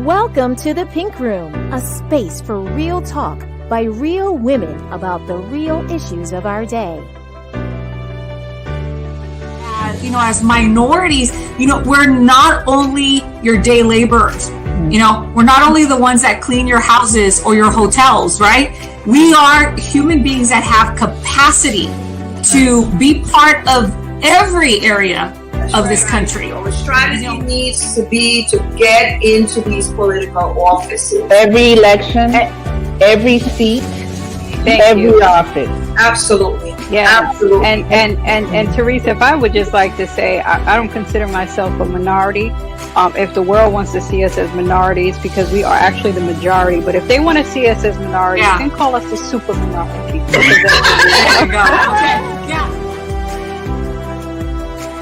Welcome to the Pink Room, a space for real talk by real women about the real issues of our day. As minorities, we're not only your day laborers. We're not only the ones that clean your houses or your hotels, right? We are human beings that have capacity to be part of every area of this country. Our strategy needs to be to get into these political offices. Every election, every seat, every office. Absolutely. Yeah, absolutely. And Teresa, if I would just like to say, I don't consider myself a minority. If the world wants to see us as minorities, because we are actually the majority, but if they want to see us as minorities, then call us the super minority. There you go. Okay. Yeah.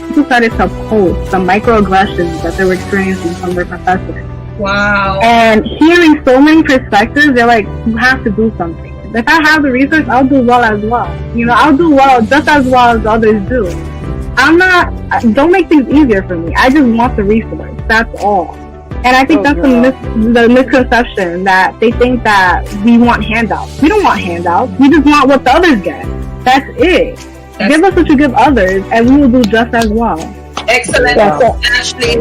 People started to post some microaggressions that they were experiencing from their professors. Wow. And hearing so many perspectives, they're like, you have to do something. If I have the resource, I'll do well as well. I'll do well just as well as others do. Don't make things easier for me. I just want the resource. That's all. And I think that's the misconception, that they think that we want handouts. We don't want handouts. We just want what the others get. That's it. Give us what you give others, and we will do just as well. Excellent. Ashley.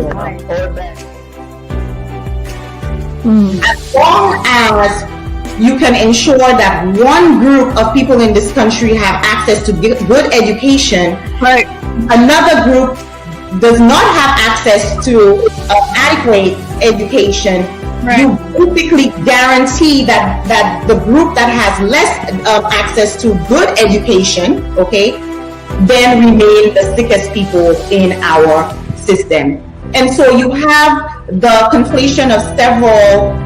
As long as you can ensure that one group of people in this country have access to good education, right, another group does not have access to adequate education, right, you basically guarantee that the group that has less access to good education, then remain the sickest people in our system. And so you have the conflation of several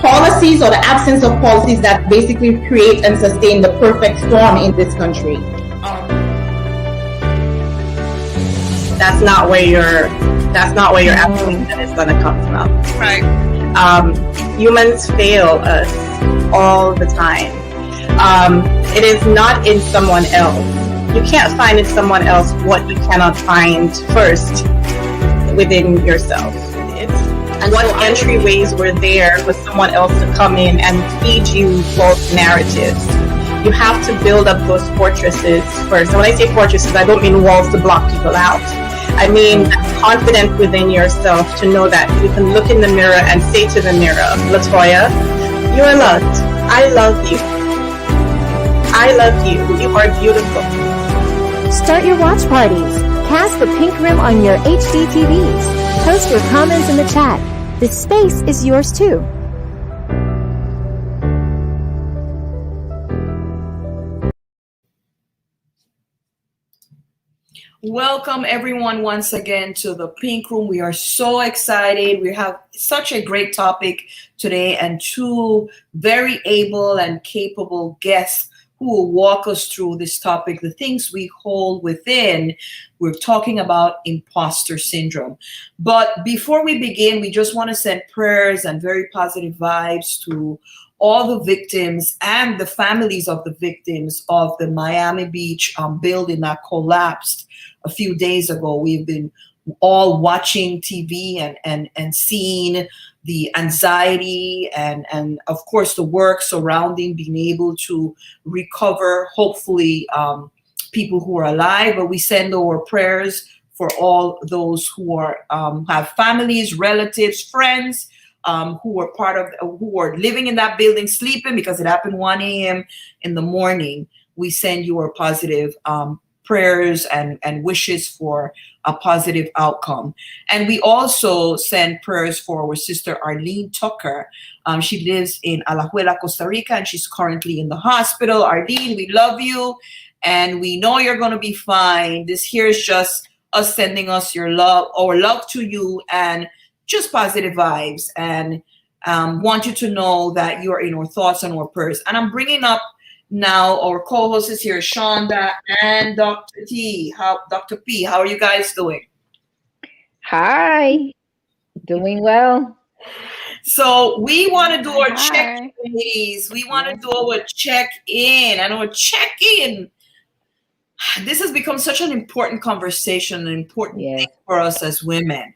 policies, or the absence of policies, that basically create and sustain the perfect storm in this country. That's not where your affirmation is going to come from. Right. Humans fail us all the time. It is not in someone else. You can't find in someone else what you cannot find first within yourself. And what entryways were there for someone else to come in and feed you false narratives. You have to build up those fortresses first. And when I say fortresses, I don't mean walls to block people out. I mean confident within yourself to know that you can look in the mirror and say to the mirror, Latoya, you are loved. I love you. I love you. You are beautiful. Start your watch parties. Cast the Pink Room on your HD TVs. Post your comments in the chat. This space is yours too. Welcome everyone once again to the Pink Room. We are so excited. We have such a great topic today, and two very able and capable guests who will walk us through this topic, the things we hold within. We're talking about imposter syndrome. But before we begin, we just want to send prayers and very positive vibes to all the victims and the families of the victims of the Miami Beach building that collapsed a few days ago. We've been all watching TV and seeing the anxiety and of course the work surrounding being able to recover, hopefully, people who are alive. But we send our prayers for all those who are have families, relatives, friends who are living in that building, sleeping because it happened 1 a.m. in the morning. We send you our positive prayers and wishes for a positive outcome. And we also send prayers for our sister Arlene Tucker. She lives in Alajuela, Costa Rica, and she's currently in the hospital. Arlene, we love you, and we know you're going to be fine. This here is just us sending us your love, or love to you, and just positive vibes, and want you to know that you are in our thoughts and our prayers. And I'm bringing up now our co-hosts here, Shonda and Dr. P. How are you guys doing? Hi, doing well. So we want to do our check-in, ladies. We want to do our check-in, and our check-in. This has become such an important conversation, an important thing for us as women.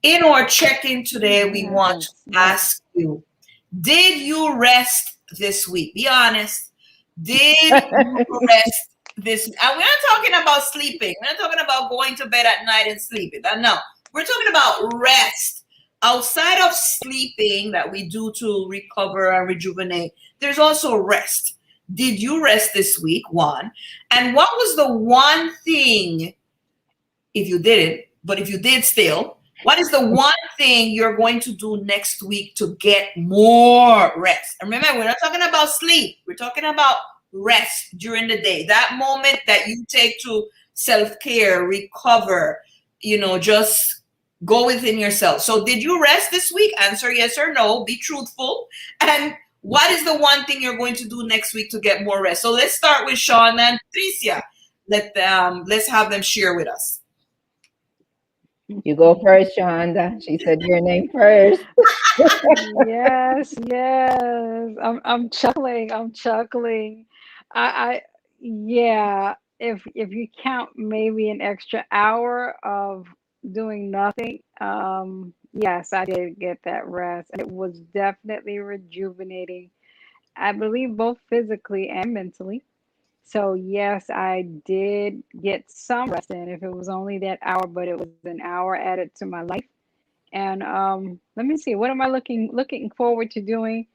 In our check-in today, we want to ask you, did you rest this week? Be honest. Did you rest this week? And we're not talking about sleeping. We're not talking about going to bed at night and sleeping. No. We're talking about rest. Outside of sleeping that we do to recover and rejuvenate, there's also rest. Did you rest this week? One. And what was the one thing, if you didn't, but if you did still, what is the one thing you're going to do next week to get more rest? And remember, we're not talking about sleep. We're talking about rest during the day. That moment that you take to self-care, recover, just go within yourself. So did you rest this week? Answer yes or no. Be truthful. And what is the one thing you're going to do next week to get more rest? So let's start with Sean and Tricia. Let's have them share with us. You go first, Shonda. She said your name first. Yes. I'm chuckling. Yeah. If you count maybe an extra hour of doing nothing, yes, I did get that rest, and it was definitely rejuvenating. I believe both physically and mentally. So yes, I did get some rest in, if it was only that hour, but it was an hour added to my life. And let me see, what am I looking forward to doing?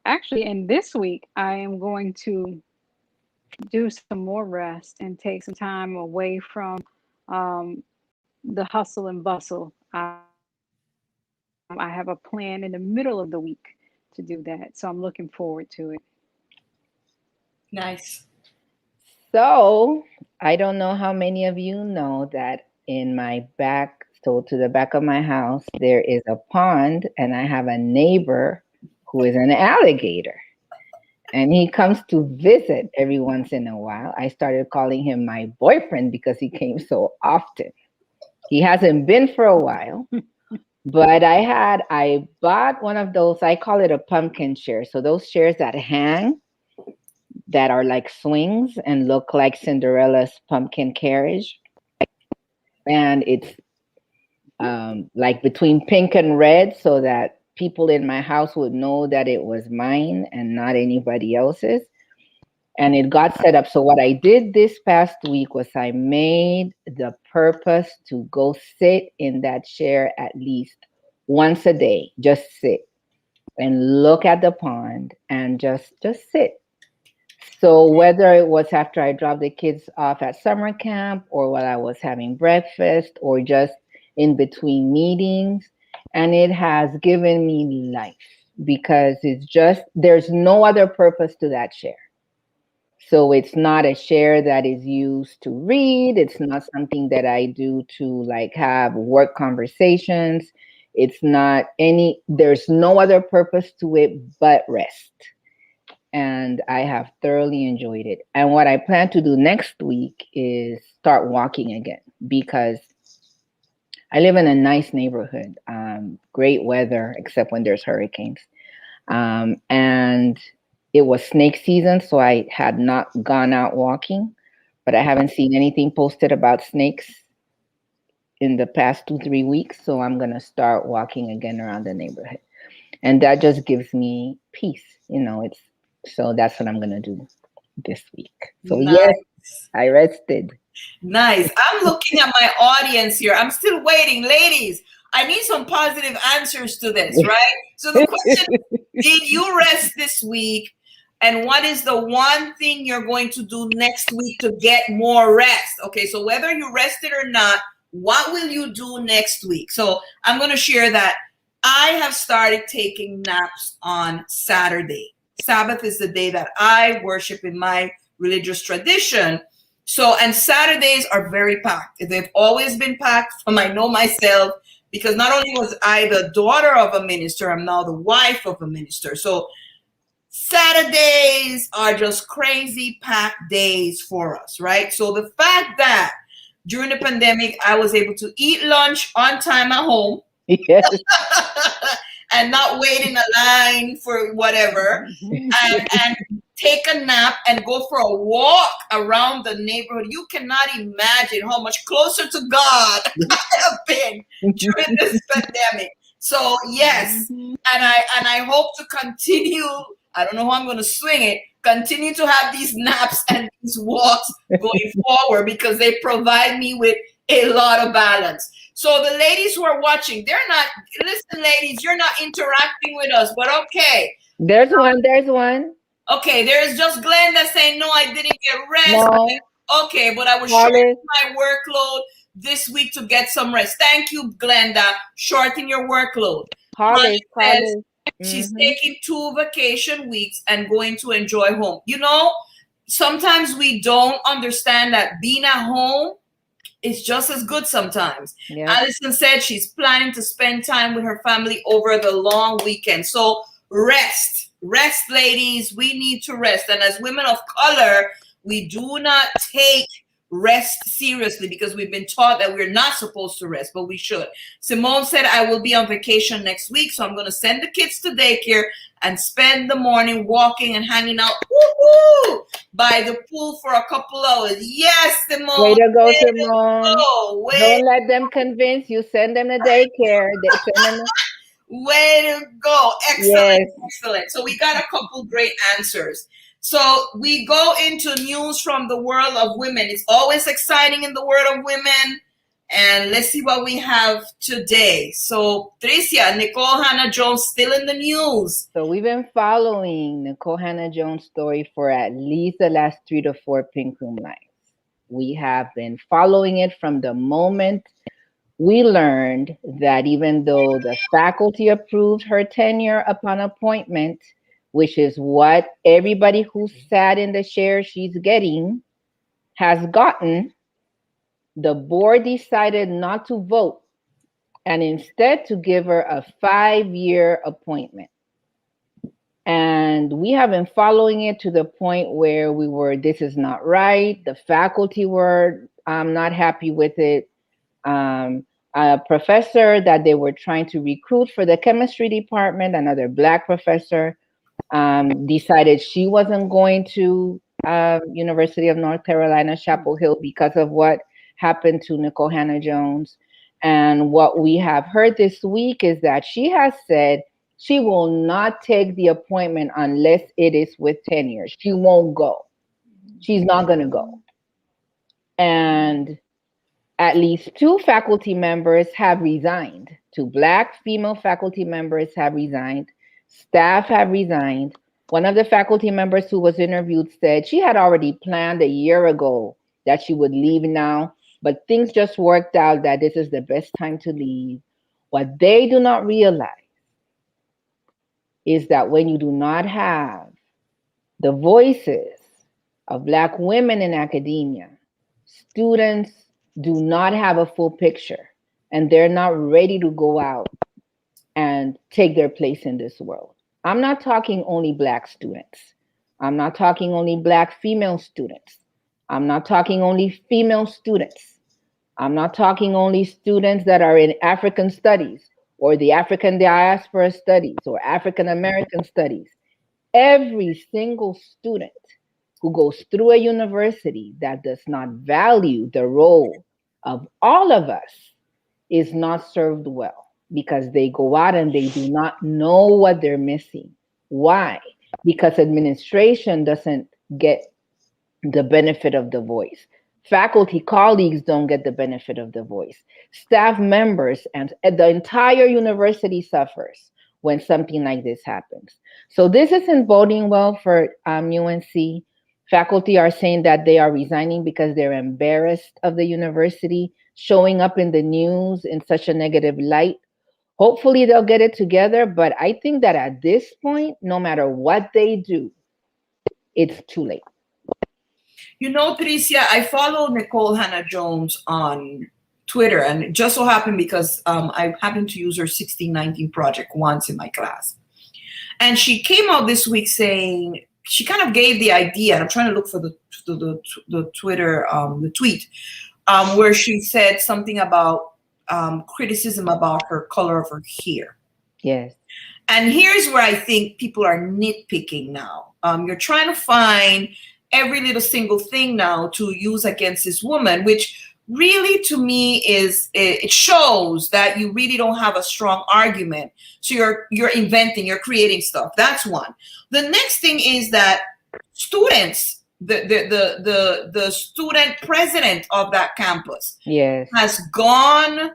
Actually, in this week, I am going to do some more rest and take some time away from the hustle and bustle. I have a plan in the middle of the week to do that, so I'm looking forward to it. Nice. So I don't know how many of you know that in my back, so to the back of my house, there is a pond, and I have a neighbor who is an alligator. And he comes to visit every once in a while. I started calling him my boyfriend because he came so often. He hasn't been for a while, but I bought one of those, I call it a pumpkin chair. So those chairs that hang, that are like swings and look like Cinderella's pumpkin carriage. And it's like between pink and red, so that people in my house would know that it was mine and not anybody else's. And it got set up. So what I did this past week was I made the purpose to go sit in that chair at least once a day. Just sit and look at the pond and just sit. So whether it was after I dropped the kids off at summer camp, or while I was having breakfast, or just in between meetings, and it has given me life, because there's no other purpose to that chair. So it's not a chair that is used to read. It's not something that I do to like have work conversations. There's no other purpose to it but rest. And I have thoroughly enjoyed it. And what I plan to do next week is start walking again, because I live in a nice neighborhood, great weather, except when there's hurricanes. And it was snake season, so I had not gone out walking, but I haven't seen anything posted about snakes in the past 2-3 weeks. So I'm going to start walking again around the neighborhood. And that just gives me peace. So that's what I'm going to do this week. So Nice. Yes, I rested. Nice. I'm looking at my audience here. I'm still waiting. Ladies, I need some positive answers to this, right? So the question is, did you rest this week? And what is the one thing you're going to do next week to get more rest? Okay, so whether you rested or not, what will you do next week? So I'm going to share that I have started taking naps on Saturday. Sabbath is the day that I worship in my religious tradition. So, and Saturdays are very packed. They've always been packed, I know myself, because not only was I the daughter of a minister, I'm now the wife of a minister. So Saturdays are just crazy packed days for us, right? So the fact that during the pandemic, I was able to eat lunch on time at home. Yes. And not wait in a line for whatever, and take a nap, and go for a walk around the neighborhood. You cannot imagine how much closer to God I have been during this pandemic. So yes, and I hope to continue. I don't know how I'm going to swing it. Continue to have these naps and these walks going forward, because they provide me with a lot of balance. So the ladies who are watching, they're not, listen, ladies, you're not interacting with us, but okay. There's one. Okay, there's just Glenda saying, no, I didn't get rest. No. Okay, but I was shortening my workload this week to get some rest. Thank you, Glenda. Shorten your workload. Hollis. She's taking 2 vacation weeks and going to enjoy home. You know, sometimes we don't understand that being at home is just as good sometimes. Yeah. Allison said she's planning to spend time with her family over the long weekend. So rest, ladies. We need to rest. And as women of color, we do not take rest seriously, because we've been taught that we're not supposed to rest, but we should. Simone said, I will be on vacation next week, so I'm going to send the kids to daycare and spend the morning walking and hanging out by the pool for a couple hours. Yes, Simone. Way to go, Simone. Don't let them convince you. Send them to daycare. Way to go. Excellent. Yes. Excellent. So we got a couple great answers. So we go into news from the world of women. It's always exciting in the world of women. And let's see what we have today. So, Tricia, Nicole Hannah-Jones still in the news. So we've been following Nicole Hannah-Jones' story for at least the last 3 to 4 Pink Room nights. We have been following it from the moment we learned that even though the faculty approved her tenure upon appointment, which is what everybody who sat in the chair she's getting has gotten, the board decided not to vote and instead to give her a 5-year appointment. And we have been following it to the point where we were, this is not right. The faculty were not happy with it. A professor that they were trying to recruit for the chemistry department, another Black professor, decided she wasn't going to University of North Carolina, Chapel Hill, because of what happened to Nicole Hannah-Jones. And what we have heard this week is that she has said she will not take the appointment unless it is with tenure. She won't go. She's not going to go. And at least 2 faculty members have resigned. 2 Black female faculty members have resigned. Staff have resigned. One of the faculty members who was interviewed said she had already planned a year ago that she would leave now, but things just worked out that this is the best time to leave. What they do not realize is that when you do not have the voices of Black women in academia, students do not have a full picture, and they're not ready to go out and take their place in this world. I'm not talking only Black students. I'm not talking only Black female students. I'm not talking only female students. I'm not talking only students that are in African studies or the African diaspora studies or African American studies. Every single student who goes through a university that does not value the role of all of us is not served well, because they go out and they do not know what they're missing. Why? Because administration doesn't get the benefit of the voice. Faculty colleagues don't get the benefit of the voice. Staff members and the entire university suffers when something like this happens. So this isn't boding well for UNC. Faculty are saying that they are resigning because they're embarrassed of the university showing up in the news in such a negative light. Hopefully they'll get it together, but I think that at this point, no matter what they do, it's too late. You know, Tricia, I follow Nicole Hannah-Jones on Twitter, and it just so happened because I happened to use her 1619 project once in my class. And she came out this week saying, she kind of gave the idea, and I'm trying to look for the Twitter, the tweet, where she said something about criticism about her color of her hair. Yes. And here's where I think people are nitpicking now. You're trying to find every little single thing now to use against this woman, which really to me it shows that you really don't have a strong argument. So you're inventing, you're creating stuff. That's one. The next thing is that students, the student president of that campus, yes, has gone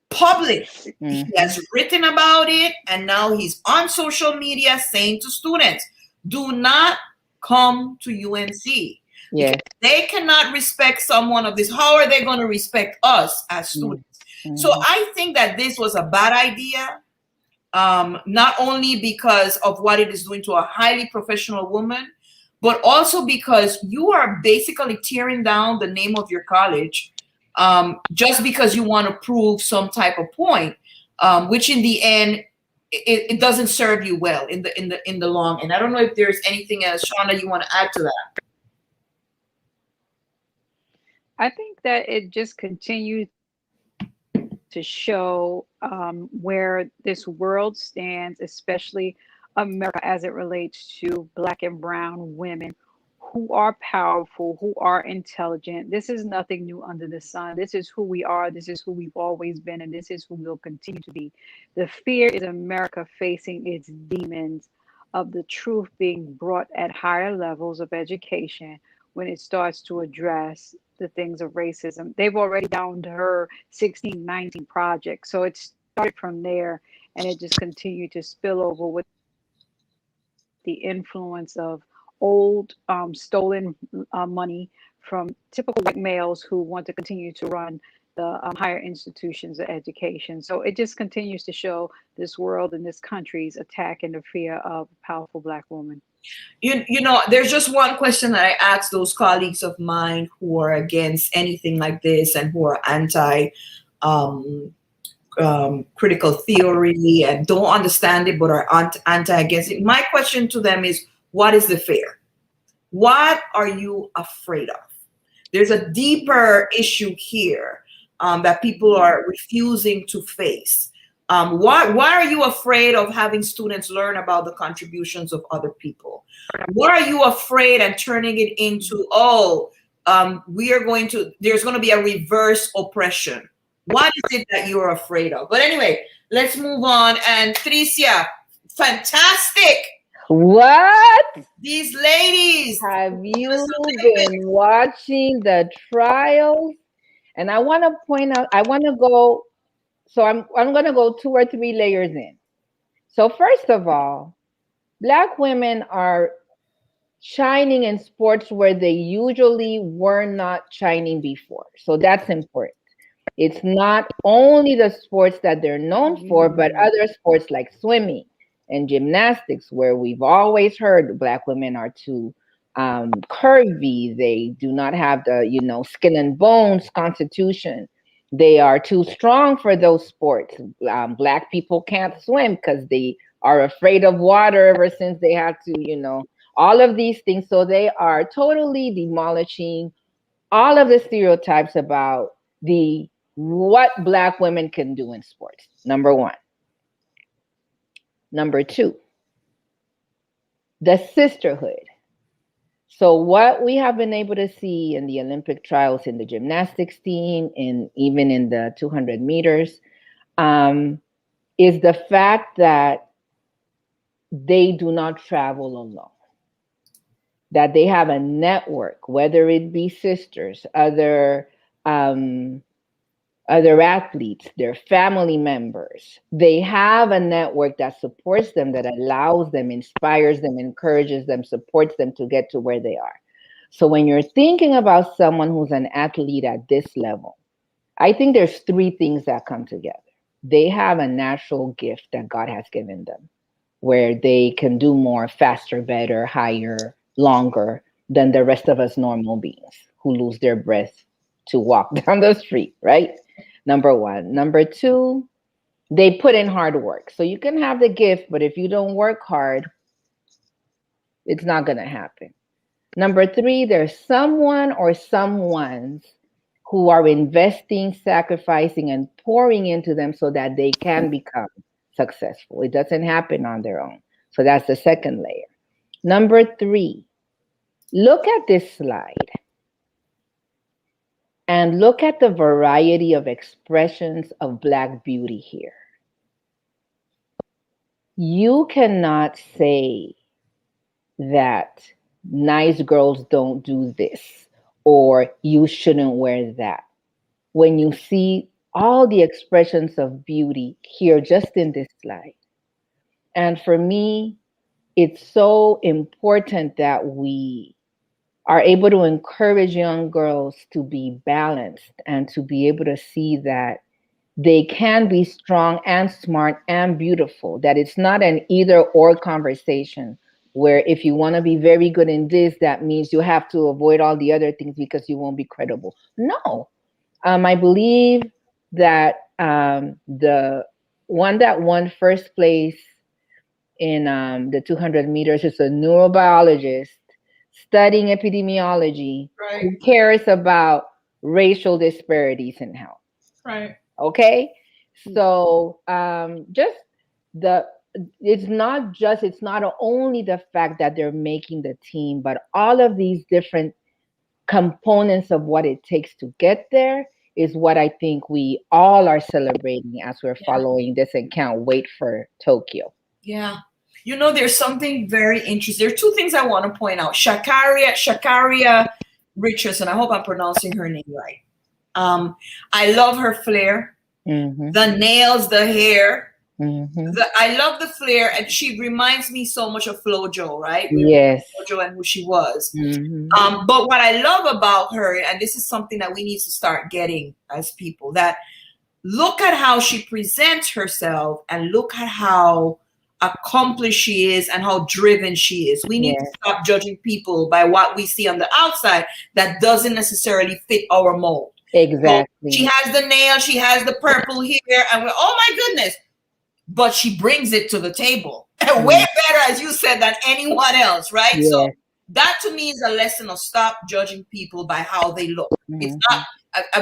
public. Mm-hmm. He has written about it, and now he's on social media saying to students, do not come to UNC. yes. They cannot respect someone of this. How are they going to respect us as students? Mm-hmm. So I think that this was a bad idea, not only because of what it is doing to a highly professional woman, but also because you are basically tearing down the name of your college just because you want to prove some type of point, which in the end, it doesn't serve you well in the long end. I don't know if there's anything else, Shauna, you want to add to that. I think that it just continues to show where this world stands, especially America, as it relates to Black and brown women who are powerful, who are intelligent. This is nothing new under the sun. This is who we are. This is who we've always been, and this is who we'll continue to be. The fear is America facing its demons of the truth being brought at higher levels of education when it starts to address the things of racism. They've already downed her 1619 project. So it started from there, and it just continued to spill over with the influence of old stolen money from typical white males who want to continue to run the higher institutions of education. So it just continues to show this world and this country's attack and the fear of a powerful Black woman. You know, there's just one question that I asked those colleagues of mine who are against anything like this and who are anti critical theory and don't understand it but are anti against it. My question to them is, what is the fear? What are you afraid of? There's a deeper issue here that people are refusing to face. Why are you afraid of having students learn about the contributions of other people? Why are you afraid and turning it into, there's going to be a reverse oppression? What is it that you're afraid of? But anyway, let's move on. And Tricia, fantastic. What? These ladies. Have you been watching the trials? And I want to point out, so I'm going to go 2 or 3 layers in. So first of all, Black women are shining in sports where they usually were not shining before. So that's important. It's not only the sports that they're known for, but other sports like swimming and gymnastics, where we've always heard Black women are too curvy. They do not have the, skin and bones constitution. They are too strong for those sports. Black people can't swim because they are afraid of water ever since they had to, all of these things. So they are totally demolishing all of the stereotypes about what Black women can do in sports. Number 1. Number 2, the sisterhood. So what we have been able to see in the Olympic trials in the gymnastics team and even in the 200 meters is the fact that they do not travel alone. That they have a network, whether it be sisters, other athletes, their family members. They have a network that supports them, that allows them, inspires them, encourages them, supports them to get to where they are. So when you're thinking about someone who's an athlete at this level, I think there's 3 things that come together. They have a natural gift that God has given them, where they can do more, faster, better, higher, longer than the rest of us normal beings who lose their breath to walk down the street, right? Number 1. Number 2, they put in hard work. So you can have the gift, but if you don't work hard, it's not going to happen. Number 3, there's someone or someones who are investing, sacrificing, and pouring into them so that they can become successful. It doesn't happen on their own. So that's the second layer. Number 3, look at this slide and look at the variety of expressions of Black beauty here. You cannot say that nice girls don't do this or you shouldn't wear that when you see all the expressions of beauty here just in this slide. And for me, it's so important that we are able to encourage young girls to be balanced and to be able to see that they can be strong and smart and beautiful, that it's not an either or conversation where if you want to be very good in this, that means you have to avoid all the other things because you won't be credible. No. I believe that the one that won first place in the 200 meters is a neurobiologist studying epidemiology who cares about racial disparities in health. Right. Okay. So it's not only the fact that they're making the team, but all of these different components of what it takes to get there is what I think we all are celebrating as we're following this and can't wait for Tokyo. Yeah. You know, there's something very interesting. There are two things I want to point out. Sha'Carri Richardson, I hope I'm pronouncing her name right. I love her flair, the nails, the hair. I love the flair, and she reminds me so much of FloJo, right? Yes. FloJo and who she was. But what I love about her, and this is something that we need to start getting as people, that look at how she presents herself and look at how accomplished she is and how driven she is. We need to stop judging people by what we see on the outside that doesn't necessarily fit our mold. Exactly. So she has the nail, she has the purple hair, and we're, oh my goodness, but she brings it to the table. Way better, as you said, than anyone else, right? Yes. So that to me is a lesson of stop judging people by how they look. It's not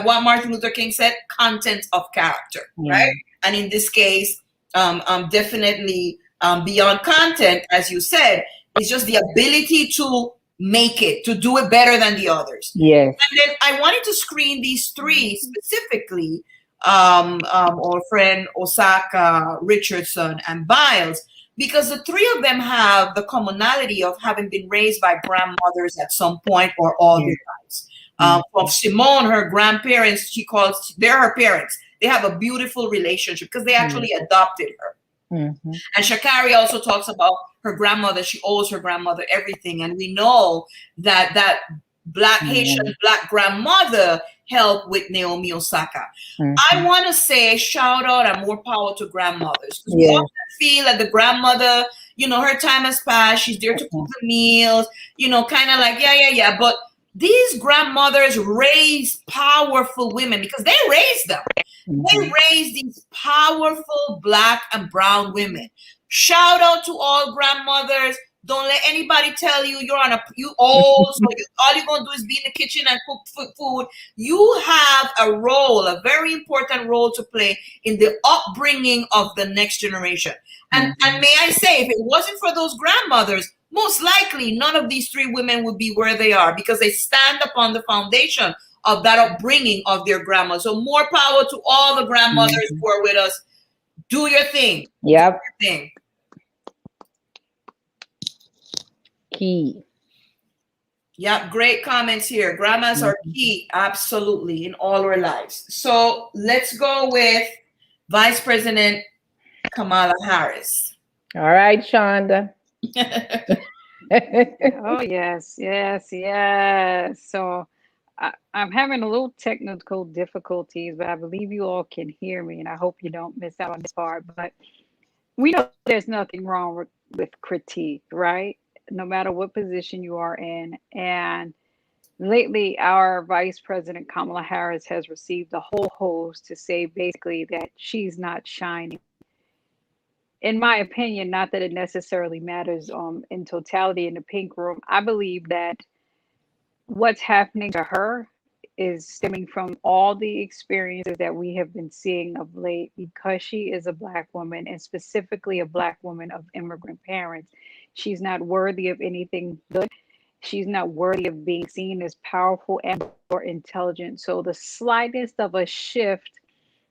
what Martin Luther King said, content of character, right? And in this case, definitely beyond content, as you said, it's just the ability to make it, to do it better than the others. Yes. And then I wanted to screen these three specifically, our friend Osaka, Richardson, and Biles, because the three of them have the commonality of having been raised by grandmothers at some point or all their lives. Of Simone, her grandparents, they're her parents. They have a beautiful relationship because they actually adopted her. And Sha'Carri also talks about her grandmother. She owes her grandmother everything. And we know that Black Haitian Black grandmother helped with Naomi Osaka. I want to say shout out and more power to grandmothers. Because we often feel that the grandmother, you know, her time has passed. She's there to cook the meals, you know, kind of like, yeah. But these grandmothers raise powerful women because they raised them. They raised these powerful Black and brown women. Shout out to all grandmothers. Don't let anybody tell you you old, so all you're gonna do is be in the kitchen and cook food. You have a role, a very important role to play in the upbringing of the next generation. And may I say, if it wasn't for those grandmothers, most likely none of these three women would be where they are because they stand upon the foundation of that upbringing of their grandma. So more power to all the grandmothers who are with us. Do your thing. Yep. Do your thing. Key. Yep, great comments here. Grandmas are key, absolutely, in all our lives. So let's go with Vice President Kamala Harris. All right, Shonda. Oh, yes. So I'm having a little technical difficulties, but I believe you all can hear me, and I hope you don't miss out on this part. But we know there's nothing wrong with critique, right? No matter what position you are in. And lately, our Vice President Kamala Harris has received a whole host to say basically that she's not shining. In my opinion, not that it necessarily matters in totality in the pink room, I believe that what's happening to her is stemming from all the experiences that we have been seeing of late, because she is a Black woman, and specifically a Black woman of immigrant parents. She's not worthy of anything good. She's not worthy of being seen as powerful and or intelligent. So the slightest of a shift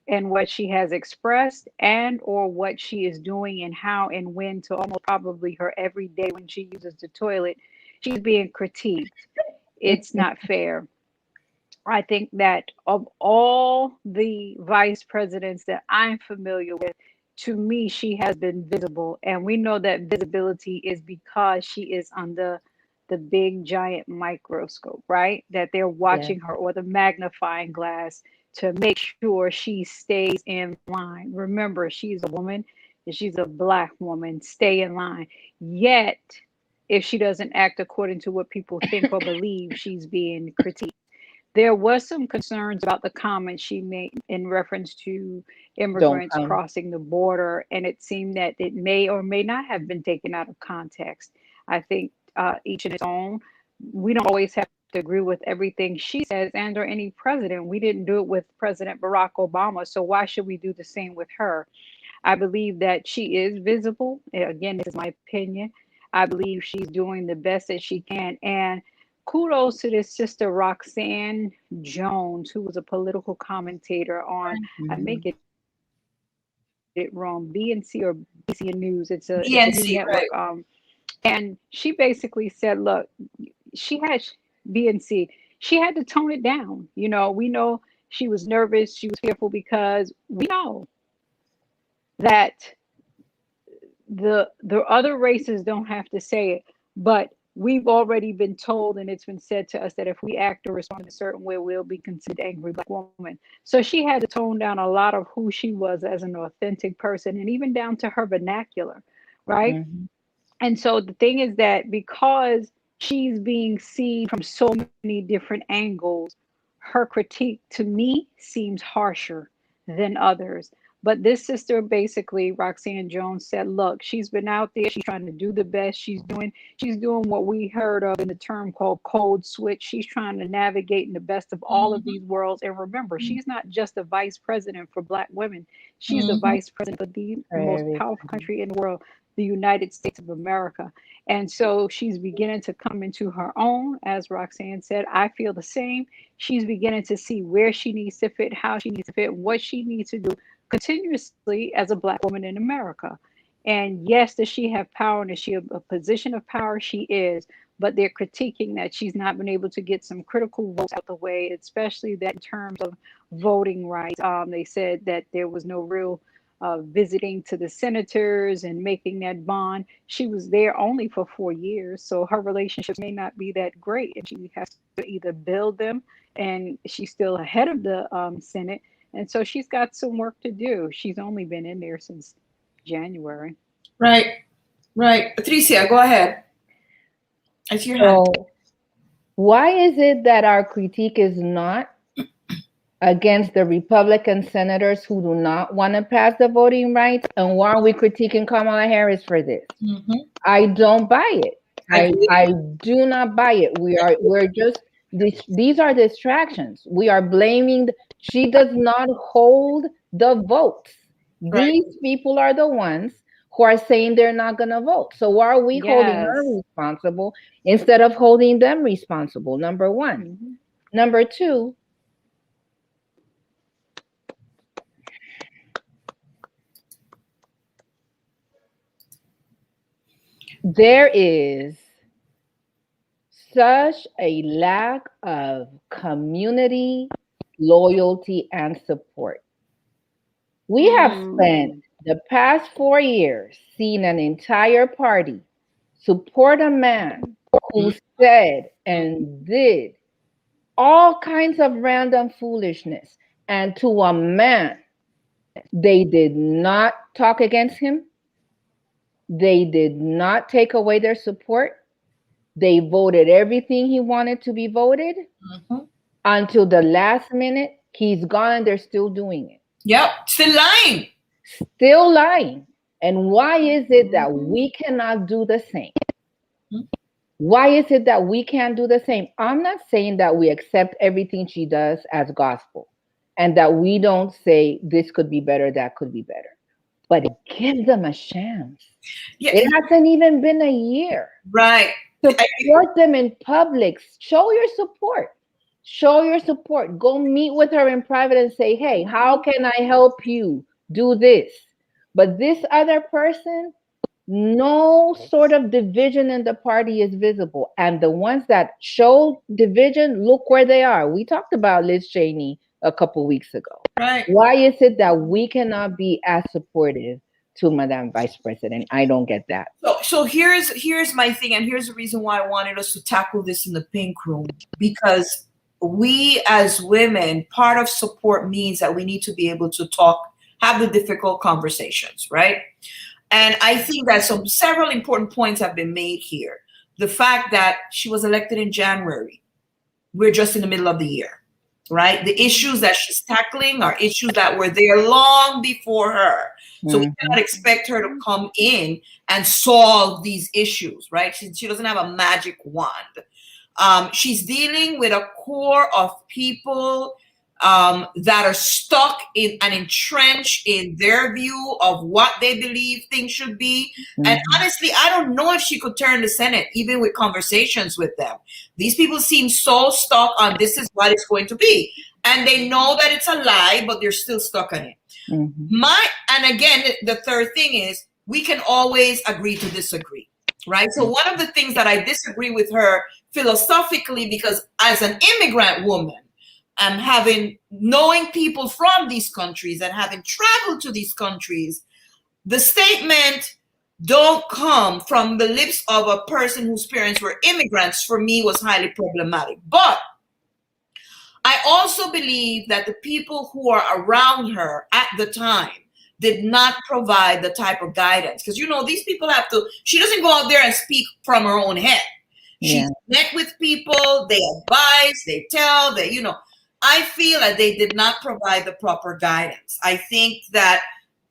in what she has expressed and or what she is doing and how and when, to almost probably her every day when she uses the toilet, she's being critiqued. It's not fair. I think that of all the vice presidents that I'm familiar with, to me, she has been visible. And we know that visibility is because she is under the big giant microscope, right? That they're watching her, or the magnifying glass, to make sure she stays in line. Remember, she's a woman and she's a Black woman. Stay in line. Yet, if she doesn't act according to what people think or believe, she's being critiqued. There was some concerns about the comments she made in reference to immigrants crossing the border, and it seemed that it may or may not have been taken out of context. I think each in its own. We don't always have to agree with everything she says and or any president. We didn't do it with President Barack Obama, so why should we do the same with her? I believe that she is visible. Again, this is my opinion. I believe she's doing the best that she can. And kudos to this sister Roxanne Jones, who was a political commentator on, I make it wrong, BNC or BCN News. It's a BNC, network. right. And she basically said, look, she had BNC. She had to tone it down. You know, we know she was nervous. She was fearful because we know that the other races don't have to say it, but we've already been told, and it's been said to us, that if we act or respond in a certain way, we'll be considered angry Black woman. So she had to tone down a lot of who she was as an authentic person, and even down to her vernacular, right? Mm-hmm. And so the thing is that because she's being seen from so many different angles, her critique to me seems harsher than others. But this sister, basically, Roxanne Jones, said, look, she's been out there. She's trying to do the best. She's doing what we heard of in the term called code switch. She's trying to navigate in the best of all of these worlds. And remember, she's not just a vice president for Black women. She's the vice president of the most powerful country in the world, the United States of America. And so she's beginning to come into her own. As Roxanne said, I feel the same. She's beginning to see where she needs to fit, how she needs to fit, what she needs to do continuously as a Black woman in America. And yes, does she have power, and is she a position of power? She is. But they're critiquing that she's not been able to get some critical votes out the way, especially that in terms of voting rights. They said that there was no real visiting to the senators and making that bond. She was there only for 4 years, so her relationships may not be that great, and she has to either build them, and she's still ahead of the Senate, and so she's got some work to do. She's only been in there since January. Right. Patricia, go ahead. I see your hand. So, why is it that our critique is not against the Republican senators who do not want to pass the voting rights, and why are we critiquing Kamala Harris for this? I don't buy it. I do not buy it. We're just these are distractions. We are blaming. She does not hold the votes. Right. These people are the ones who are saying they're not going to vote. So why are we holding her responsible instead of holding them responsible? Number one. Number two, there is such a lack of community loyalty and support. We have spent the past 4 years seeing an entire party support a man who said and did all kinds of random foolishness, and to a man, they did not talk against him. They did not take away their support. They voted everything he wanted to be voted until the last minute. He's gone and they're still doing it. Yep, still lying. Still lying. And why is it that we cannot do the same? Why is it that we can't do the same? I'm not saying that we accept everything she does as gospel and that we don't say this could be better, that could be better, but give them a chance. Yeah, It hasn't even been a year. right. Support them in public. Show your support. Show your support. Go meet with her in private and say, hey, how can I help you do this? But this other person, no sort of division in the party is visible. And the ones that show division, look where they are. We talked about Liz Cheney a couple weeks ago. Right. Why is it that we cannot be as supportive to Madam Vice President? I don't get that. So here's my thing, and here's the reason why I wanted us to tackle this in the pink room, because we as women, part of support means that we need to be able to talk, have the difficult conversations, right? And I think that several important points have been made here. The fact that she was elected in January, we're just in the middle of the year, right? The issues that she's tackling are issues that were there long before her. So we cannot expect her to come in and solve these issues, right? She doesn't have a magic wand. She's dealing with a core of people that are stuck in and entrenched in their view of what they believe things should be. And honestly, I don't know if she could turn the Senate, even with conversations with them. These people seem so stuck on this is what it's going to be. And they know that it's a lie, but they're still stuck on it. And again, the third thing is we can always agree to disagree, right? So one of the things that I disagree with her philosophically, because as an immigrant woman, knowing people from these countries and having traveled to these countries, the statement "don't come" from the lips of a person whose parents were immigrants, for me, was highly problematic. But I also believe that the people who are around her at the time did not provide the type of guidance. Because, these people she doesn't go out there and speak from her own head. She's met with people, they advise, they tell, I feel that they did not provide the proper guidance. I think that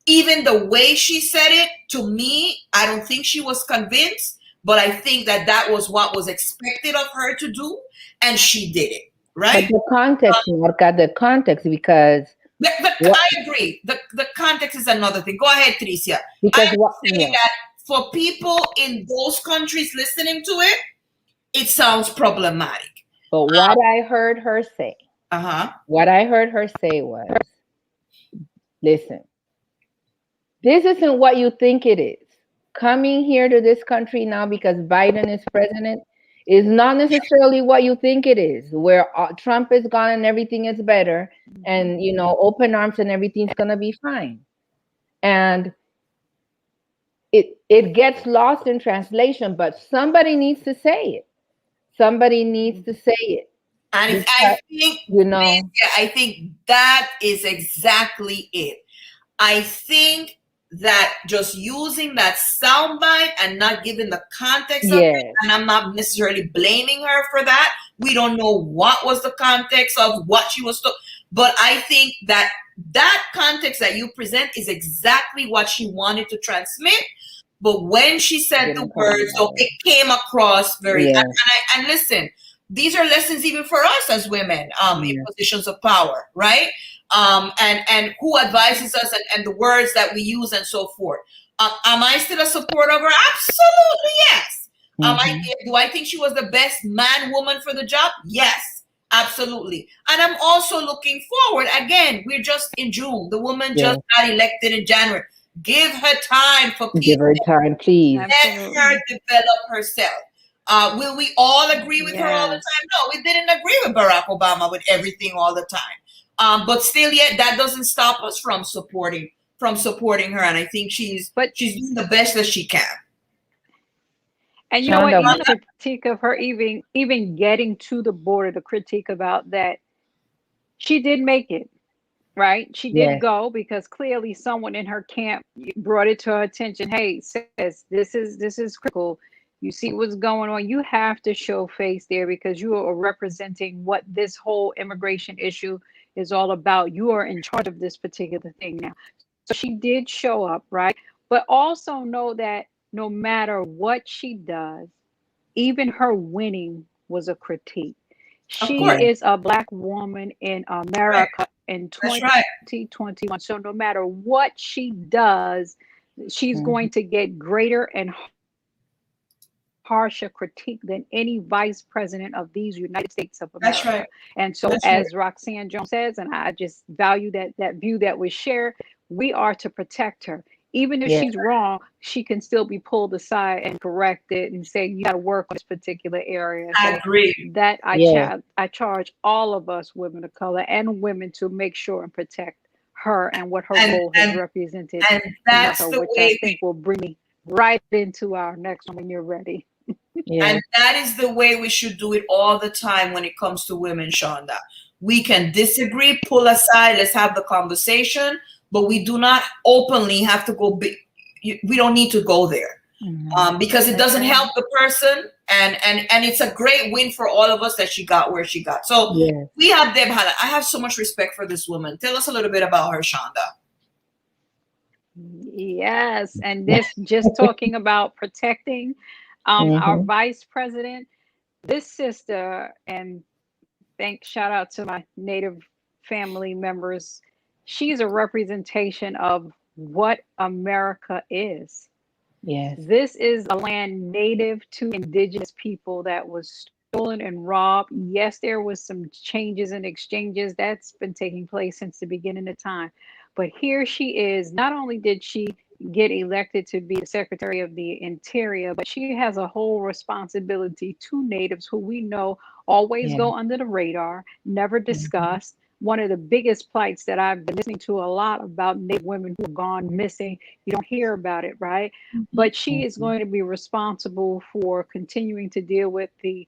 even the way she said it, to me, I don't think she was convinced, but I think that was what was expected of her to do, and she did it. Right. But the context, Marca, the context, because I agree. The context is another thing. Go ahead, Tricia. Because I'm saying that for people in those countries listening to it, it sounds problematic. But what I heard her say, was, listen, this isn't what you think it is. Coming here to this country now because Biden is president is not necessarily what you think it is, where Trump is gone and everything is better, and open arms and everything's gonna be fine. And it gets lost in translation, but somebody needs to say it. Somebody needs to say it. And because, I think that is exactly it. I think that just using that soundbite and not giving the context of it, and I'm not necessarily blaming her for that. We don't know what was the context of what she was talking, but I think that context that you present is exactly what she wanted to transmit. But when she said the words, it came across very. And listen, these are lessons even for us as women in positions of power, right? And who advises us and the words that we use and so forth. Am I still a supporter of her? Absolutely, yes. Do I think she was the best woman for the job? Yes, absolutely. And I'm also looking forward. Again, we're just in June. The woman just got elected in January. Give her time for people. Give her time, please. Let her develop herself. Will we all agree with her all the time? No, we didn't agree with Barack Obama with everything all the time. But still, that doesn't stop us from supporting her. And I think she's doing the best that she can. And you know what? Even the critique of her even getting to the border, the critique about that, she did make it. Right. She did go because clearly someone in her camp brought it to her attention. Hey, says this is critical. You see what's going on. You have to show face there because you are representing what this whole immigration issue is all about. You are in charge of this particular thing now. So she did show up. Right. But also know that no matter what she does, even her winning was a critique. Of She course. is a Black woman in Right. America in That's right. 2021. So no matter what she does, she's going to get greater and harsher critique than any vice president of these United States of That's America. right. And so, That's right. as Roxanne Jones says, and I just value that view that was shared, we are to protect her. Even if Yes. she's wrong, she can still be pulled aside and corrected and say, you got to work on this particular area. I So agree. that Yes. I charge all of us women of color and women to make sure and protect her and what her And role has and represented and in that's America, the which I way think will bring me right into our next one when you're ready. Yes. And that is the way we should do it all the time when it comes to women, Shonda. We can disagree, pull aside, let's have the conversation, but we do not openly have to go. We don't need to go there because it doesn't help the person, and it's a great win for all of us that she got where she got. So Yes. we have Deb Hala. I have so much respect for this woman. Tell us a little bit about her, Shonda. Yes, and this just talking about protecting our Mhm. vice president, this sister, and shout out to my Native family members. She's a representation of what America is. Yes. This is a land native to indigenous people that was stolen and robbed. Yes, there was some changes and exchanges that's been taking place since the beginning of time. But here she is. Not only did she get elected to be the Secretary of the Interior, but she has a whole responsibility to natives who we know always Yeah. go under the radar, never Mhm. discussed. One of the biggest plights that I've been listening to a lot about Native women who have gone missing. You don't hear about it, right? But she is Mhm. going to be responsible for continuing to deal with the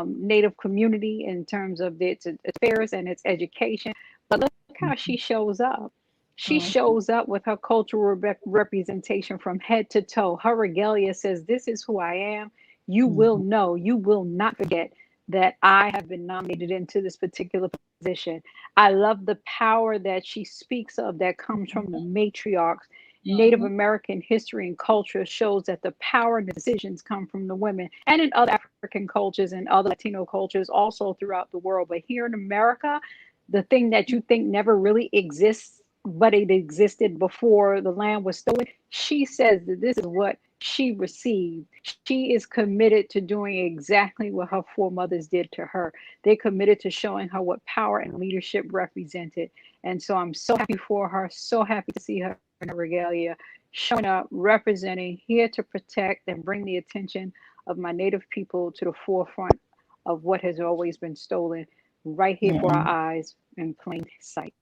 Native community in terms of its affairs and its education. But look how she shows up. She Mhm. shows up with her cultural representation from head to toe. Her regalia says, "This is who I am. You will Mhm. know, you will not forget that I have been nominated into this particular position." I love the power that she speaks of that comes from the matriarchs. Native Mhm. American history and culture shows that the power and decisions come from the women, and in other African cultures and other Latino cultures also throughout the world. But here in America, the thing that you think never really exists, but it existed before the land was stolen, she says that this is what she received. She is committed to doing exactly what her foremothers did to her. They committed to showing her what power and leadership represented. And so I'm so happy for her, so happy to see her in her regalia, showing up, representing, here to protect and bring the attention of my Native people to the forefront of what has always been stolen, right here for our Mhm. eyes in plain sight.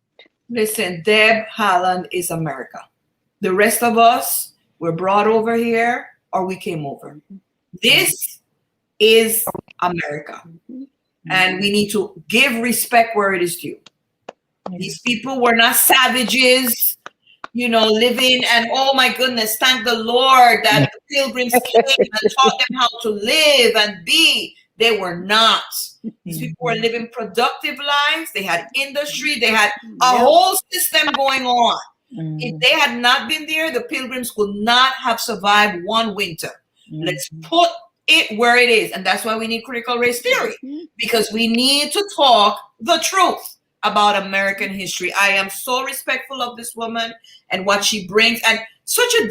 Listen, Deb Haaland is America. The rest of us were brought over here or we came over. Mhm. This is America. Mhm. And we need to give respect where it is due. These people were not savages, living, and oh my goodness, thank the Lord that the pilgrims came and taught them how to live and be. They were not. These people were Mhm. living productive lives. They had industry. They had a Yep. whole system going on. If Mhm. they had not been there, the pilgrims could not have survived one winter. Let's Mhm. put it where it is. And that's why we need critical race theory, Mhm. because we need to talk the truth about American history. I am so respectful of this woman and what she brings, and such a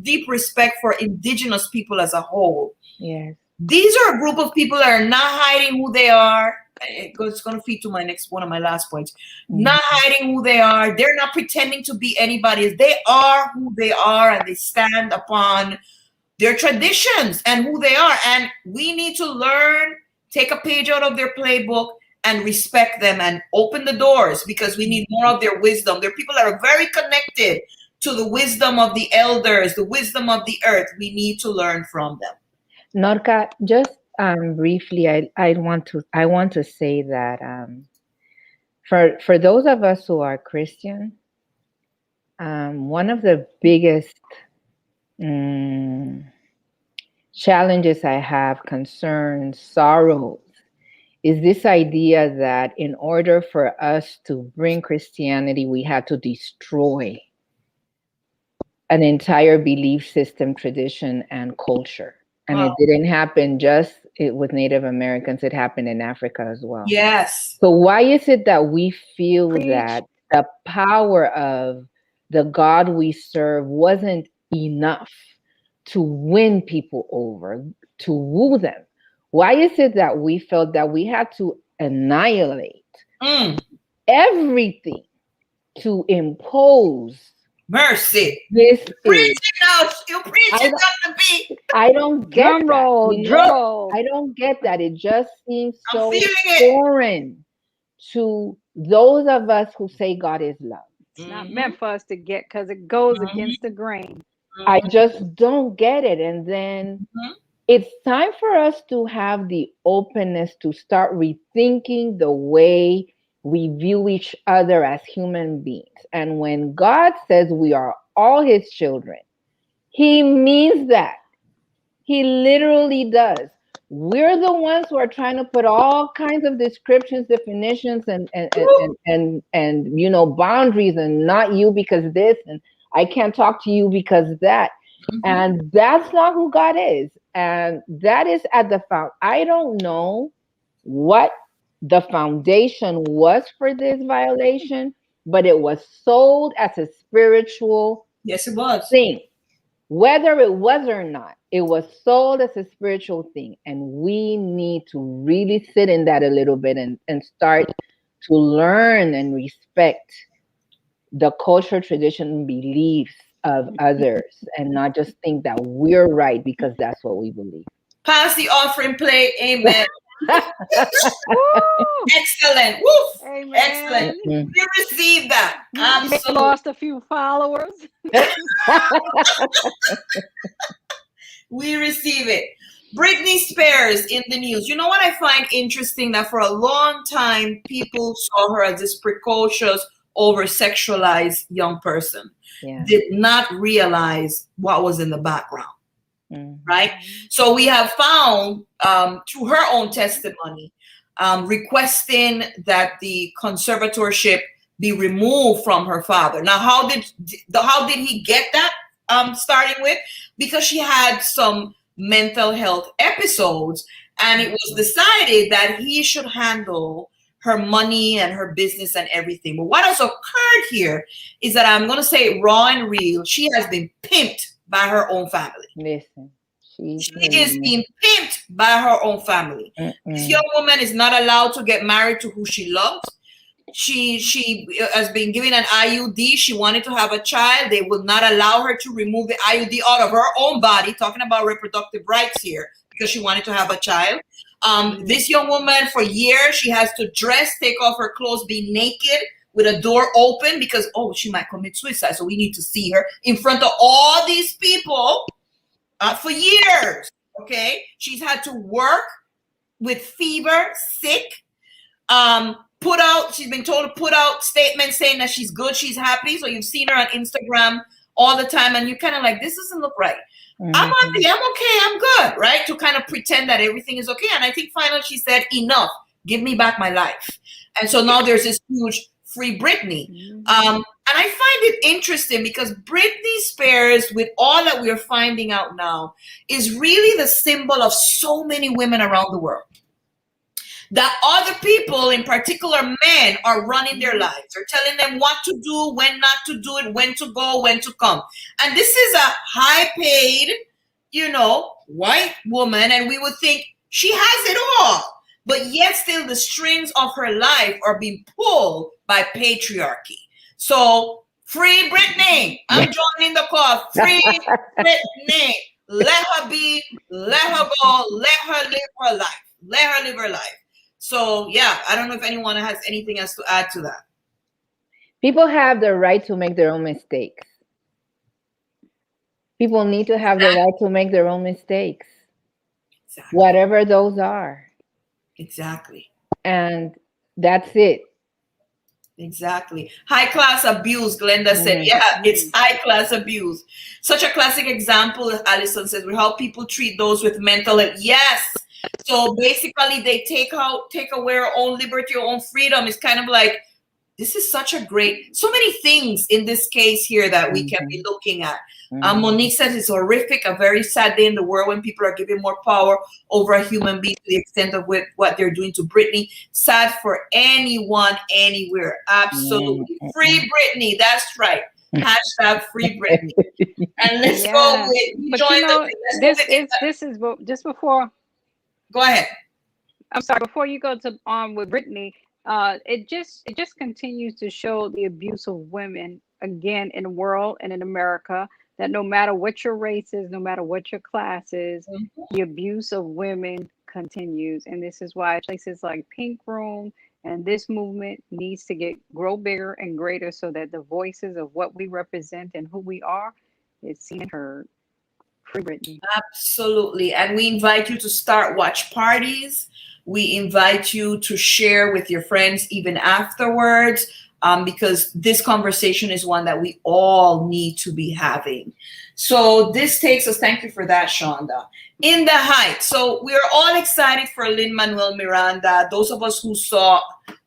deep respect for indigenous people as a whole. Yes. These are a group of people that are not hiding who they are. It's going to feed to one of my last points. Not hiding who they are. They're not pretending to be anybody. They are who they are, and they stand upon their traditions and who they are. And we need to learn, take a page out of their playbook and respect them and open the doors, because we need more of their wisdom. They're people that are very connected to the wisdom of the elders, the wisdom of the earth. We need to learn from them. Norca, just briefly, I want to say that for those of us who are Christian, one of the biggest challenges I have, concerns, sorrows, is this idea that in order for us to bring Christianity, we had to destroy an entire belief system, tradition, and culture. And it didn't happen just with Native Americans, it happened in Africa as well. Yes. So why is it that we feel Preach. that the power of the God we serve wasn't enough to win people over, to woo them? Why is it that we felt that we had to annihilate everything to impose mercy? This Preach it now. You preach it, Dr. B. I don't get Drum roll, that. You drum know, roll. I don't get that. It just seems I'm so feeling it. foreign to those of us who say God is love. It's not meant for us to get because it goes against the grain. I just don't get it. And then it's time for us to have the openness to start rethinking the way we view each other as human beings. And when God says we are all his children, he means that. He literally does. We're the ones who are trying to put all kinds of descriptions, definitions, and you know, boundaries, and not you because this, and I can't talk to you because that. And that's not who God is. And that is at the I don't know what the foundation was for this violation, but it was sold as a spiritual Yes, it was. thing. Whether it was or not, it was sold as a spiritual thing. And we need to really sit in that a little bit and start to learn and respect the culture, tradition, and beliefs of others, and not just think that we're right because that's what we believe. Pass the offering plate. Amen. Excellent. Woof. Amen. Excellent. We received that. You may have Absolutely. lost a few followers. We receive it. Britney Spears in the news. You know what I find interesting? That for a long time, people saw her as this precocious, over-sexualized young person. Yeah. Did not realize what was in the background. Right? So we have found, through her own testimony, requesting that the conservatorship be removed from her father. Now, how did he get that? Starting with, because she had some mental health episodes, and it was decided that he should handle her money and her business and everything. But what has occurred here is that, I'm going to say it raw and real, she has been pimped by her own family. Listen, she is being pimped by her own family. This young woman is not allowed to get married to who she loves. She has been given an IUD. She wanted to have a child. They will not allow her to remove the IUD out of her own body, talking about reproductive rights here, because she wanted to have a child. This young woman, for years, she has to dress, take off her clothes, be naked with a door open because, oh, she might commit suicide. So we need to see her in front of all these people for years. Okay. She's had to work with fever, sick, she's been told to put out statements saying that she's good, she's happy. So you've seen her on Instagram all the time, and you're kind of like, this doesn't look right. I'm happy, I'm okay, I'm good, right? To kind of pretend that everything is okay. And I think finally she said, enough, give me back my life. And so now there's this huge free Britney. And I find it interesting because Britney Spears, with all that we're finding out now, is really the symbol of so many women around the world. That other people, in particular men, are running their lives. They're telling them what to do, when not to do it, when to go, when to come. And this is a high-paid, white woman, and we would think she has it all. But yet still the strings of her life are being pulled by patriarchy. So, free Britney. I'm joining the cause. Free Britney. Let her be, let her go, let her live her life. Let her live her life. So, yeah, I don't know if anyone has anything else to add to that. People have the right to make their own mistakes. People need to have the right to make their own mistakes. Exactly. Whatever those are. Exactly. And that's it. Exactly. High class abuse, Glenda said. Yeah, it's high class abuse. Such a classic example, Allison says, with how people treat those with mental health. Yes. So basically they take away our own liberty, our own freedom. It's kind of like, this is such a great, so many things in this case here that we can be looking at. Monique says it's horrific, a very sad day in the world when people are giving more power over a human being to the extent of what they're doing to Britney. Sad for anyone, anywhere. Absolutely. Free Britney. That's right. Hashtag free Britney. And let's go with, but you know, this is just before. Go ahead. I'm sorry. Before you go to with Britney, it just continues to show the abuse of women again in the world and in America. That no matter what your race is, no matter what your class is, the abuse of women continues, and this is why places like Pink Room and this movement needs to grow bigger and greater, so that the voices of what we represent and who we are is seen and heard. Free Britney. Absolutely. And we invite you to start watch parties. We invite you to share with your friends even afterwards, because this conversation is one that we all need to be having. So this takes us, thank you for that, Shonda. In the Heights. So we're all excited for Lin-Manuel Miranda. Those of us who saw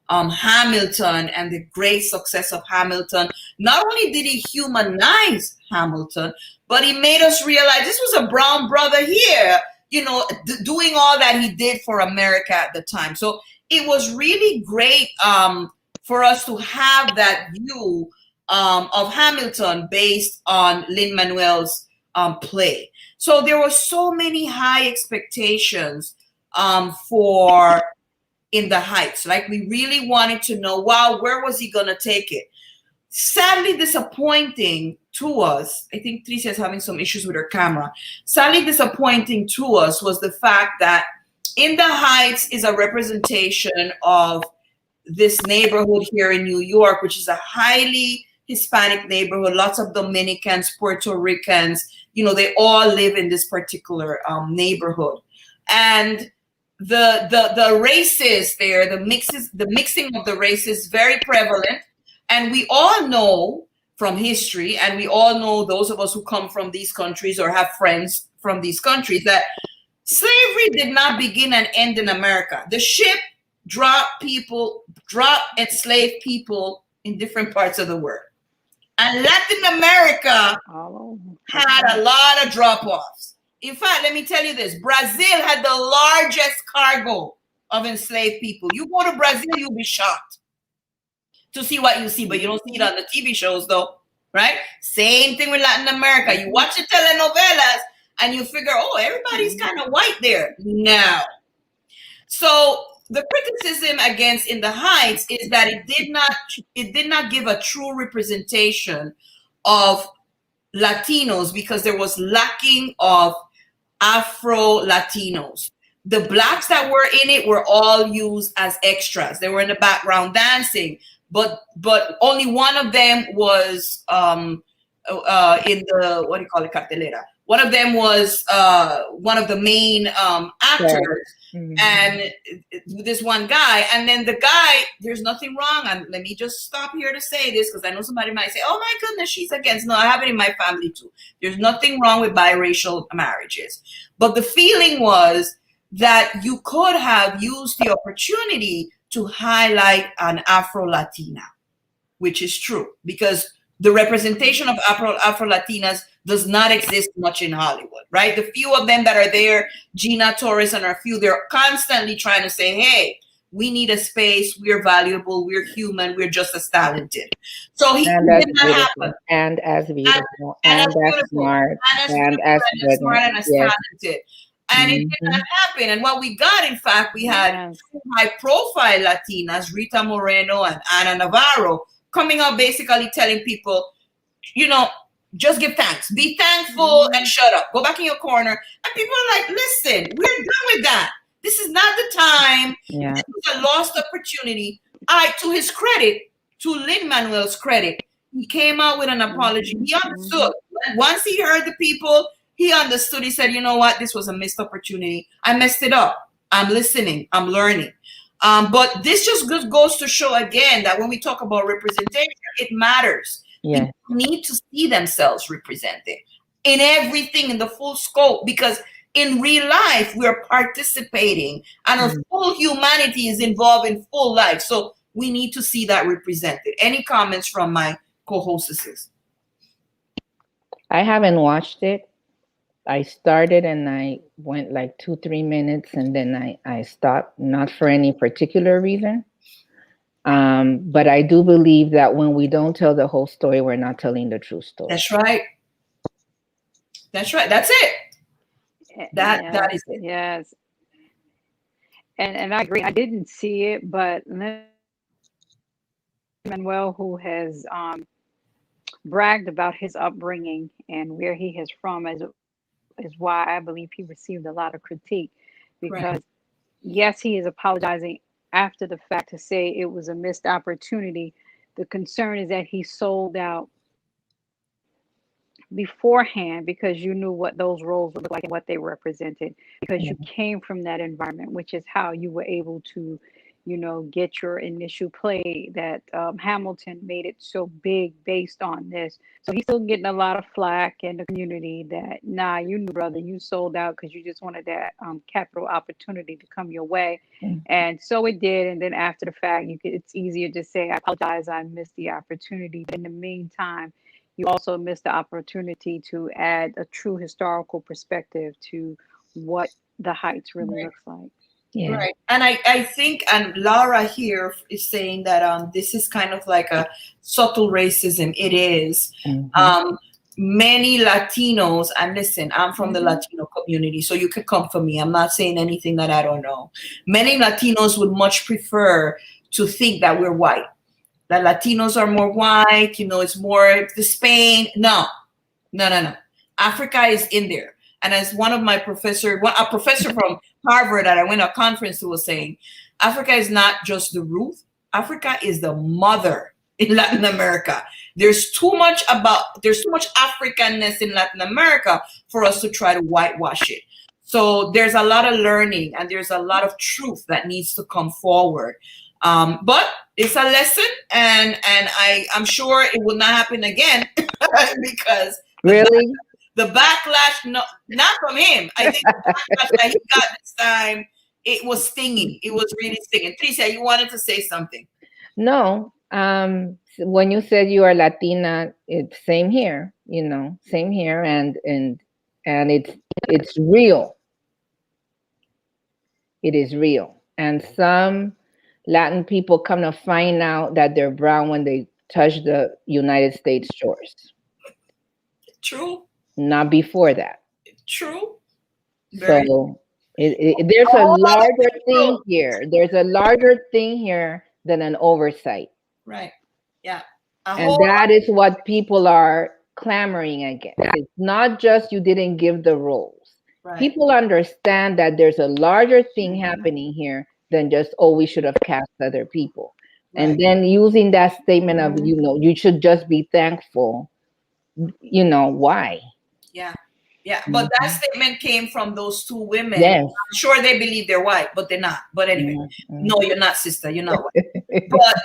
Hamilton and the great success of Hamilton, not only did he humanize Hamilton, but he made us realize this was a brown brother here, you know, doing all that he did for America at the time. So it was really great for us to have that view of Hamilton based on Lin-Manuel's play. So there were so many high expectations for In the Heights. Like, we really wanted to know, wow, where was he going to take it? Sadly disappointing to us, I think Tricia is having some issues with her camera. Sadly disappointing to us was the fact that In the Heights is a representation of this neighborhood here in New York, which is a highly Hispanic neighborhood, lots of Dominicans, Puerto Ricans, you know, they all live in this particular neighborhood. And the races there, the mixing of the races is very prevalent. And we all know from history, and we all know, those of us who come from these countries or have friends from these countries, that slavery did not begin and end in America. The ship dropped enslaved people in different parts of the world. And Latin America had a lot of drop-offs. In fact, let me tell you this, Brazil had the largest cargo of enslaved people. You go to Brazil, you'll be shocked to see what you see, but you don't see it on the TV shows though, right? Same thing with Latin America. You watch the telenovelas and you figure, oh, everybody's kind of white there. No. So the criticism against In the Heights is that it did not give a true representation of Latinos, because there was lacking of Afro-Latinos. The blacks that were in it were all used as extras. They were in the background dancing, but only one of them was in the, what do you call it, cartelera. One of them was one of the main actors. And this one guy, and then the guy, there's nothing wrong. And let me just stop here to say this, because I know somebody might say, oh my goodness, she's against. No, I have it in my family too. There's nothing wrong with biracial marriages. But the feeling was that you could have used the opportunity to highlight an Afro-Latina, which is true, because the representation of Afro-Latinas does not exist much in Hollywood, right? The few of them that are there, Gina Torres and a few, they're constantly trying to say, hey, we need a space, we're valuable, we're human, we're just as talented. So he did not happen. And as beautiful, and as smart, and as smart and as talented. And it did not happen. And what we got, in fact, we had two high-profile Latinas, Rita Moreno and Ana Navarro, coming out basically telling people, you know, just give thanks. Be thankful and shut up. Go back in your corner. And people are like, listen, we're done with that. This is not the time. Yeah. This was a lost opportunity. To his credit, to Lin-Manuel's credit, he came out with an apology. He understood. Once he heard the people, he understood. He said, you know what? This was a missed opportunity. I messed it up. I'm listening. I'm learning. But this just goes to show again that when we talk about representation, it matters. Yeah. People need to see themselves represented in everything, in the full scope, because in real life, we're participating and our full humanity is involved in full life. So we need to see that represented. Any comments from my co-hostesses? I haven't watched it. I started and I went like 2-3 minutes and then I stopped, not for any particular reason. But I do believe that when we don't tell the whole story, we're not telling the true story. That's right. That's right. That's it. That is it. Yes. And I agree. I didn't see it, but Manuel, who has bragged about his upbringing and where he is from, is why I believe he received a lot of critique. Because yes, he is apologizing after the fact to say it was a missed opportunity. The concern is that he sold out beforehand because you knew what those roles would look like and what they represented, because you came from that environment, which is how you were able to, you know, get your initial play that Hamilton made it so big based on this. So he's still getting a lot of flack in the community that, nah, you knew, brother, you sold out because you just wanted that capital opportunity to come your way. And so it did. And then after the fact, it's easier to say, I apologize, I missed the opportunity. But in the meantime, you also missed the opportunity to add a true historical perspective to what the Heights really looks like. Yeah. Right. And I think, and Laura here is saying that this is kind of like a subtle racism. It is. Many Latinos, and listen, I'm from the Latino community, so you can come for me. I'm not saying anything that I don't know. Many Latinos would much prefer to think that we're white. That Latinos are more white, you know, it's more the Spain. No. Africa is in there. And as one of my a professor from Harvard that I went to a conference to was saying, Africa is not just the root. Africa is the mother in Latin America. There's too much Africanness in Latin America for us to try to whitewash it. So there's a lot of learning and there's a lot of truth that needs to come forward. But it's a lesson, and I'm sure it will not happen again because the backlash, no, not from him. I think the backlash that he got this time, it was stinging. It was really stinging. Tricia, you wanted to say something? No. When you said you are Latina, it's same here. You know, same here, and it's real. It is real, and some Latin people come to find out that they're brown when they touch the United States shores. True. Not before that. True. So there's a larger thing here. There's a larger thing here than an oversight. Right. Yeah. And that is what people are clamoring against. It's not just you didn't give the roles. Right. People understand that there's a larger thing happening here than just, oh, we should have cast other people. Right. And then using that statement of, you know, you should just be thankful. You know, why? Yeah. Yeah. But that statement came from those two women. Yes. I'm sure they believe they're white, but they're not. But anyway, no, you're not, sister. You're not white. But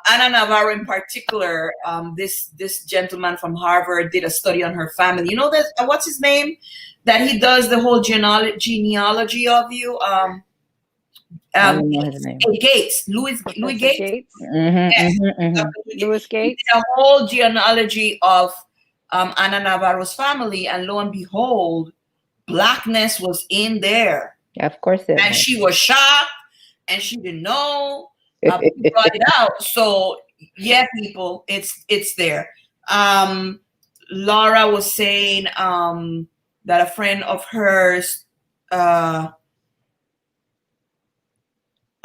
Ana Navarro in particular, this gentleman from Harvard did a study on her family. You know that what's his name? That he does the whole genealogy of you. I don't know his name. Gates, Louis Gates. Louis Gates. A whole genealogy of Ana Navarro's family, and lo and behold, blackness was in there. Yeah, of course it and was. She was shocked, and she didn't know. He brought it out. So yeah, people, it's there. Laura was saying that a friend of hers.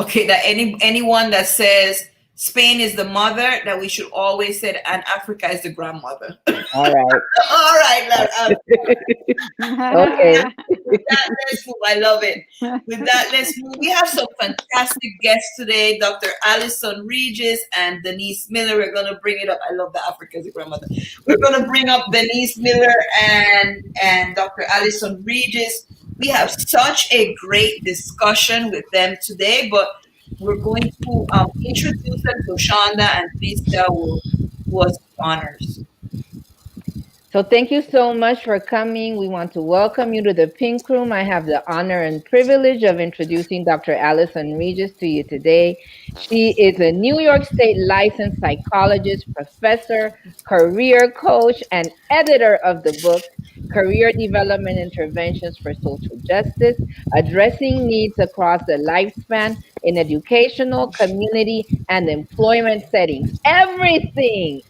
Okay, that anyone that says Spain is the mother, that we should always say, and Africa is the grandmother. All right. All right. Okay. With that, let's move. I love it. With that, let's move. We have some fantastic guests today, Dr. Alison Regis and Denise Miller. We're going to bring it up. I love that Africa is the grandmother. We're going to bring up Denise Miller and Dr. Alison Regis. We have such a great discussion with them today, but we're going to introduce them to Shonda, and Lisa will do us honors. So thank you so much for coming. We want to welcome you to the Pink Room. I have the honor and privilege of introducing Dr. Allison Regis to you today. She is a New York State licensed psychologist, professor, career coach, and editor of the book, Career Development Interventions for Social Justice, Addressing Needs Across the Lifespan in Educational, Community, and Employment Settings. Everything.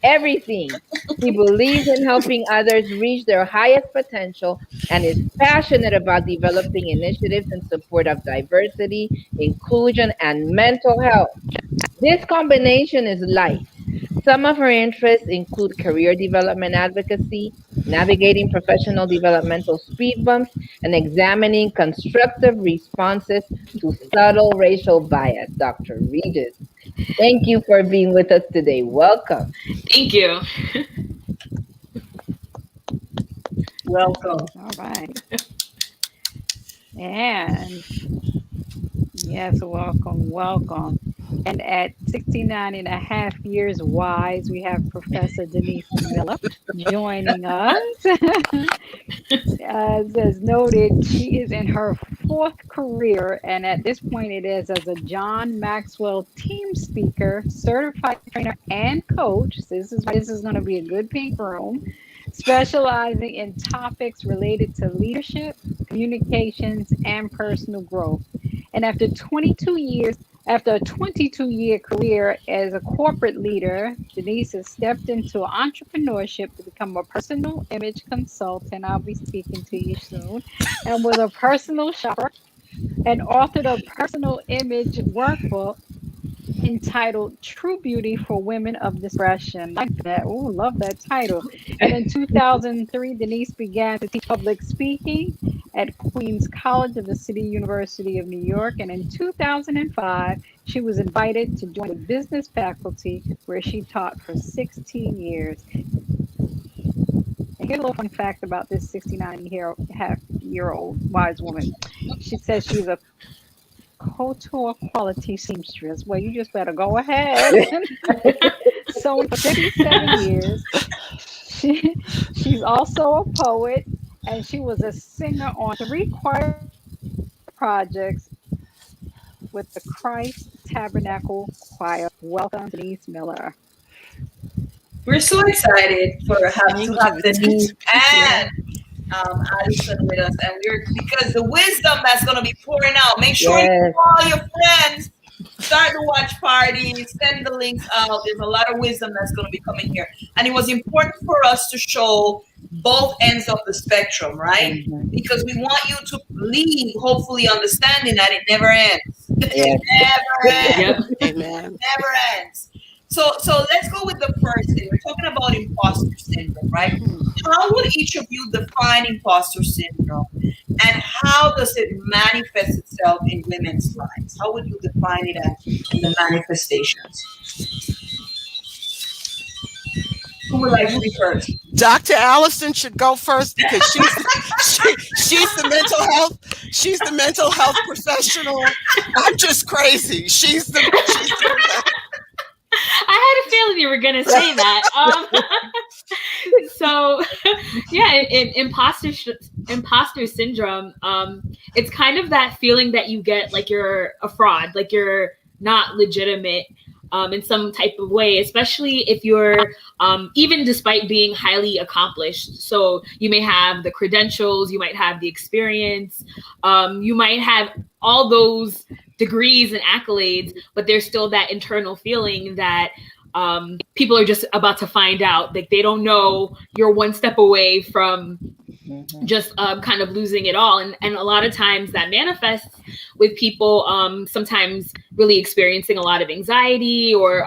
He believes in helping others reach their highest potential and is passionate about developing initiatives in support of diversity, inclusion, and mental health. This combination is life. Some of her interests include career development advocacy, navigating professional developmental speed bumps, and examining constructive responses to subtle racial bias. Dr. Regis, thank you for being with us today. Welcome. Thank you. Welcome. All right. And yes, welcome. And at 69 and a half years wise, we have Professor Denise Miller joining us. As noted, she is in her fourth career, and at this point it is as a John Maxwell team speaker, certified trainer, and coach. This is going to be a good pink room, specializing in topics related to leadership, communications, and personal growth. And after a 22-year career as a corporate leader, Denise has stepped into entrepreneurship to become a personal image consultant. I'll be speaking to you soon. And was a personal shopper and authored a personal image workbook entitled True Beauty for Women of Discretion. Like that. Oh, love that title. And in 2003, Denise began to teach public speaking at Queens College of the City University of New York. And in 2005, she was invited to join the business faculty where she taught for 16 years. And here's a little fun fact about this 69-year-old wise woman. She says she's a couture quality seamstress. Well, you just better go ahead. Sewing for 57 years. She's also a poet, and she was a singer on 3 choir projects with the Christ Tabernacle Choir. Welcome, Denise Miller. We're so excited to have Denise and Allison with us, and because the wisdom that's going to be pouring out. Make sure you call your friends, start the watch party, send the links out. There's a lot of wisdom that's going to be coming here, and it was important for us to show both ends of the spectrum, right? Mm-hmm. Because we want you to leave, hopefully, understanding that it never ends. It never ends. Yep. Amen. Never ends. So let's go with the first thing. We're talking about imposter syndrome, right? How would each of you define imposter syndrome, and how does it manifest itself in women's lives? How would you define it in the manifestations? Who would like to be first? Dr. Allison should go first because she's the mental health professional. I'm just crazy. She's the I had a feeling you were going to say that. So, yeah, imposter syndrome, it's kind of that feeling that you get like you're a fraud, like you're not legitimate in some type of way, especially if you're even despite being highly accomplished. So you may have the credentials, you might have the experience, you might have all those degrees and accolades, but there's still that internal feeling that people are just about to find out. Like they don't know you're one step away from just kind of losing it all. And a lot of times that manifests with people sometimes really experiencing a lot of anxiety or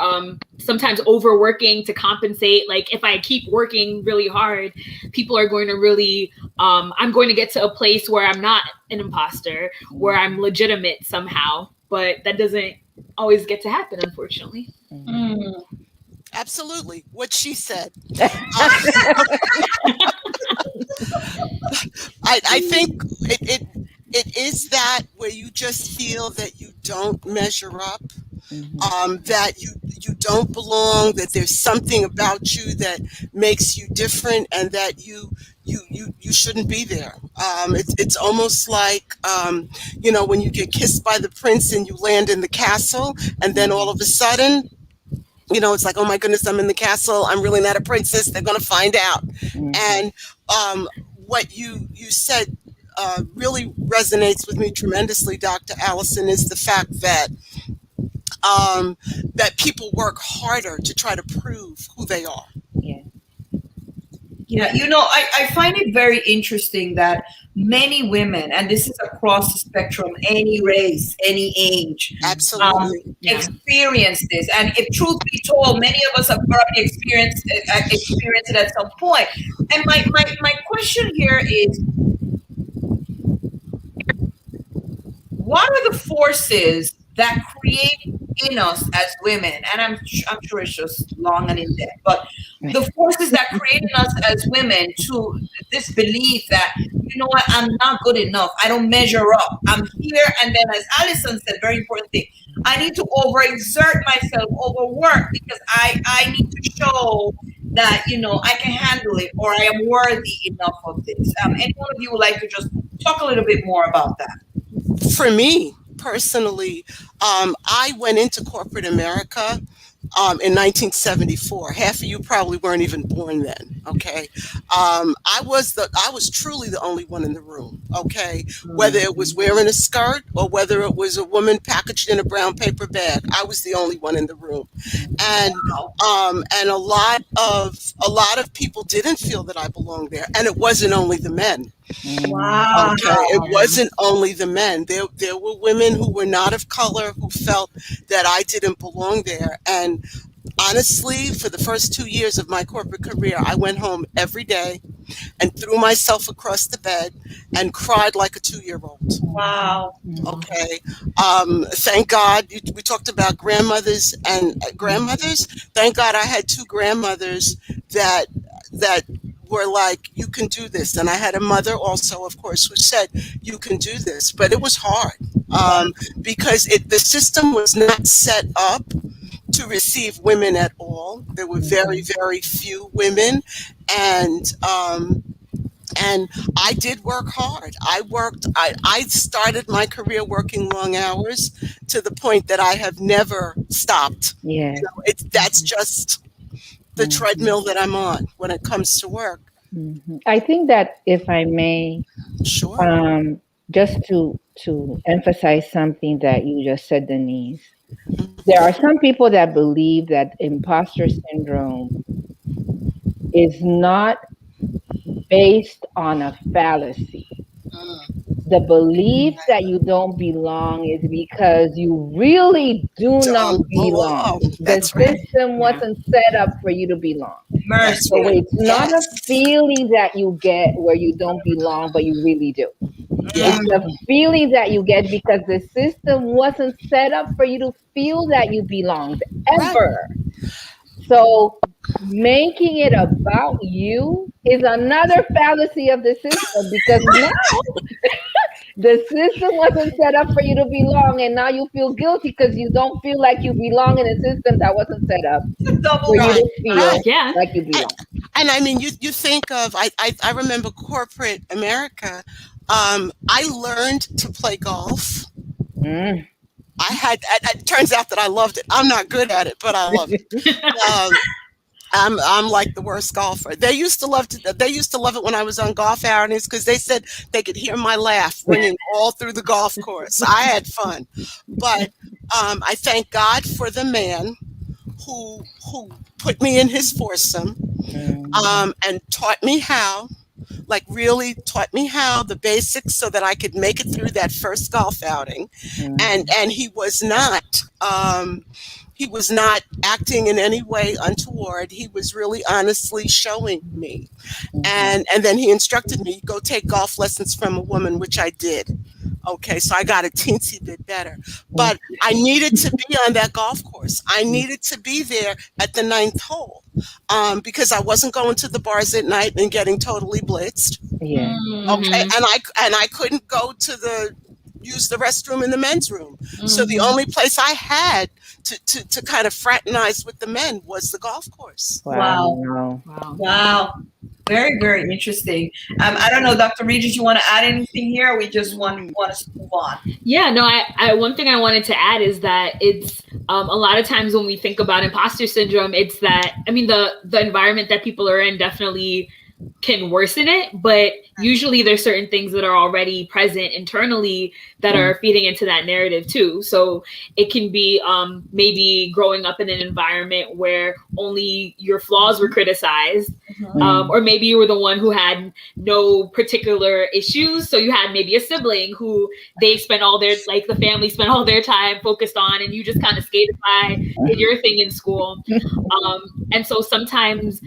sometimes overworking to compensate. Like if I keep working really hard, people are going to really, I'm going to get to a place where I'm not an imposter, where I'm legitimate somehow, but that doesn't always get to happen, unfortunately. Mm. Absolutely. What she said. I think it is that where you just feel that you don't measure up, that you you don't belong, that there's something about you that makes you different, and that you shouldn't be there. It's almost like, when you get kissed by the prince and you land in the castle, and then all of a sudden, it's like, oh my goodness, I'm in the castle. I'm really not a princess. They're going to find out. And what you said really resonates with me tremendously, Dr. Allison, is the fact that that people work harder to try to prove who they are. Yeah, I find it very interesting that many women, and this is across the spectrum, any race, any age, absolutely, experience this. And if truth be told, many of us have probably experienced it at some point. And my question here is, what are the forces that create in us as women? And I'm sure it's just long and in depth, but the forces that create in us as women to this belief that, you know what, I'm not good enough. I don't measure up. I'm here. And then, as Allison said, very important thing, I need to overexert myself, overwork, because I need to show that, I can handle it, or I am worthy enough of this. Any one of you would like to just talk a little bit more about that? For me personally, I went into corporate America in 1974. Half of you probably weren't even born then. Okay, I was truly the only one in the room. Okay, whether it was wearing a skirt or whether it was a woman packaged in a brown paper bag, I was the only one in the room. And a lot of people didn't feel that I belonged there, and it wasn't only the men. Wow. Okay, it wasn't only the men. There were women who were not of color who felt that I didn't belong there. And honestly, for the first 2 years of my corporate career, I went home every day and threw myself across the bed and cried like a 2-year-old. Wow. Okay. Thank God. We talked about grandmothers and grandmothers. Thank God I had 2 grandmothers that were like, you can do this. And I had a mother also, of course, who said, you can do this. But it was hard because the system was not set up to receive women at all. There were very, very few women. And I did work hard. I started my career working long hours to the point that I have never stopped. Yeah. That's just the treadmill that I'm on when it comes to work. I think that, if I may, sure, just to emphasize something that you just said, Denise, there are some people that believe that imposter syndrome is not based on a fallacy. The belief that you don't belong is because you really do not belong. The system wasn't set up for you to belong. So it's not a feeling that you get where you don't belong, but you really do. It's a feeling that you get because the system wasn't set up for you to feel that you belonged ever. So making it about you is another fallacy of the system, because now the system wasn't set up for you to belong, and now you feel guilty because you don't feel like you belong in a system that wasn't set up for you to feel like you belong. And I mean, you think of, I remember corporate America. I learned to play golf. It turns out that I loved it. I'm not good at it, but I love it. I'm like the worst golfer. They used to love it when I was on golf outings because they said they could hear my laugh ringing all through the golf course. I had fun, but I thank God for the man who put me in his foursome and taught me how. Like, really taught me how, the basics, so that I could make it through that first golf outing. And he was not acting in any way untoward. He was really honestly showing me. And then he instructed me, go take golf lessons from a woman, which I did. Okay, so I got a teensy bit better. But I needed to be on that golf course. I needed to be there at the 9th hole because I wasn't going to the bars at night and getting totally blitzed. Yeah. Okay, and I couldn't go to use the restroom in the men's room. So the only place I had to kind of fraternize with the men was the golf course. Wow. Very, very interesting. I don't know, Dr. Regis, you want to add anything here, or we just want to move on? Yeah, no, I one thing I wanted to add is that it's a lot of times when we think about imposter syndrome, it's that, I mean, the environment that people are in definitely can worsen it, but usually there's certain things that are already present internally that are feeding into that narrative too. So it can be maybe growing up in an environment where only your flaws were criticized, or maybe you were the one who had no particular issues. So you had maybe a sibling who they spent all their, like the family spent all their time focused on, and you just kind of skated by, did your thing in school. And so sometimes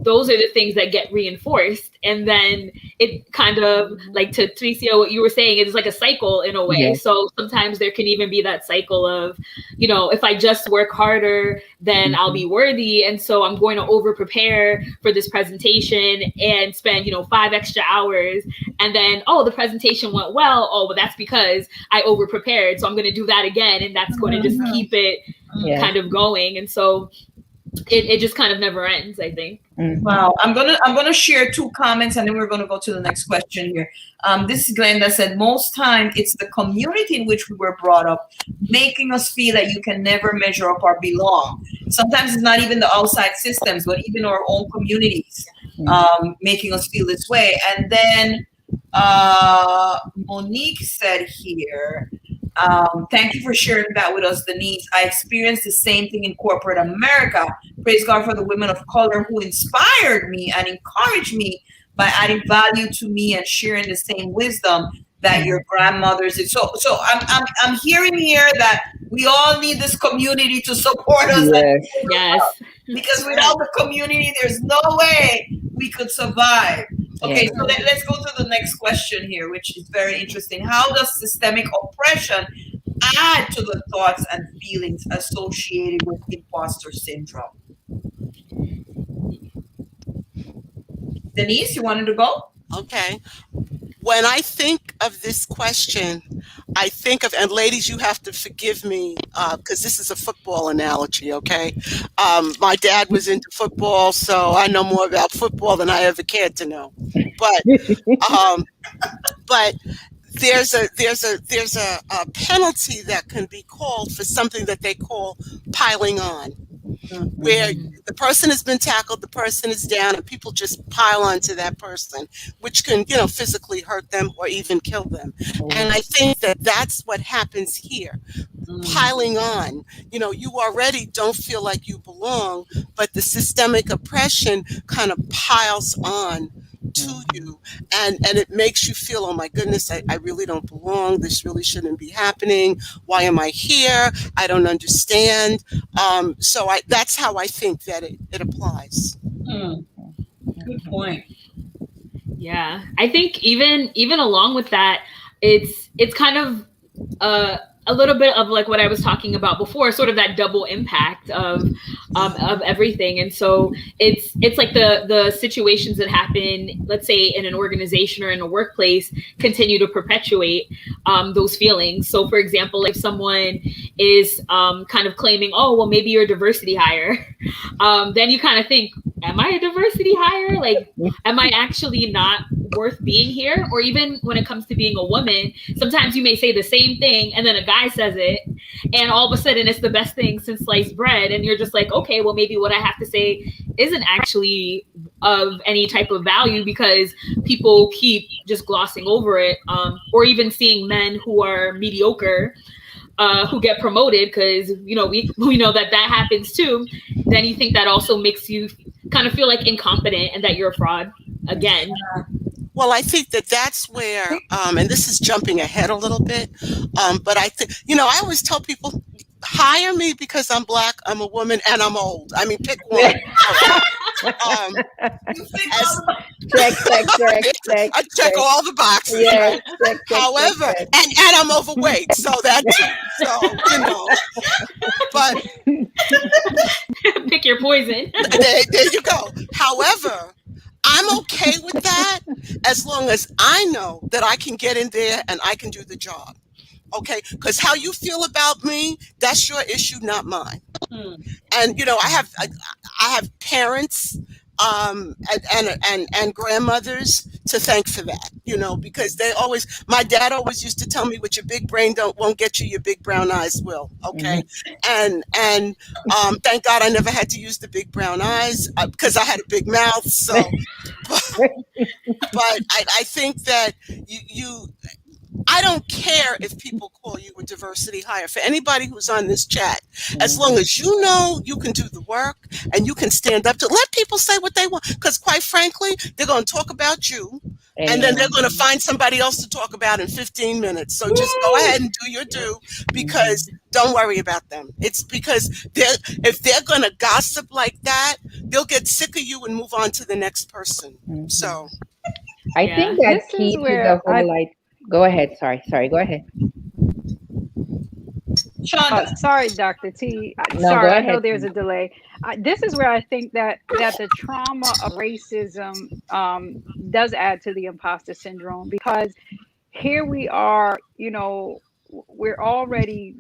those are the things that get reinforced. And then it kind of, like to Tricia, what you were saying, it's like a cycle in a way. Yeah. So sometimes there can even be that cycle of, you know, if I just work harder, then I'll be worthy. And so I'm going to over prepare for this presentation and spend, you know, 5 extra hours. And then, oh, the presentation went well. Oh, but that's because I over prepared. So I'm going to do that again. And that's going to just keep it kind of going. And so it just kind of never ends, I think. Wow. I'm gonna share 2 comments, and then we're gonna go to the next question here. This is Glenda said, most time it's the community in which we were brought up, making us feel that you can never measure up or belong. Sometimes it's not even the outside systems, but even our own communities, making us feel this way. And then Monique said here, thank you for sharing that with us, Denise. I experienced the same thing in corporate America. Praise God for the women of color who inspired me and encouraged me by adding value to me and sharing the same wisdom that your grandmothers did. So I'm hearing here that we all need this community to support us. Yes. Because without the community, there's no way we could survive. Okay, so let's go to the next question here, which is very interesting. How does systemic oppression add to the thoughts and feelings associated with imposter syndrome? Denise, you wanted to go? Okay. When I think of this question, I think of, and ladies, you have to forgive me because this is a football analogy, okay? My dad was into football, so I know more about football than I ever cared to know. But there's a penalty that can be called for something that they call piling on, where the person has been tackled, the person is down, and people just pile onto that person, which can, you know, physically hurt them or even kill them. And I think that that's what happens here. Piling on, you know, you already don't feel like you belong, but the systemic oppression kind of piles on to you, and it makes you feel, oh my goodness, I really don't belong. This really shouldn't be happening. Why am I here? I don't understand. So that's how I think that it applies. Good point. Yeah, I think even along with that, it's kind of a little bit of like what I was talking about before, sort of that double impact of everything. And so it's like the situations that happen, let's say in an organization or in a workplace, continue to perpetuate those feelings. So for example, if someone is kind of claiming, oh, well, maybe you're a diversity hire, then you kind of think, am I a diversity hire? Like, am I actually not worth being here? Or even when it comes to being a woman, sometimes you may say the same thing and then a guy says it, and all of a sudden it's the best thing since sliced bread, and you're just like, okay, well, maybe what I have to say isn't actually of any type of value because people keep just glossing over it, or even seeing men who are mediocre who get promoted, because you know we know that happens too. Then you think that also makes you kind of feel like incompetent and that you're a fraud again. Well, I think that's where, and this is jumping ahead a little bit, but I think, you know, I always tell people, hire me because I'm Black, I'm a woman, and I'm old. I mean, pick one. Check. I check all the boxes. Yeah, However, and I'm overweight, so that too. So, you know, but pick your poison. There you go. However, I'm okay with that as long as I know that I can get in there and I can do the job. Okay, because how you feel about me, that's your issue, not mine. Hmm. And I have parents and grandmothers to thank for that, because my dad always used to tell me, what your big brain won't get you, your big brown eyes will. Okay. And thank God I never had to use the big brown eyes because I had a big mouth. So but I think that I don't care if people call you a diversity hire. For anybody who's on this chat, as long as you know you can do the work and you can stand up to, let people say what they want. Because quite frankly, they're going to talk about you, and then they're going to find somebody else to talk about in 15 minutes. So just go ahead and do your due, because don't worry about them. It's because if they're going to gossip like that, they'll get sick of you and move on to the next person. So I think that This key is to where the whole go ahead. Sorry, go ahead. Shonda. Sorry, Dr. T. No, Sorry, go I know ahead. there's a delay. This is where I think that the trauma of racism does add to the imposter syndrome, because here we are, we're already,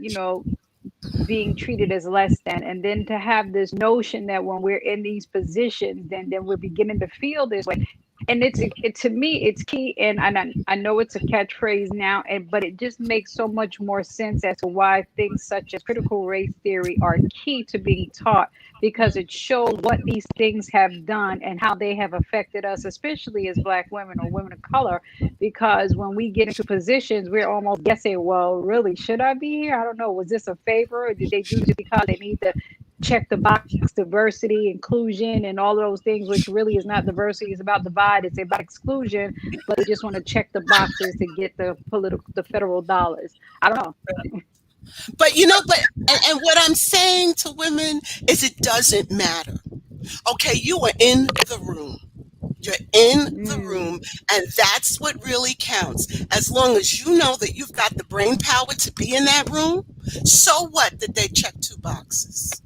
being treated as less than, and then to have this notion that when we're in these positions, then we're beginning to feel this way. And to me, it's key, and I know it's a catchphrase now, but it just makes so much more sense as to why things such as critical race theory are key to being taught, because it shows what these things have done and how they have affected us, especially as Black women or women of color. Because when we get into positions, we're almost guessing, well, really, should I be here? I don't know. Was this a favor, or did they do it because they need to check the box, diversity, inclusion, and all those things, which really is not diversity, it's about divide, it's about exclusion, but they just want to check the boxes to get the federal dollars. I don't know. But and what I'm saying to women is, it doesn't matter. Okay, you are in the room. You're in the room, and that's what really counts. As long as you know that you've got the brain power to be in that room, so what that they check 2 boxes?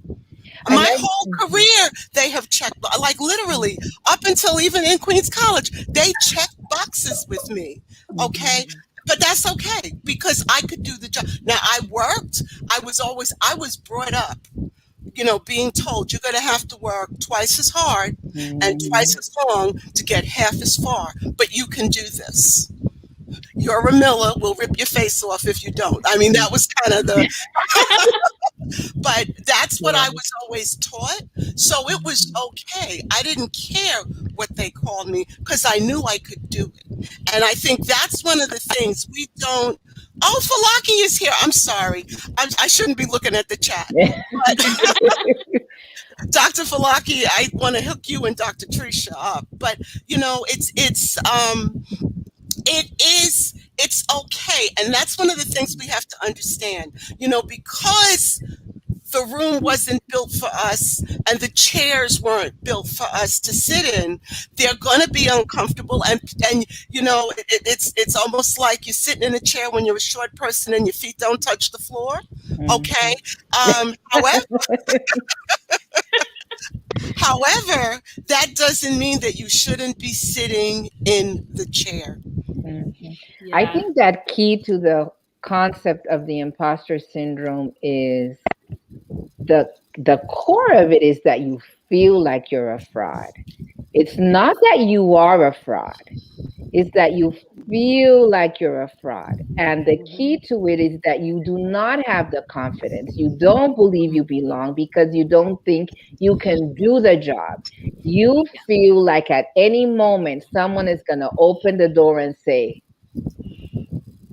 My whole career, they have checked, like literally up until even in Queens College, they checked boxes with me. Okay. But that's okay, because I could do the job. Now I was brought up, being told you're going to have to work twice as hard and twice as long to get half as far, but you can do this. You're a Miller, we'll rip your face off if you don't. I mean, that was kind of the, but that's what I was always taught. So it was okay. I didn't care what they called me, because I knew I could do it. And I think that's one of the things we don't. Oh, Falaki is here. I'm sorry. I shouldn't be looking at the chat. Dr. Falaki, I want to hook you and Dr. Trisha up. But, it's okay. And that's one of the things we have to understand, because the room wasn't built for us and the chairs weren't built for us to sit in, they're going to be uncomfortable. And it's almost like you're sitting in a chair when you're a short person and your feet don't touch the floor. Okay. However, that doesn't mean that you shouldn't be sitting in the chair. Yeah. I think that key to the concept of the imposter syndrome is the core of it is that you feel like you're a fraud. It's not that you are a fraud. It's that you feel like you're a fraud. And the key to it is that you do not have the confidence. You don't believe you belong because you don't think you can do the job. You feel like at any moment someone is going to open the door and say,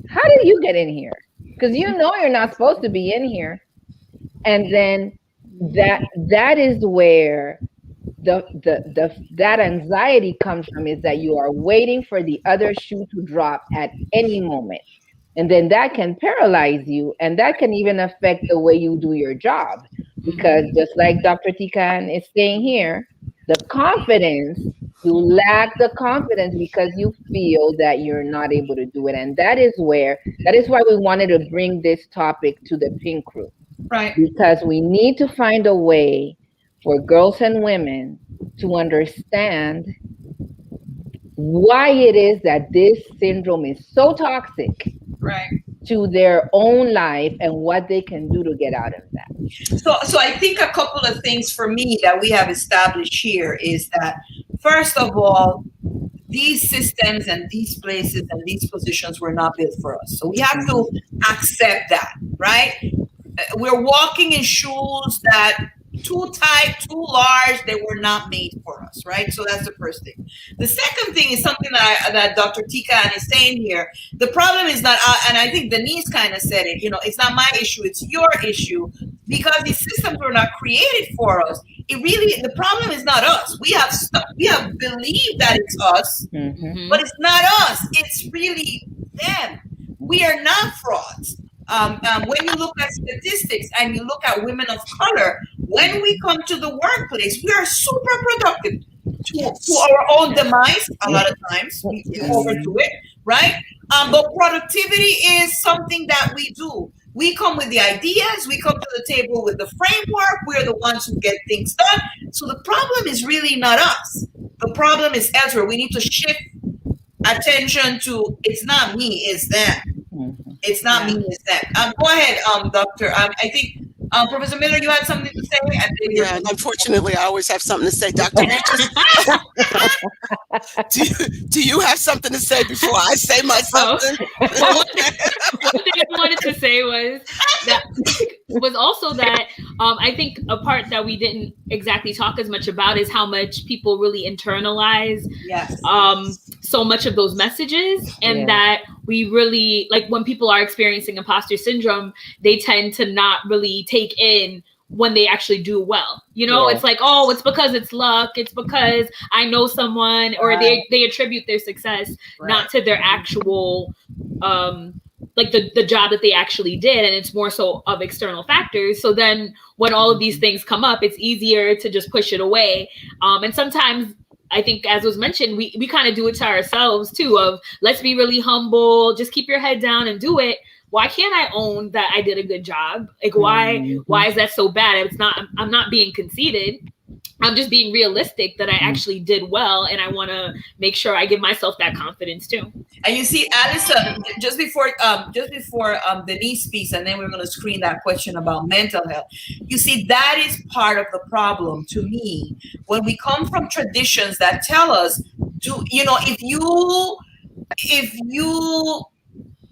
how did you get in here? Because you know you're not supposed to be in here. And then that is where that anxiety comes from, is that you are waiting for the other shoe to drop at any moment. And then that can paralyze you, and that can even affect the way you do your job. Because just like Dr. Tikan is saying here, the confidence, you lack the confidence because you feel that you're not able to do it. And that is why we wanted to bring this topic to the Pink Room. Right. Because we need to find a way for girls and women to understand why it is that this syndrome is so toxic. Right. to their own life and what they can do to get out of that. So I think a couple of things for me that we have established here is that, first of all, these systems and these places and these positions were not built for us. So we have to accept that, right? We're walking in shoes that too tight, too large, they were not made for us, right? So that's the first thing. The second thing is something that Dr. Tikan is saying here. The problem is not, and I think Denise kind of said it, it's not my issue, it's your issue, because these systems were not created for us. The problem is not us. We have believed that it's us, but it's not us. It's really them. We are not frauds. When you look at statistics and you look at women of color, when we come to the workplace, we are super productive to our own demise. A lot of times we overdo it, right? But productivity is something that we do. We come with the ideas, we come to the table with the framework, we're the ones who get things done. So the problem is really not us. The problem is elsewhere. We need to shift attention to, it's not me, it's them. It's not me, it's them. Go ahead, Doctor. I think Professor Miller, you had something to say? Yeah, unfortunately, I always have something to say, Doctor. Do you have something to say before I say my something? One thing I wanted to say was also that I think a part that we didn't exactly talk as much about is how much people really internalize so much of those messages, and that we really, like, when people are experiencing imposter syndrome, they tend to not really take in when they actually do well. It's like, oh, it's because it's luck, it's because I know someone, or they attribute their success not to their actual like the job that they actually did, and it's more so of external factors. So then when all of these things come up, it's easier to just push it away. And sometimes I think, as was mentioned, we kind of do it to ourselves too, of let's be really humble, just keep your head down and do it. Why can't I own that I did a good job? Like, why is that so bad? I'm not being conceited. I'm just being realistic that I actually did well, and I want to make sure I give myself that confidence too. And you see, Alison, just before Denise speaks, and then we're going to screen that question about mental health. You see, that is part of the problem to me when we come from traditions that tell us, if you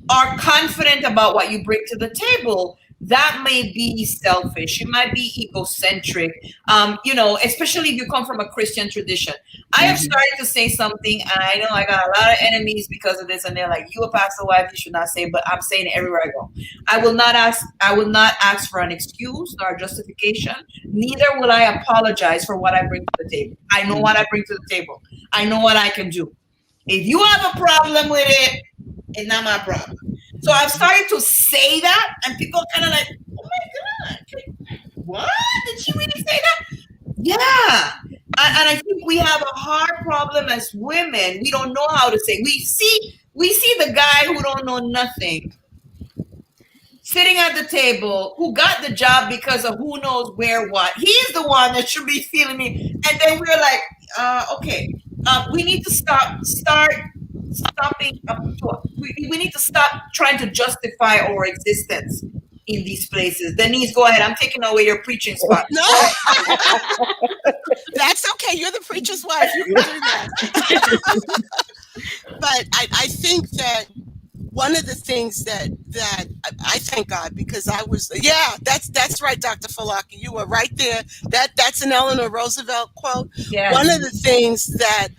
are confident about what you bring to the table, that may be selfish. It might be egocentric, especially if you come from a Christian tradition. I have started to say something, and I know I got a lot of enemies because of this, and they're like, you a pastor wife, you should not say, but I'm saying it everywhere I go. I will not ask for an excuse nor a justification. Neither will I apologize for what I bring to the table. I know what I bring to the table. I know what I can do. If you have a problem with it, it's not my problem. So I've started to say that, and people are kind of like, oh my God, what? Did she really say that? Yeah. And I think we have a hard problem as women. We don't know how to say. We see the guy who don't know nothing sitting at the table, who got the job because of who knows where what. He's the one that should be feeling me. And then we're like, okay, we need to we need to stop trying to justify our existence in these places. Denise, go ahead. I'm taking away your preaching spot. No, that's okay. You're the preacher's wife. You can do that. But I think that one of the things that I thank God, because I was, that's right, Dr. Falaki, you were right there. That's an Eleanor Roosevelt quote. Yes. One of the things that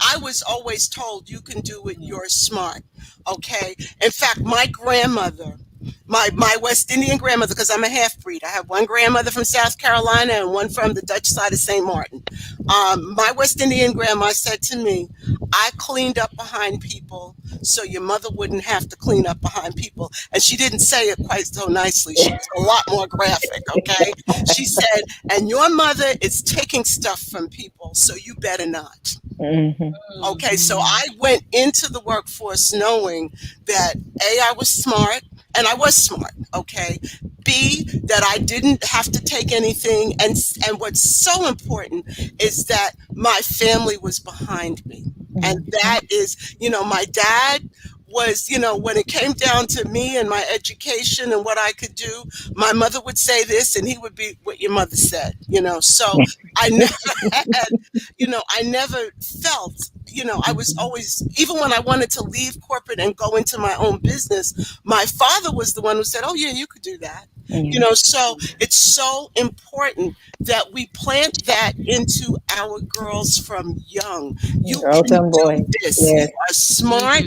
I was always told, you can do it, you're smart. Okay. In fact, my grandmother, my West Indian grandmother, because I'm a half-breed. I have one grandmother from South Carolina and one from the Dutch side of St. Martin. My West Indian grandma said to me, I cleaned up behind people so your mother wouldn't have to clean up behind people. And she didn't say it quite so nicely. She was a lot more graphic, okay? She said, and your mother is taking stuff from people, so you better not. Mm-hmm. Okay, so I went into the workforce knowing that A, I was smart, and I was smart, okay? B, that I didn't have to take anything. And what's so important is that my family was behind me. And that is, my dad was, when it came down to me and my education and what I could do, my mother would say this and he would be what your mother said, So I never had, I never felt, I was always, even when I wanted to leave corporate and go into my own business, my father was the one who said, oh, yeah, you could do that. So it's so important that we plant that into our girls from young. You can do this. You are smart.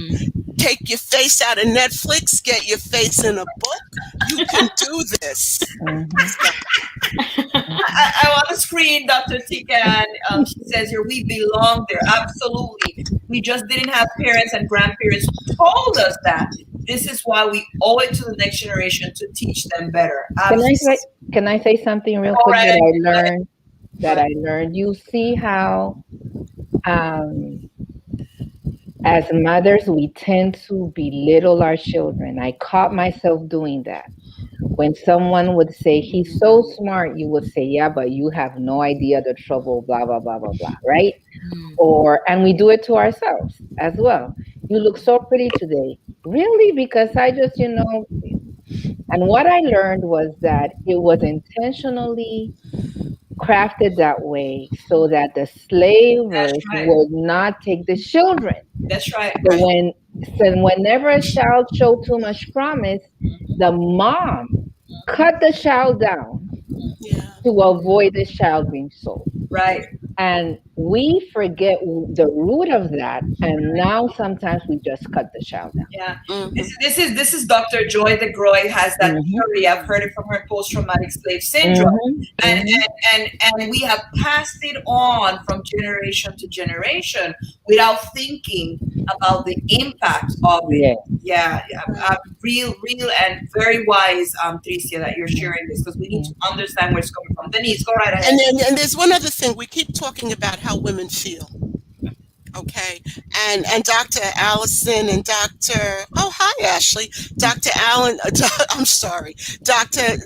Take your face out of Netflix. Get your face in a book. You can do this. I want to screen Dr. Tika, and she says here, we belong there. Absolutely. We just didn't have parents and grandparents who told us that. This is why we owe it to the next generation to teach them better. Can I say something real quick that I learned? You see how as mothers, we tend to belittle our children. I caught myself doing that. When someone would say, he's so smart, you would say, yeah, but you have no idea the trouble, blah, blah, blah, blah, blah, right? And we do it to ourselves as well. You look so pretty today. Really? Because I just, and what I learned was that it was intentionally crafted that way so that the slavers would not take the children. That's right. So whenever a child showed too much promise, the mom cut the child down to avoid the child being sold. Right. And we forget the root of that, and now sometimes we just cut the child down. Yeah, this is Dr. Joy DeGroy has that theory. I've heard it from her, post-traumatic slave syndrome, and we have passed it on from generation to generation without thinking about the impact of it. Real and very wise, Tricia, that you're sharing this, because we need to understand where it's coming from. Denise, go right ahead. And there's one other thing. We keep talking about how women feel. Okay. And Dr. Allison and hi, Ashley. Dr. Allen, I'm sorry. Dr.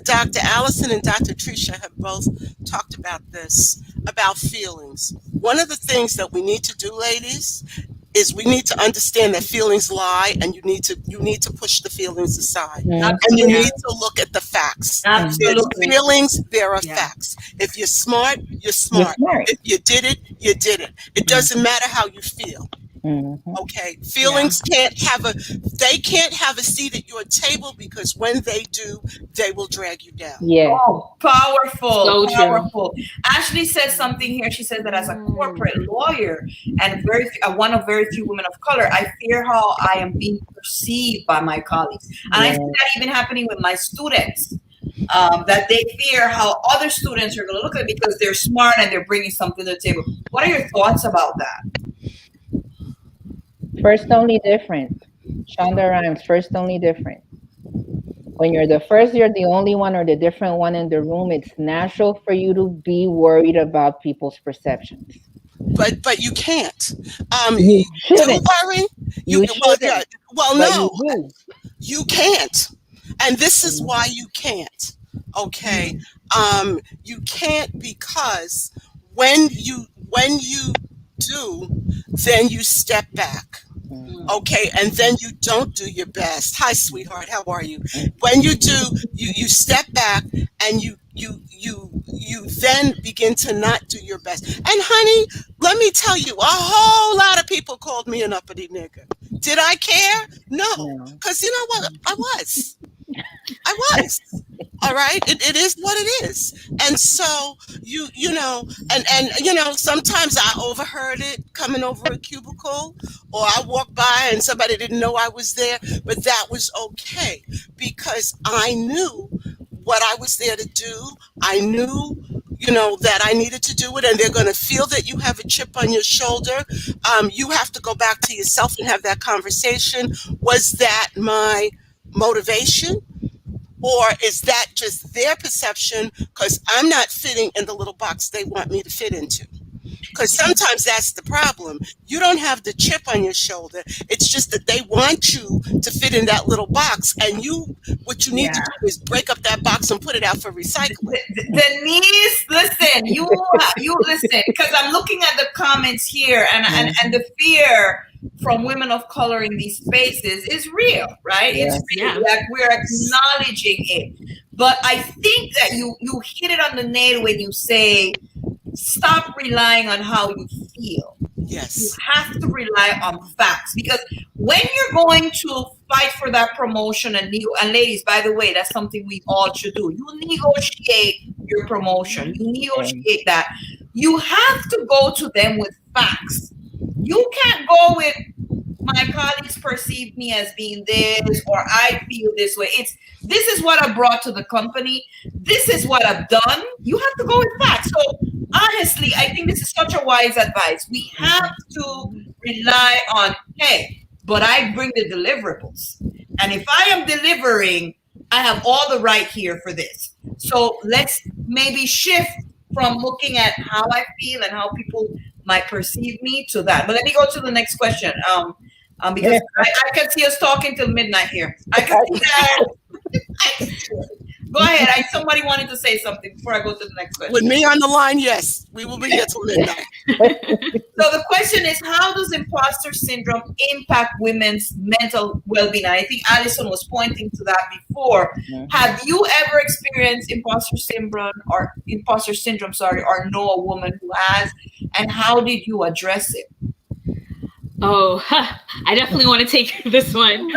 Allison and Dr. Tricia have both talked about this, about feelings. One of the things that we need to do, ladies, is we need to understand that feelings lie, and you need to push the feelings aside. And you need to look at the facts. There's feelings, there are facts. If you're smart, you're smart. If you did it, you did it. It doesn't matter how you feel. Okay, feelings can't have a seat at your table, because when they do, they will drag you down. Oh, powerful, So powerful. Ashley says something here. She says that as a corporate lawyer and one of very few women of color, I fear how I am being perceived by my colleagues, and I see that even happening with my students. That they fear how other students are going to look at it because they're smart and they're bringing something to the table. What are your thoughts about that? First only different. Shonda Rhimes, first only different. When you're the first, you're the only one or the different one in the room, it's natural for you to be worried about people's perceptions. But you can't. You shouldn't. Don't worry. You shouldn't. No, you can't. And this is why you can't. Okay. You can't, because when you do, then you step back. Okay, and then you don't do your best. Hi, sweetheart, how are you? When you do, you step back, and you then begin to not do your best. And honey, let me tell you, a whole lot of people called me an uppity nigger. Did I care? No, because you know what? I was. All right. It is what it is. And so sometimes I overheard it coming over a cubicle, or I walked by and somebody didn't know I was there, but that was okay, because I knew what I was there to do. I knew, that I needed to do it, and they're going to feel that you have a chip on your shoulder. You have to go back to yourself and have that conversation. Was that my motivation? Or is that just their perception, because I'm not fitting in the little box they want me to fit into? Because sometimes that's the problem. You don't have the chip on your shoulder. It's just that they want you to fit in that little box, and what you need to do is break up that box and put it out for recycling. Denise, listen, you listen, because I'm looking at the comments here, and the fear from women of color in these spaces is real, right? Yeah. It's real. Like, we're acknowledging it. But I think that you hit it on the nail when you say, stop relying on how you feel. Yes. You have to rely on facts, because when you're going to fight for that promotion, and ladies, by the way, that's something we all should do. You negotiate your promotion. You negotiate that. You have to go to them with facts. You can't go with, my colleagues perceive me as being this, or I feel this way. This is what I brought to the company. This is what I've done. You have to go with facts. So honestly, I think this is such a wise advice. We have to rely on, hey, but I bring the deliverables. And if I am delivering, I have all the right here for this. So let's maybe shift from looking at how I feel and how people might perceive me to that. But let me go to the next question. Because I can see us talking till midnight here. I can see that. Go ahead. Somebody wanted to say something before I go to the next question. With me on the line, yes, we will be here till midnight. So the question is, how does imposter syndrome impact women's mental well-being? I think Allison was pointing to that before. Mm-hmm. Have you ever experienced imposter syndrome, or know a woman who has? And how did you address it? Oh, I definitely want to take this one.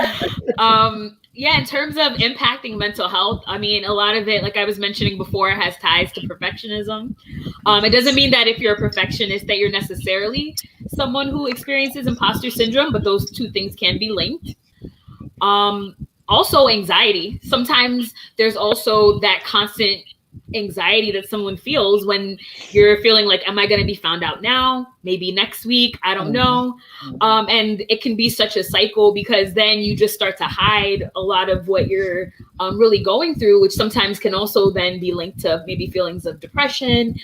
Yeah, in terms of impacting mental health, I mean, a lot of it, like I was mentioning before, has ties to perfectionism. It doesn't mean that if you're a perfectionist that you're necessarily someone who experiences imposter syndrome, but those two things can be linked. Also, anxiety. Sometimes there's also that constant anxiety that someone feels when you're feeling like, am I going to be found out now? Maybe next week? I don't know. And it can be such a cycle, because then you just start to hide a lot of what you're really going through, which sometimes can also then be linked to maybe feelings of depression.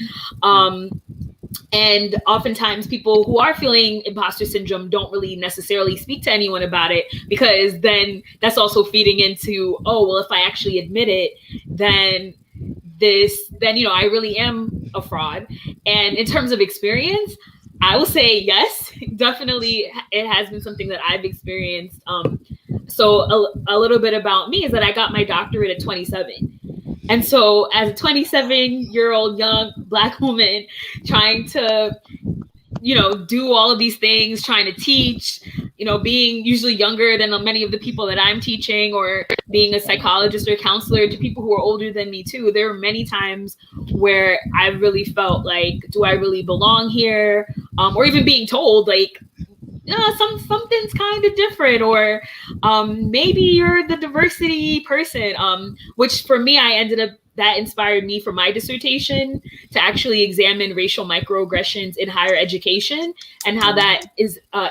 And oftentimes people who are feeling imposter syndrome don't really necessarily speak to anyone about it, because then that's also feeding into, oh, well, if I actually admit it, then I really am a fraud. And in terms of experience, I will say yes, definitely it has been something that I've experienced. So a little bit about me is that I got my doctorate at 27. And so as a 27-year-old young Black woman trying to, do all of these things, trying to teach, being usually younger than many of the people that I'm teaching, or being a psychologist or counselor to people who are older than me too. There were many times where I really felt like, do I really belong here? Or even being told like, something's kind of different, or maybe you're the diversity person, which for me, that inspired me for my dissertation to actually examine racial microaggressions in higher education and how that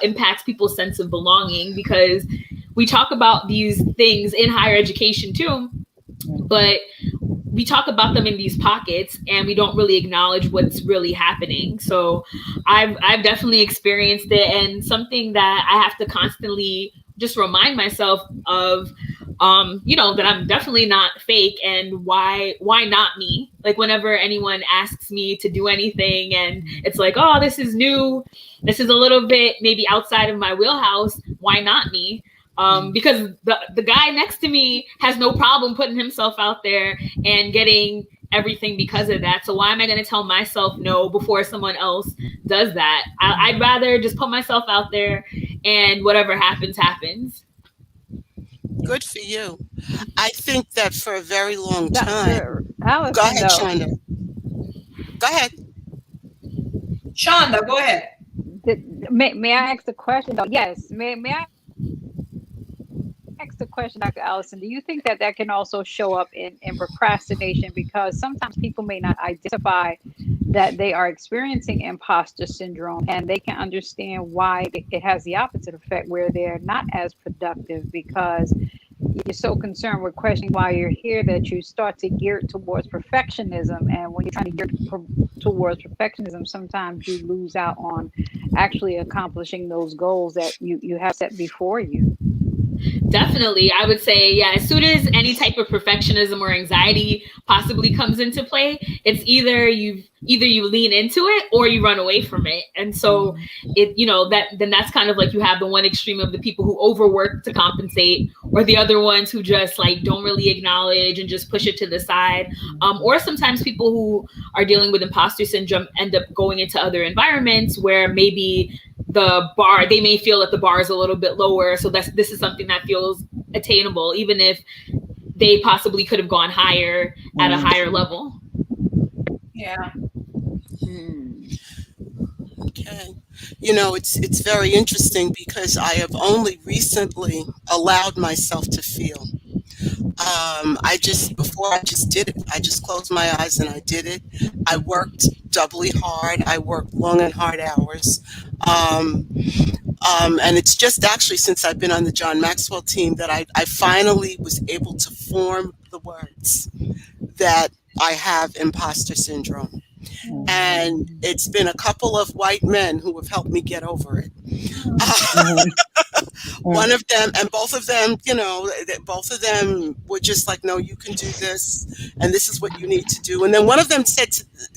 impacts people's sense of belonging, because we talk about these things in higher education too, but we talk about them in these pockets and we don't really acknowledge what's really happening. So I've definitely experienced it, and something that I have to constantly just remind myself of, that I'm definitely not fake, and why not me? Like whenever anyone asks me to do anything and it's like, oh, this is new, this is a little bit maybe outside of my wheelhouse, why not me? Because the guy next to me has no problem putting himself out there and getting everything because of that. So why am I going to tell myself no before someone else does that? I'd rather just put myself out there, and whatever happens, happens. Good for you. I think that for a very long time. Allison, go ahead, Shonda. Go ahead. Shonda, go ahead. May I ask a question? Yes. May I ask the question, Dr. Allison? Do you think that can also show up in procrastination? Because sometimes people may not identify that they are experiencing imposter syndrome, and they can understand why it has the opposite effect, where they're not as productive because you're so concerned with questioning why you're here that you start to gear towards perfectionism. And when you're trying to gear towards perfectionism, sometimes you lose out on actually accomplishing those goals that you have set before you. Definitely. I would say, yeah, as soon as any type of perfectionism or anxiety possibly comes into play, it's either you lean into it or you run away from it. And so that's kind of like you have the one extreme of the people who overwork to compensate, or the other ones who just like don't really acknowledge and just push it to the side. Or sometimes people who are dealing with imposter syndrome end up going into other environments where maybe they may feel that the bar is a little bit lower. So this is something that feels attainable, even if they possibly could have gone higher at a higher level. Yeah. Okay. It's very interesting because I have only recently allowed myself to feel. Before I just did it. I just closed my eyes and I did it. I worked doubly hard. I worked long and hard hours. And it's just actually since I've been on the John Maxwell team that I finally was able to form the words that I have imposter syndrome. And it's been a couple of white men who have helped me get over it. One of them, and both of them, both of them were just like, no, you can do this, and this is what you need to do. And then one of them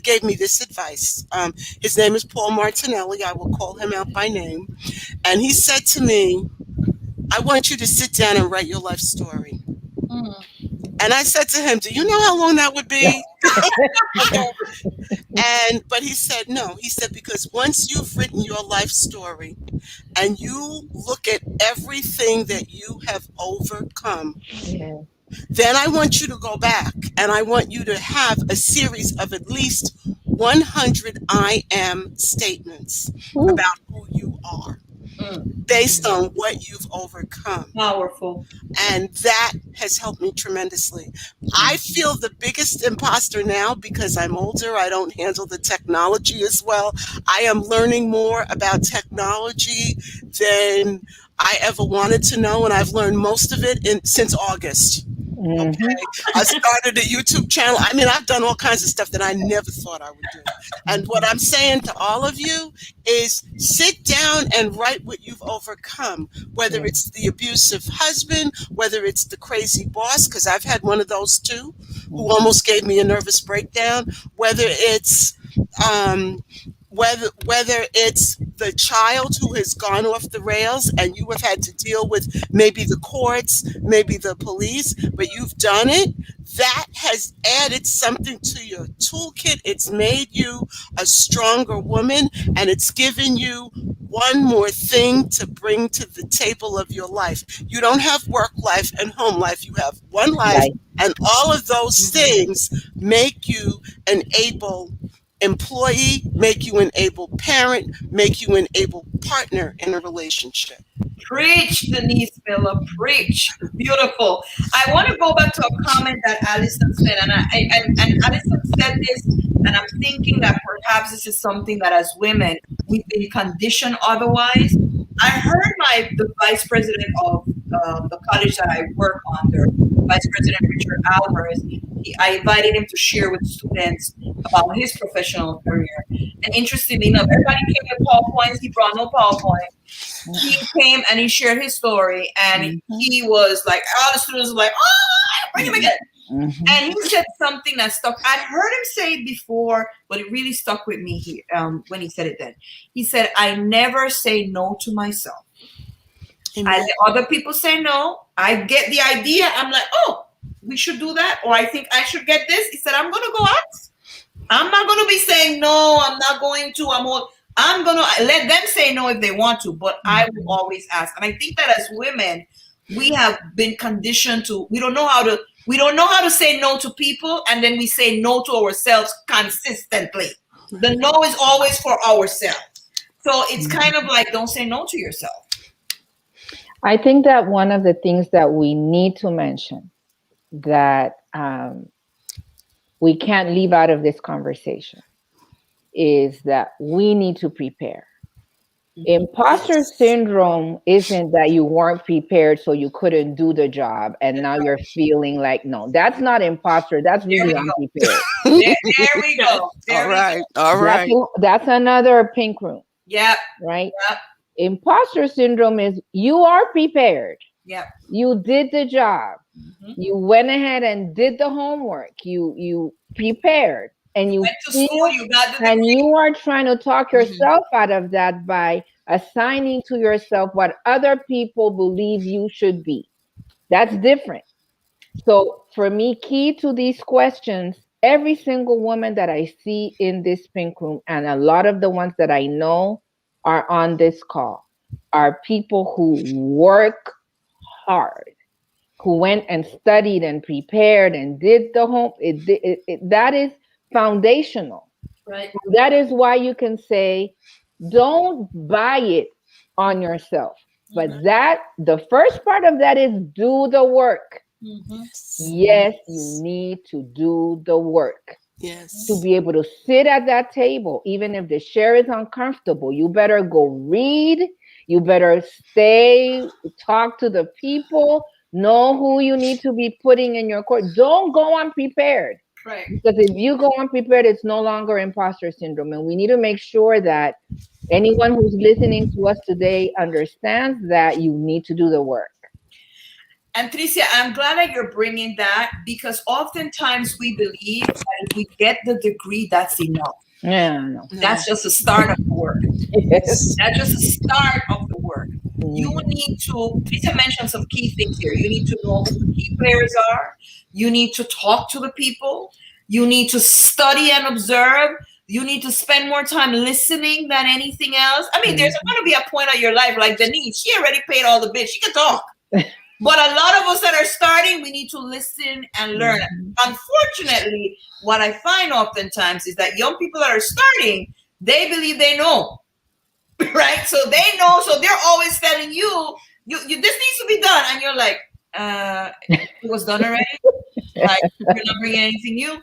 gave me this advice. His name is Paul Martinelli. I will call him out by name. And he said to me, I want you to sit down and write your life story. And I said to him, do you know how long that would be? But he said, no. He said, because once you've written your life story and you look at everything that you have overcome, then I want you to go back and I want you to have a series of at least 100 I am statements about who you are. Based on what you've overcome. Powerful. And that has helped me tremendously. I feel the biggest imposter now because I'm older. I don't handle the technology as well. I am learning more about technology than I ever wanted to know, and I've learned most of it since August. Okay, I started a YouTube channel. I mean, I've done all kinds of stuff that I never thought I would do. And what I'm saying to all of you is sit down and write what you've overcome, whether it's the abusive husband, whether it's the crazy boss, because I've had one of those too, who almost gave me a nervous breakdown, whether it's whether it's the child who has gone off the rails and you have had to deal with maybe the courts, maybe the police, but you've done it, that has added something to your toolkit. It's made you a stronger woman, and it's given you one more thing to bring to the table of your life. You don't have work life and home life. You have one life, and all of those things make you an able employee, make you an able parent, make you an able partner in a relationship. Preach, Denise Miller, preach. Beautiful. I want to go back to a comment that Allison said, and Allison said this, and I'm thinking that perhaps this is something that as women we've been conditioned otherwise. I heard the vice president of the college that I work under, Vice President Richard Alvarez. I invited him to share with students about his professional career. And interestingly enough, everybody came with PowerPoints. He brought no PowerPoint. He came and he shared his story, and he was like, all the students were like, oh, bring him again. And he said something that stuck. I'd heard him say it before, but it really stuck with me here when he said it then. He said, I never say no to myself. I let other people say no. I get the idea. I'm like, oh, we should do that. Or I think I should get this. He said, I'm going to go out. I'm not going to be saying no. I'm not going to. I'm going to let them say no if they want to. But I will always ask. And I think that as women, we have been conditioned to, we don't know how to say no to people. And then we say no to ourselves consistently. The no is always for ourselves. So it's kind of like, don't say no to yourself. I think that one of the things that we need to mention that we can't leave out of this conversation is that we need to prepare. Imposter syndrome isn't that you weren't prepared, so you couldn't do the job, and now you're feeling like, no, that's not imposter. That's really unprepared. There we go. All right. That's another pink room. Yep. Right? Yep. Imposter syndrome is you are prepared. Yep. You did the job. You went ahead and did the homework. You prepared. And you went to school, you got the and you are trying to talk yourself out of that by assigning to yourself what other people believe you should be. That's different. So for me, key to these questions, every single woman that I see in this pink room, and a lot of the ones that I know are on this call, are people who work hard, who went and studied and prepared and did the home. That is foundational. Right. That is why you can say, don't buy it on yourself. But the first part of that is do the work. Yes, you need to do the work. Yes. To be able to sit at that table, even if the chair is uncomfortable, you better go read. You better stay, talk to the people, know who you need to be putting in your court. Don't go unprepared. Right. Because if you go unprepared, it's no longer imposter syndrome. And we need to make sure that anyone who's listening to us today understands that you need to do the work. And Tricia, I'm glad that you're bringing that, because oftentimes we believe that if we get the degree, that's enough. Yeah, no. That's just the start of the work. Yes. That's just the start of the work. You need to, Tricia mentioned some key things here. You need to know who the key players are. You need to talk to the people. You need to study and observe. You need to spend more time listening than anything else. I mean, there's going to be a point of your life like Denise. She already paid all the bills. She can talk. But a lot of us that are starting, we need to listen and learn. Unfortunately, what I find oftentimes is that young people that are starting, they believe they know, right? So they know, so they're always telling you, this needs to be done. And you're like, it was done already? Like, you're not bringing anything new?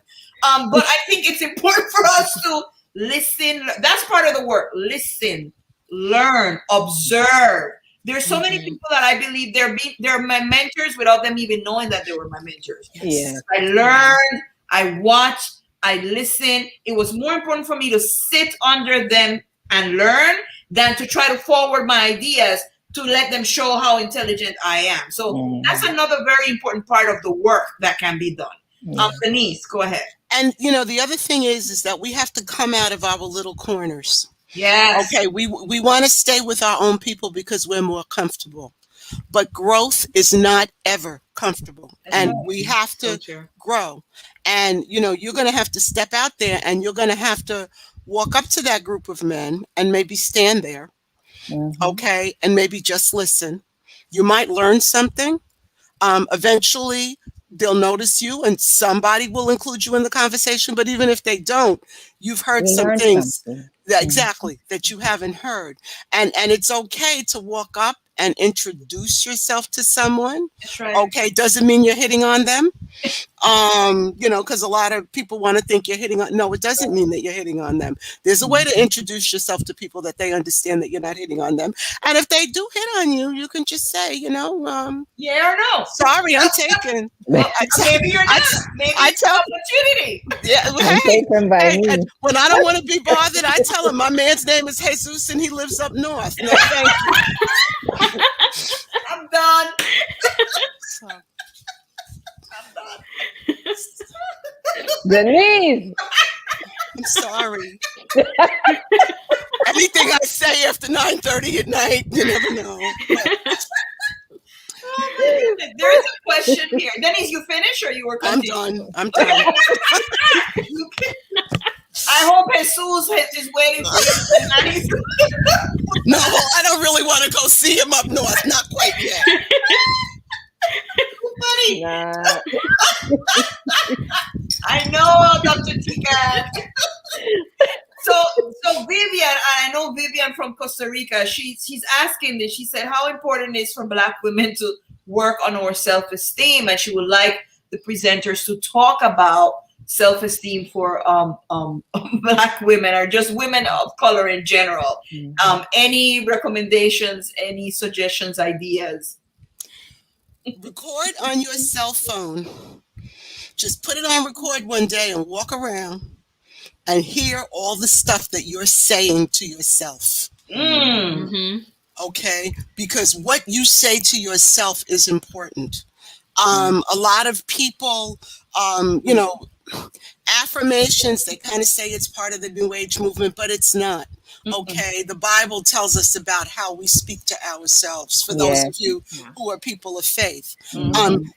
But I think it's important for us to listen. That's part of the work. Listen, learn, observe. There's so many people that I believe they're my mentors without them even knowing that they were my mentors. Yes. I learned, I watched, I listened. It was more important for me to sit under them and learn than to try to forward my ideas to let them show how intelligent I am. So that's another very important part of the work that can be done. Denise, go ahead. And the other thing is that we have to come out of our little corners. Yes. Okay, we want to stay with our own people because we're more comfortable. But growth is not ever comfortable. And we have to grow. And, you're going to have to step out there and you're going to have to walk up to that group of men and maybe stand there. Okay, and maybe just listen. You might learn something. Eventually, they'll notice you and somebody will include you in the conversation. But even if they don't, you've heard some things that you haven't heard. And it's okay to walk up and introduce yourself to someone. That's right. Okay, doesn't mean you're hitting on them. Because a lot of people want to think you're hitting on. No, it doesn't mean that you're hitting on them. There's a way to introduce yourself to people that they understand that you're not hitting on them. And if they do hit on you, you can just say, yeah or no. Sorry, I'm taken. Maybe you're not. Maybe it's an opportunity. Yeah, when I don't want to be bothered, I tell him my man's name is Jesus and he lives up north. No, thank you. I'm done. Denise. I'm sorry. Anything I say after 9:30 at night, you never know. There is a question here. Denise, you finished or you were continuing? I'm done. I hope Jesus is waiting for you. No, I don't really want to go see him up north. Not quite yet. Funny. I know, Dr. Tika. So Vivian, I know Vivian from Costa Rica. She's asking this. She said, how important it is for Black women to work on our self-esteem, and she would like the presenters to talk about self-esteem for Black women or just women of color in general. Any recommendations, any suggestions, ideas? Record on your cell phone. Just put it on record one day and walk around and hear all the stuff that you're saying to yourself. Okay? Because what you say to yourself is important. A lot of people, affirmations, they kind of say it's part of the New Age movement, but it's not. Okay, the Bible tells us about how we speak to ourselves. For those of you who are people of faith,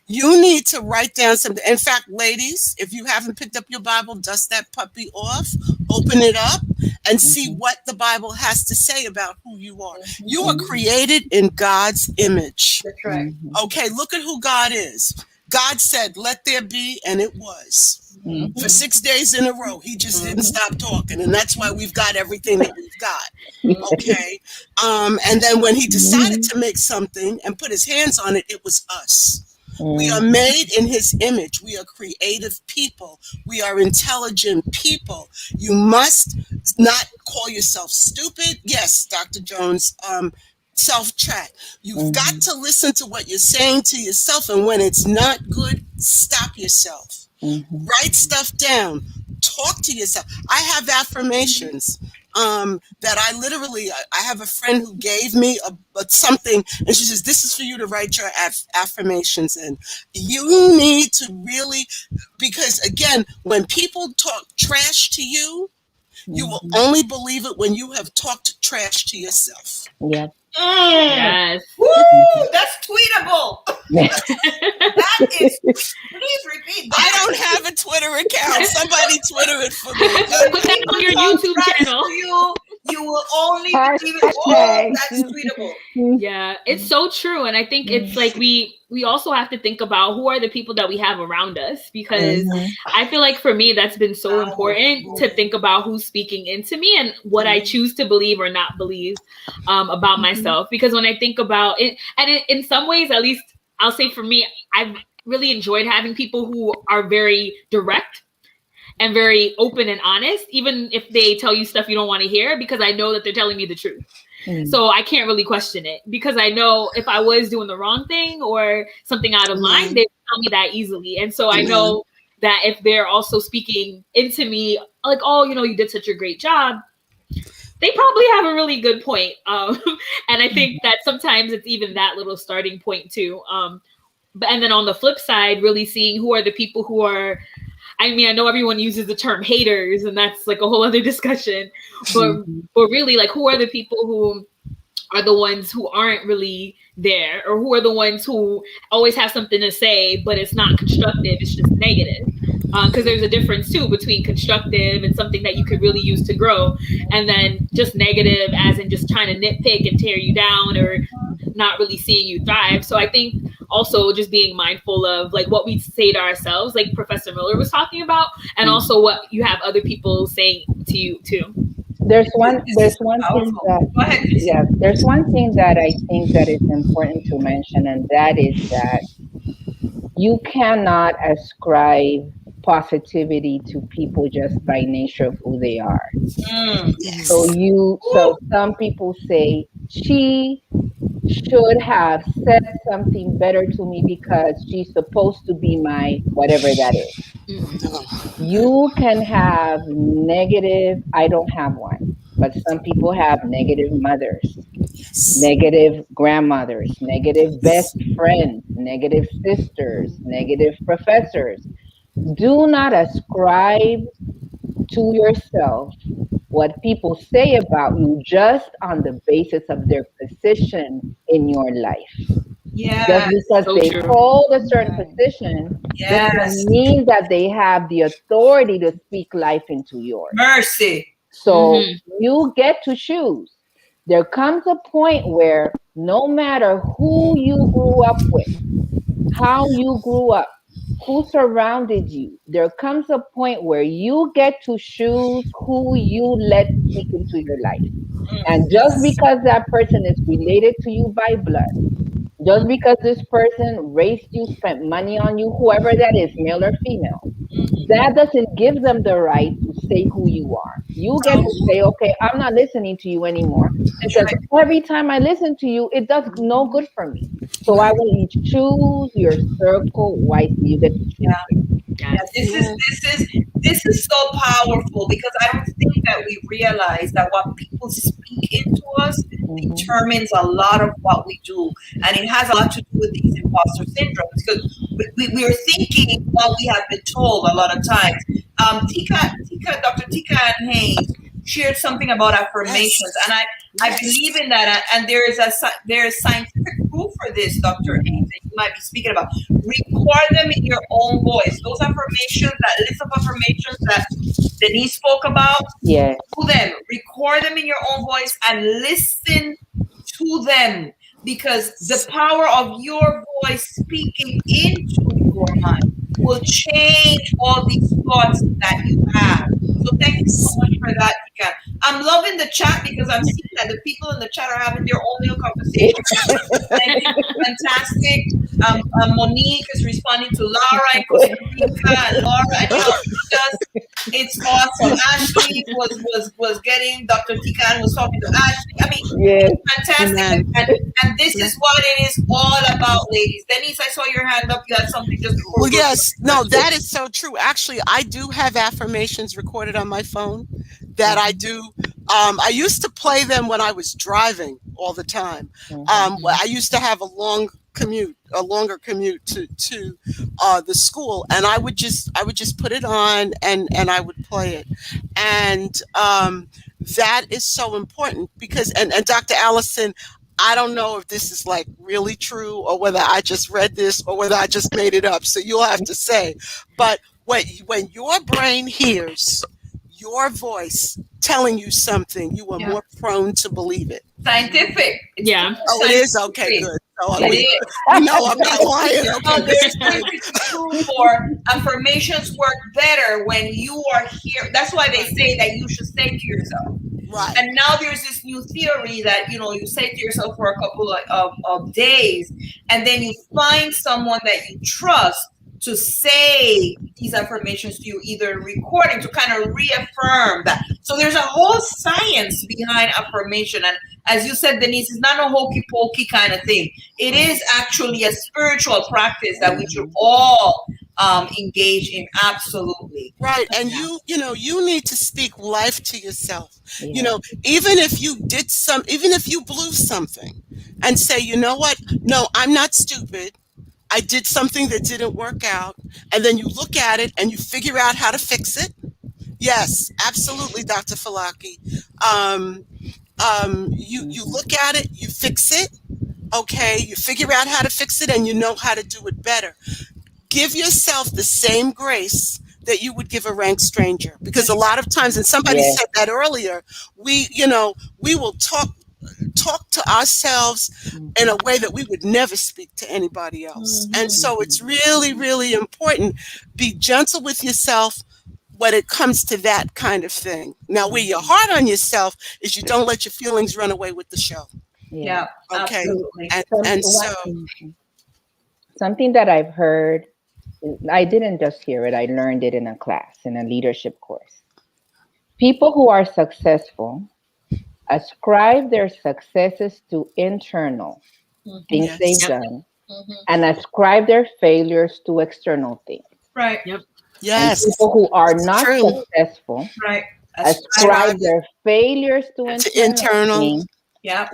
you need to write down something. In fact, ladies, if you haven't picked up your Bible, dust that puppy off, open it up, and see what the Bible has to say about who you are. You are created in God's image. That's right. Okay, look at who God is. God said, "Let there be," and it was. For 6 days in a row, he just didn't stop talking, and that's why we've got everything that we've got. Okay, and then when he decided to make something and put his hands on it, it was us. We are made in his image. We are creative people. We are intelligent people. You must not call yourself stupid. Yes, Dr. Jones, self-track. You've got to listen to what you're saying to yourself, and when it's not good, stop yourself. Write stuff down. Talk to yourself. I have affirmations that I have a friend who gave me something, and she says, "This is for you to write your affirmations in." You need to really, because again, when people talk trash to you, you will only believe it when you have talked trash to yourself. Yeah. Yes. Woo! That's tweetable. That is. Please repeat that. I don't have a Twitter account. Somebody Twitter it for me. Put that on your YouTube channel. You will only believe it. Oh, that's tweetable. Yeah, it's so true. And I think it's like we also have to think about who are the people that we have around us, because I feel like for me, that's been so important to think about who's speaking into me and what I choose to believe or not believe about myself. Because when I think about it, and in some ways, at least I'll say for me, I've really enjoyed having people who are very direct and very open and honest, even if they tell you stuff you don't want to hear, because I know that they're telling me the truth. So I can't really question it, because I know if I was doing the wrong thing or something out of line, they would tell me that easily. And so I know that if they're also speaking into me, like, "Oh, you did such a great job," they probably have a really good point. And I think that sometimes it's even that little starting point too. And then on the flip side, really seeing who are the people who are, I mean, I know everyone uses the term haters, and that's like a whole other discussion, but really, like, who are the people who are the ones who aren't really there, or who are the ones who always have something to say, but it's not constructive, it's just negative. Because there's a difference too between constructive and something that you could really use to grow, and then just negative as in just trying to nitpick and tear you down or not really seeing you thrive. So I think also just being mindful of like what we say to ourselves, like Professor Miller was talking about, and also what you have other people saying to you too. There's one thing that there's one thing that I think that is important to mention, and that is that you cannot ascribe positivity to people just by nature of who they are. Yes. So some people say she should have said something better to me because she's supposed to be my whatever that is. You can have negative, I don't have one, but some people have negative mothers, negative grandmothers, negative best friends, negative sisters, negative professors. Do not ascribe to yourself what people say about you just on the basis of their position in your life. Yeah. Just because they hold a certain position doesn't mean that they have the authority to speak life into yours. Mercy. So you get to choose. There comes a point where no matter who you grew up with, how you grew up, who surrounded you, there comes a point where you get to choose who you let speak into your life. And just because that person is related to you by blood, just because this person raised you, spent money on you, whoever that is, male or female, that doesn't give them the right to say who you are. You get to say, okay, I'm not listening to you anymore because every time I listen to you, it does no good for me. So I will choose your circle wisely. You get to choose. Yeah, this is so powerful because I don't think that we realize that what people speak into us determines a lot of what we do, and it has a lot to do with these imposter syndromes because we are thinking what we have been told a lot of times. Dr. Tika and Haynes shared something about affirmations, and I believe in that, and there is scientific proof for this, Dr. Haynes, that you might be speaking about. Record them in your own voice. Those affirmations, that list of affirmations that Denise spoke about, do them. Record them in your own voice and listen to them, because the power of your voice speaking into your mind will change all these thoughts that you have. So thank you so much for that, Tika. I'm loving the chat because I'm seeing that the people in the chat are having their own little conversation. Fantastic. Monique is responding to Laura and Costa Rica and Laura. It's awesome. Ashley was getting Dr. Tika and was talking to Ashley. I mean, fantastic. And this is what it is all about, ladies. Denise, I saw your hand up. You had something just before. Well, yes. No, that is so true. Actually, I do have affirmations recorded on my phone that I do. I used to play them when I was driving all the time. I used to have a longer commute to the school, and I would just put it on and I would play it, and that is so important because and Dr. Allison, I don't know if this is like really true or whether I just read this or whether I just made it up, so you'll have to say, but when your brain hears your voice telling you something, you are more prone to believe it. Scientific. Yeah. Oh, it is? Okay, good. So I'm not lying. Okay. There's scientific proof for affirmations work better when you are here. That's why they say that you should say to yourself. Right. And now there's this new theory that, you say to yourself for a couple of days, and then you find someone that you trust to say these affirmations to you, either recording to kind of reaffirm that. So there's a whole science behind affirmation. And as you said, Denise, it's not a hokey pokey kind of thing. It is actually a spiritual practice that we should all engage in. Absolutely. Right. And you need to speak life to yourself. Even if you blew something and say, you know what? No, I'm not stupid. I did something that didn't work out, and then you look at it and you figure out how to fix it. Yes, absolutely, Dr. Falaki. You look at it, you fix it. Okay, you figure out how to fix it, and you know how to do it better. Give yourself the same grace that you would give a rank stranger, because a lot of times, and somebody said that earlier, we will talk to ourselves in a way that we would never speak to anybody else. And so it's really, really important. Be gentle with yourself when it comes to that kind of thing. Now, where you're hard on yourself is you don't let your feelings run away with the show. Yeah, okay. Absolutely. And so something that I've heard, I didn't just hear it, I learned it in a class, in a leadership course. People who are successful ascribe their successes to internal things they've done, and ascribe their failures to external things. Right. Yep. Yes. And people who are not successful ascribe their failures to internal things,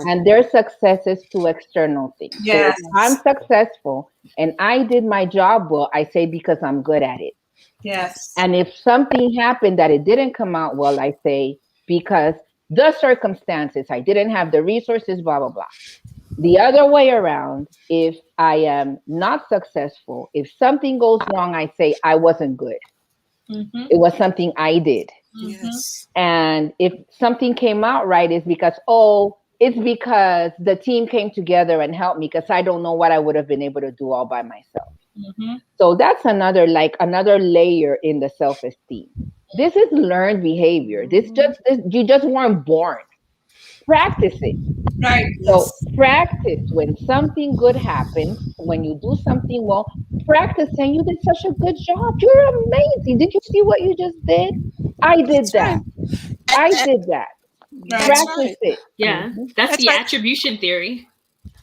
and their successes to external things. Yes. So if I'm successful and I did my job well, I say because I'm good at it. Yes. And if something happened that it didn't come out well, I say because the circumstances, I didn't have the resources, blah, blah, blah. The other way around, if I am not successful, if something goes wrong, I say I wasn't good. It was something I did. Yes. And if something came out right, it's because the team came together and helped me, because I don't know what I would have been able to do all by myself. So that's another layer in the self-esteem. This is learned behavior. You just weren't born. Practice it. Right. So practice when something good happens, when you do something well, practicing. You did such a good job. You're amazing. Did you see what you just did? I did That's that. right. I did that. That's Practice right. it. Yeah, that's That's the right. attribution theory.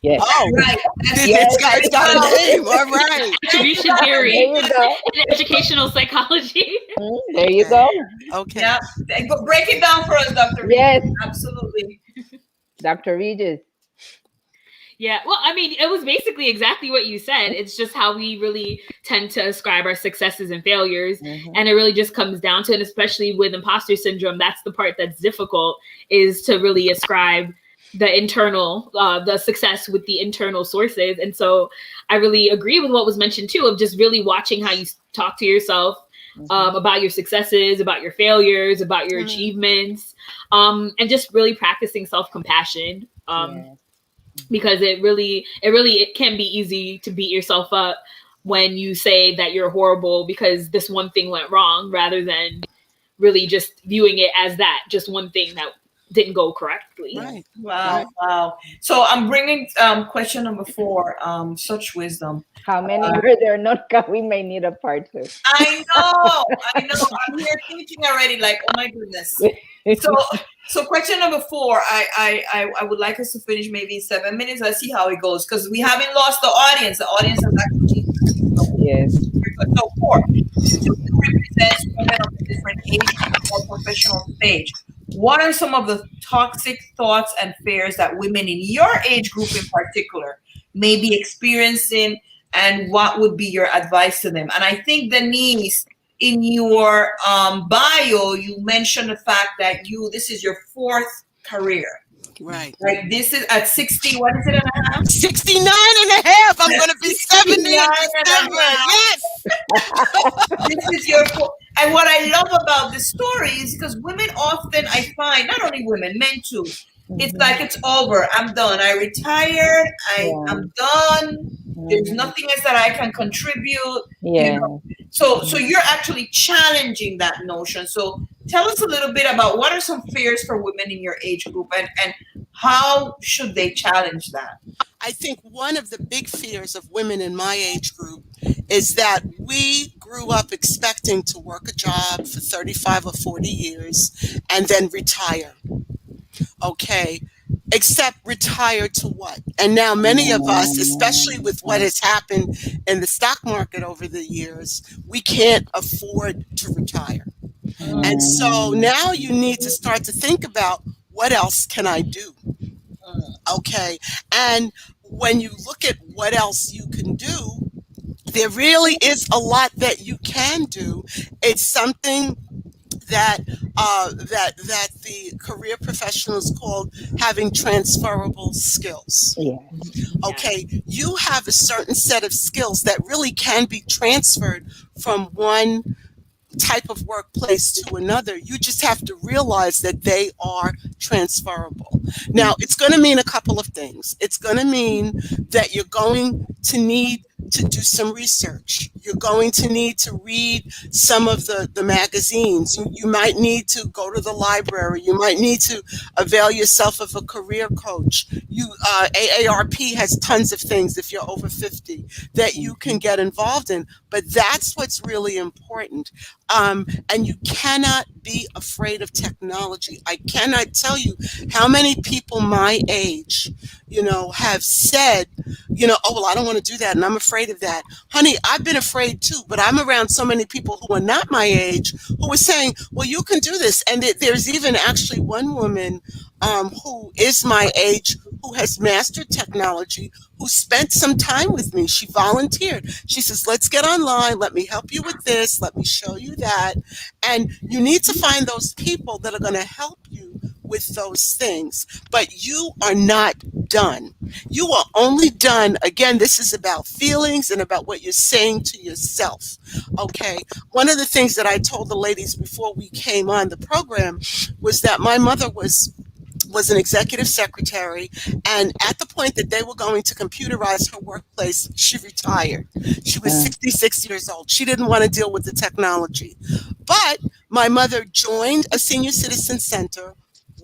Yes. Oh, Right. Yes. it's got a name. All right. Attribution There theory you go. in educational psychology. There you go. Okay. Yeah. Break it down for us, Dr. Yes, Absolutely. Dr. Regis. Yeah, well, I mean, it was basically exactly what you said. It's just how we really tend to ascribe our successes and failures. And it really just comes down to it, especially with imposter syndrome. That's the part that's difficult, is to really ascribe the internal, the success with the internal sources. And so I really agree with what was mentioned too, of just really watching how you talk to yourself about your successes, about your failures, about your achievements, and just really practicing self-compassion. Because it can be easy to beat yourself up when you say that you're horrible because this one thing went wrong, rather than really just viewing it as that just one thing that didn't go correctly. Right. Wow. Wow. So I'm bringing question number 4, such wisdom. How many were there? Not, we may need a part 2. I know. I'm here thinking already, like, oh my goodness. So question number 4, I would like us to finish maybe in 7 minutes. Let's see how it goes, because we haven't lost the audience. The audience has actually. Yes. So 4 represents women of a different age or professional stage. What are some of the toxic thoughts and fears that women in your age group in particular may be experiencing, and what would be your advice to them? And I think, Denise, in your bio, you mentioned the fact that this is your 4th career. Right. Like, this is at 60, what is it and a half? 69 and a half. I'm going to be 70 in December. Yes. This is your 4th. And what I love about this story is because women often, I find, not only women, men too, it's like, it's over. I'm done. I retired. I'm done. There's nothing else that I can contribute. Yeah. You know? So you're actually challenging that notion. So tell us a little bit about what are some fears for women in your age group, and how should they challenge that? I think one of the big fears of women in my age group is that we grew up expecting to work a job for 35 or 40 years and then retire. Okay. Except retire to what? And now many of us, especially with what has happened in the stock market over the years, we can't afford to retire. And so now you need to start to think about, what else can I do? Okay. And when you look at what else you can do, there really is a lot that you can do. It's something that that the career professionals called having transferable skills. Yeah. Okay, you have a certain set of skills that really can be transferred from one type of workplace to another. You just have to realize that they are transferable. Now, it's going to mean a couple of things. It's going to mean that you're going to need to do some research. You're going to need to read some of the magazines. You might need to go to the library. You might need to avail yourself of a career coach. AARP has tons of things, if you're over 50, that you can get involved in. But that's what's really important. And you cannot be afraid of technology. I cannot tell you how many people my age, have said, oh, well, I don't want to do that, and I'm afraid of that. Honey, I've been afraid too, but I'm around so many people who are not my age who are saying, well, you can do this. And there's even actually one woman who is my age who has mastered technology, who spent some time with me. She volunteered. She says, let's get online. Let me help you with this. Let me show you that. And you need to find those people that are going to help you with those things. But you are not done. You are only done. Again, this is about feelings and about what you're saying to yourself. Okay. One of the things that I told the ladies before we came on the program was that my mother was an executive secretary, and at the point that they were going to computerize her workplace, she retired. She was 66 years old. She didn't want to deal with the technology. But my mother joined a senior citizen center,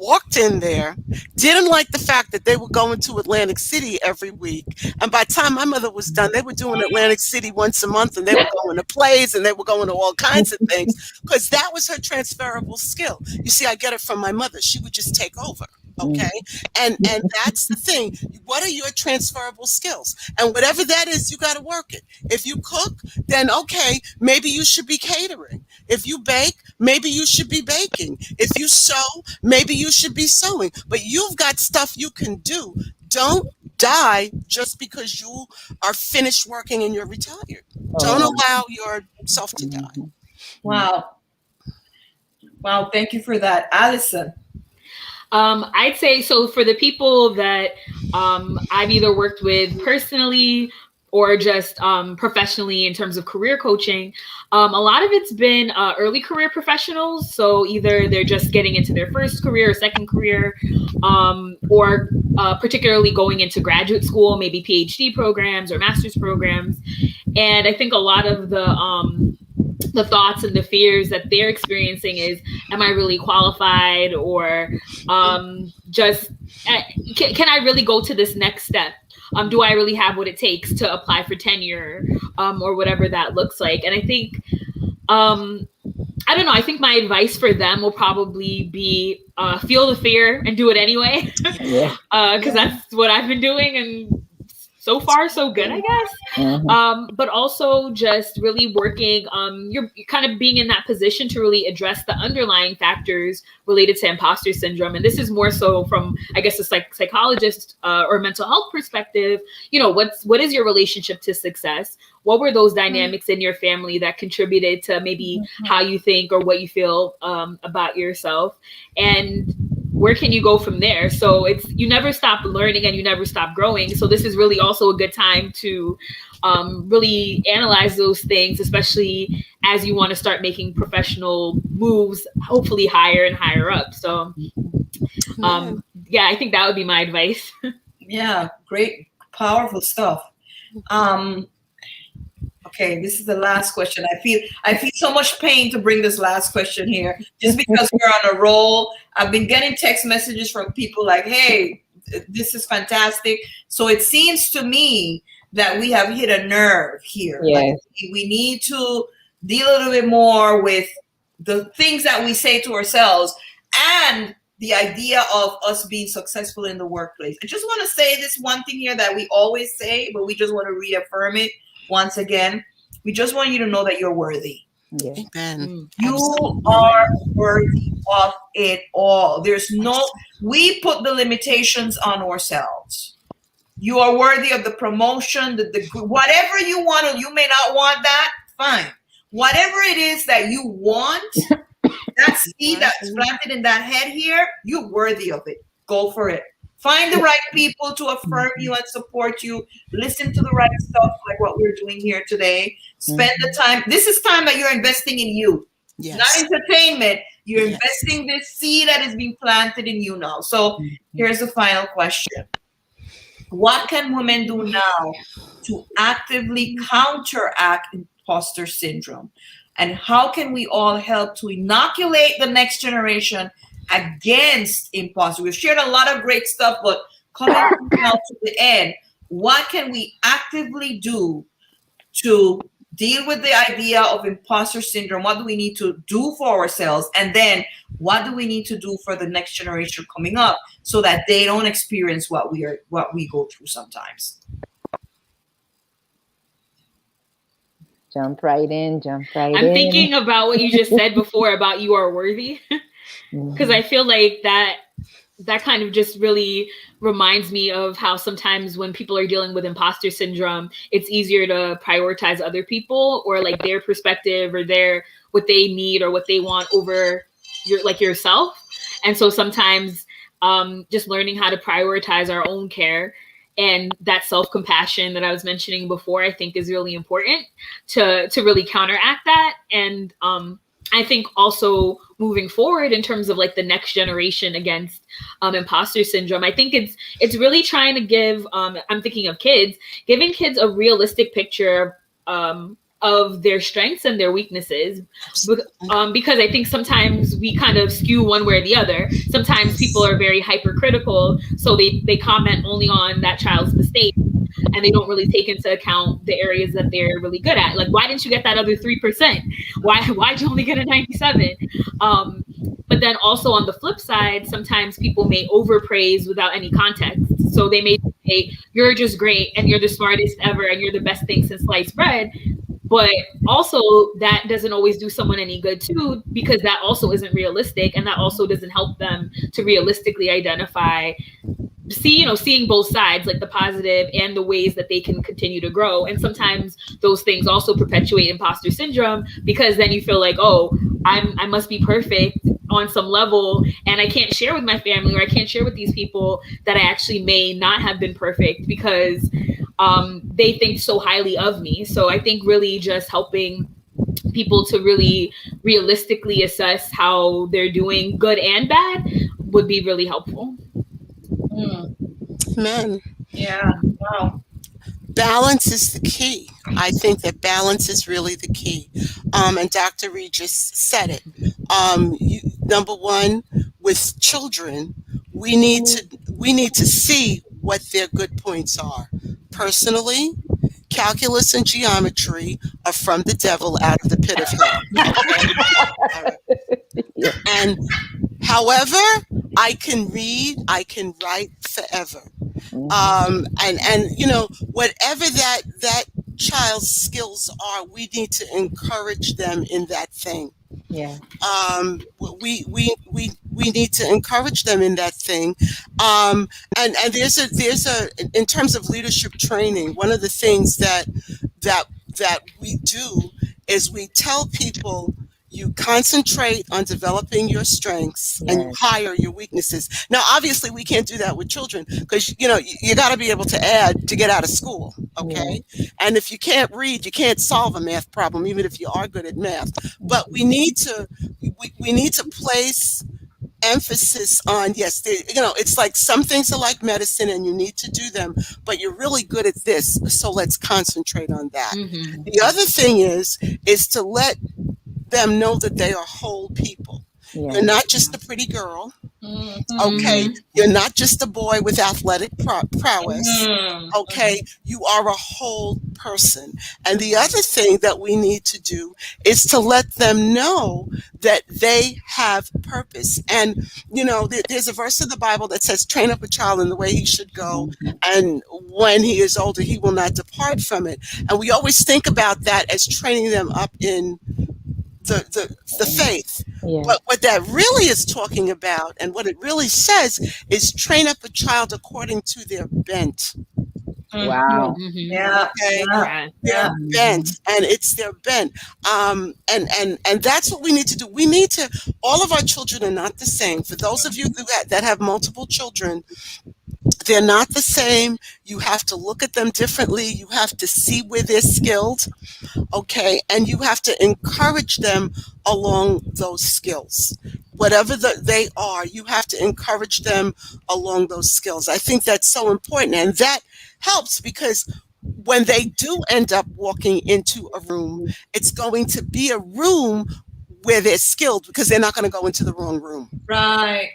walked in there, didn't like the fact that they were going to Atlantic City every week. And by the time my mother was done, they were doing Atlantic City once a month, and they were going to plays, and they were going to all kinds of things, because that was her transferable skill. You see, I get it from my mother. She would just take over. Okay. And that's the thing. What are your transferable skills? And whatever that is, you got to work it. If you cook, then okay, maybe you should be catering. If you bake, maybe you should be baking. If you sew, maybe you should be sewing. But you've got stuff you can do. Don't die just because you are finished working and you're retired. Don't allow yourself to die. Wow. Wow, thank you for that. Allison. I'd say, so for the people that I've either worked with personally or just professionally in terms of career coaching, a lot of it's been early career professionals. So either they're just getting into their first career or second career, or particularly going into graduate school, maybe PhD programs or master's programs. And I think a lot of the thoughts and the fears that they're experiencing is, am I really qualified? Or just, can I really go to this next step? Do I really have what it takes to apply for tenure, or whatever that looks like? And I think, I don't know, I think my advice for them will probably be feel the fear and do it anyway. Because that's what I've been doing, and so far so good, I guess. But also just really working, you're kind of being in that position to really address the underlying factors related to imposter syndrome. And this is more so from, I guess, a psychologist or mental health perspective. You know, what is your relationship to success? What were those dynamics in your family that contributed to maybe how you think or what you feel about yourself? And where can you go from there? So it's, you never stop learning and you never stop growing. So this is really also a good time to really analyze those things, especially as you want to start making professional moves, hopefully higher and higher up. So yeah, I think that would be my advice. Yeah, great, powerful stuff. Okay, this is the last question. I feel so much pain to bring this last question here, just because we're on a roll. I've been getting text messages from people like, hey, this is fantastic. So it seems to me that we have hit a nerve here. Yes. Like we need to deal a little bit more with the things that we say to ourselves and the idea of us being successful in the workplace. I just want to say this one thing here that we always say, but we just want to reaffirm it once again. We just want you to know that you're worthy. Yeah. Amen. You are worthy of it all. There's no, we put the limitations on ourselves. You are worthy of the promotion, the whatever you want. You may not want that, fine. Whatever it is that you want, that seed that's planted in that head here, you're worthy of it. Go for it. Find the right people to affirm you and support you. Listen to the right stuff, like what we're doing here today. Spend the time. This is time that you're investing in you. Yes. Not entertainment. You're investing this seed that is being planted in you now. So here's the final question. What can women do now to actively counteract imposter syndrome? And how can we all help to inoculate the next generation against imposter? We've shared a lot of great stuff, but coming now to the end, what can we actively do to deal with the idea of imposter syndrome? What do we need to do for ourselves? And then what do we need to do for the next generation coming up so that they don't experience what we go through sometimes? Jump right in. I'm thinking about what you just said before about you are worthy. Because I feel like that kind of just really reminds me of how sometimes when people are dealing with imposter syndrome, it's easier to prioritize other people or like their perspective or what they need or what they want over yourself. And so sometimes just learning how to prioritize our own care and that self-compassion that I was mentioning before, I think is really important to really counteract that. And I think also moving forward in terms of like the next generation against imposter syndrome, I think it's really trying to give, I'm thinking of kids, giving kids a realistic picture of of their strengths and their weaknesses. Because I think sometimes we kind of skew one way or the other. Sometimes people are very hypercritical, so they comment only on that child's mistakes, and they don't really take into account the areas that they're really good at. Like, why didn't you get that other 3%? Why'd you only get a 97? But then also on the flip side, sometimes people may overpraise without any context. So they may say, you're just great and you're the smartest ever and you're the best thing since sliced bread. But also that doesn't always do someone any good too, because that also isn't realistic, and that also doesn't help them to realistically identify, seeing both sides, like the positive and the ways that they can continue to grow. And sometimes those things also perpetuate imposter syndrome, because then you feel like, oh, I must be perfect on some level, and I can't share with my family, or I can't share with these people that I actually may not have been perfect, because they think so highly of me. So I think really just helping people to really realistically assess how they're doing, good and bad, would be really helpful. Man. Yeah. Wow. Balance is the key. I think that balance is really the key. And Dr. Reed just said it. Number one, with children, we need to see what their good points are. Personally, calculus and geometry are from the devil, out of the pit of hell. Right. And however, I can read, I can write forever. And whatever that child's skills are, we need to encourage them in that thing. Yeah. We need to encourage them in that thing. And there's a in terms of leadership training, one of the things that we do is we tell people, you concentrate on developing your strengths, and you hire your weaknesses. Now, obviously, we can't do that with children, because you got to be able to add to get out of school. Okay, and if you can't read, you can't solve a math problem, even if you are good at math. But we need to place emphasis on, yes, it's like some things are like medicine and you need to do them, but you're really good at this, so let's concentrate on that. Mm-hmm. The other thing is to let them know that they are whole people. You're not just a pretty girl. Okay, you're not just a boy with athletic prowess. Okay, you are a whole person. And the other thing that we need to do is to let them know that they have purpose. And there's a verse in the Bible that says, train up a child in the way he should go, and when he is older he will not depart from it. And we always think about that as training them up in the faith. But what that really is talking about, and what it really says, is train up a child according to their bent. Wow. Yeah. Okay. Their bent, and it's their bent. And that's what we need to do. We need to, all of our children are not the same. For those of you that have multiple children, they're not the same. You have to look at them differently. You have to see where they're skilled. Okay, and you have to encourage them along those skills. Whatever they are, you have to encourage them along those skills. I think that's so important, and that helps, because when they do end up walking into a room, it's going to be a room where they're skilled, because they're not going to go into the wrong room. Right.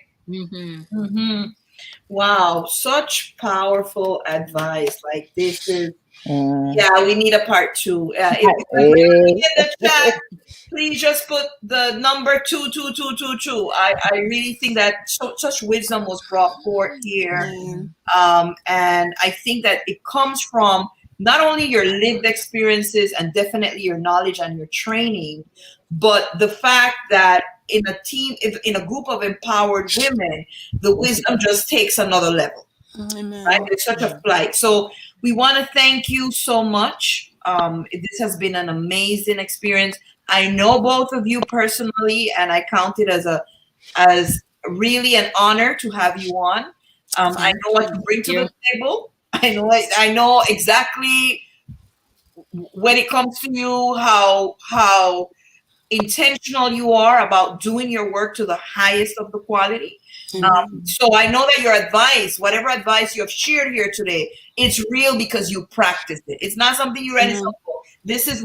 Wow, such powerful advice. Like, this is, we need a part 2. If you're in the chat, please just put the number 22222. I really think that such wisdom was brought forth here. And I think that it comes from not only your lived experiences and definitely your knowledge and your training, but the fact that in a team, in a group of empowered women, the wisdom just takes another level. Amen. Right? It's such a flight. So we want to thank you so much. This has been an amazing experience. I know both of you personally, and I count it as really an honor to have you on. I know what you bring to the table. I know exactly when it comes to you how intentional you are about doing your work to the highest of the quality. So I know that your advice, whatever advice you have shared here today, it's real because you practiced it. It's not something you read in some book. This is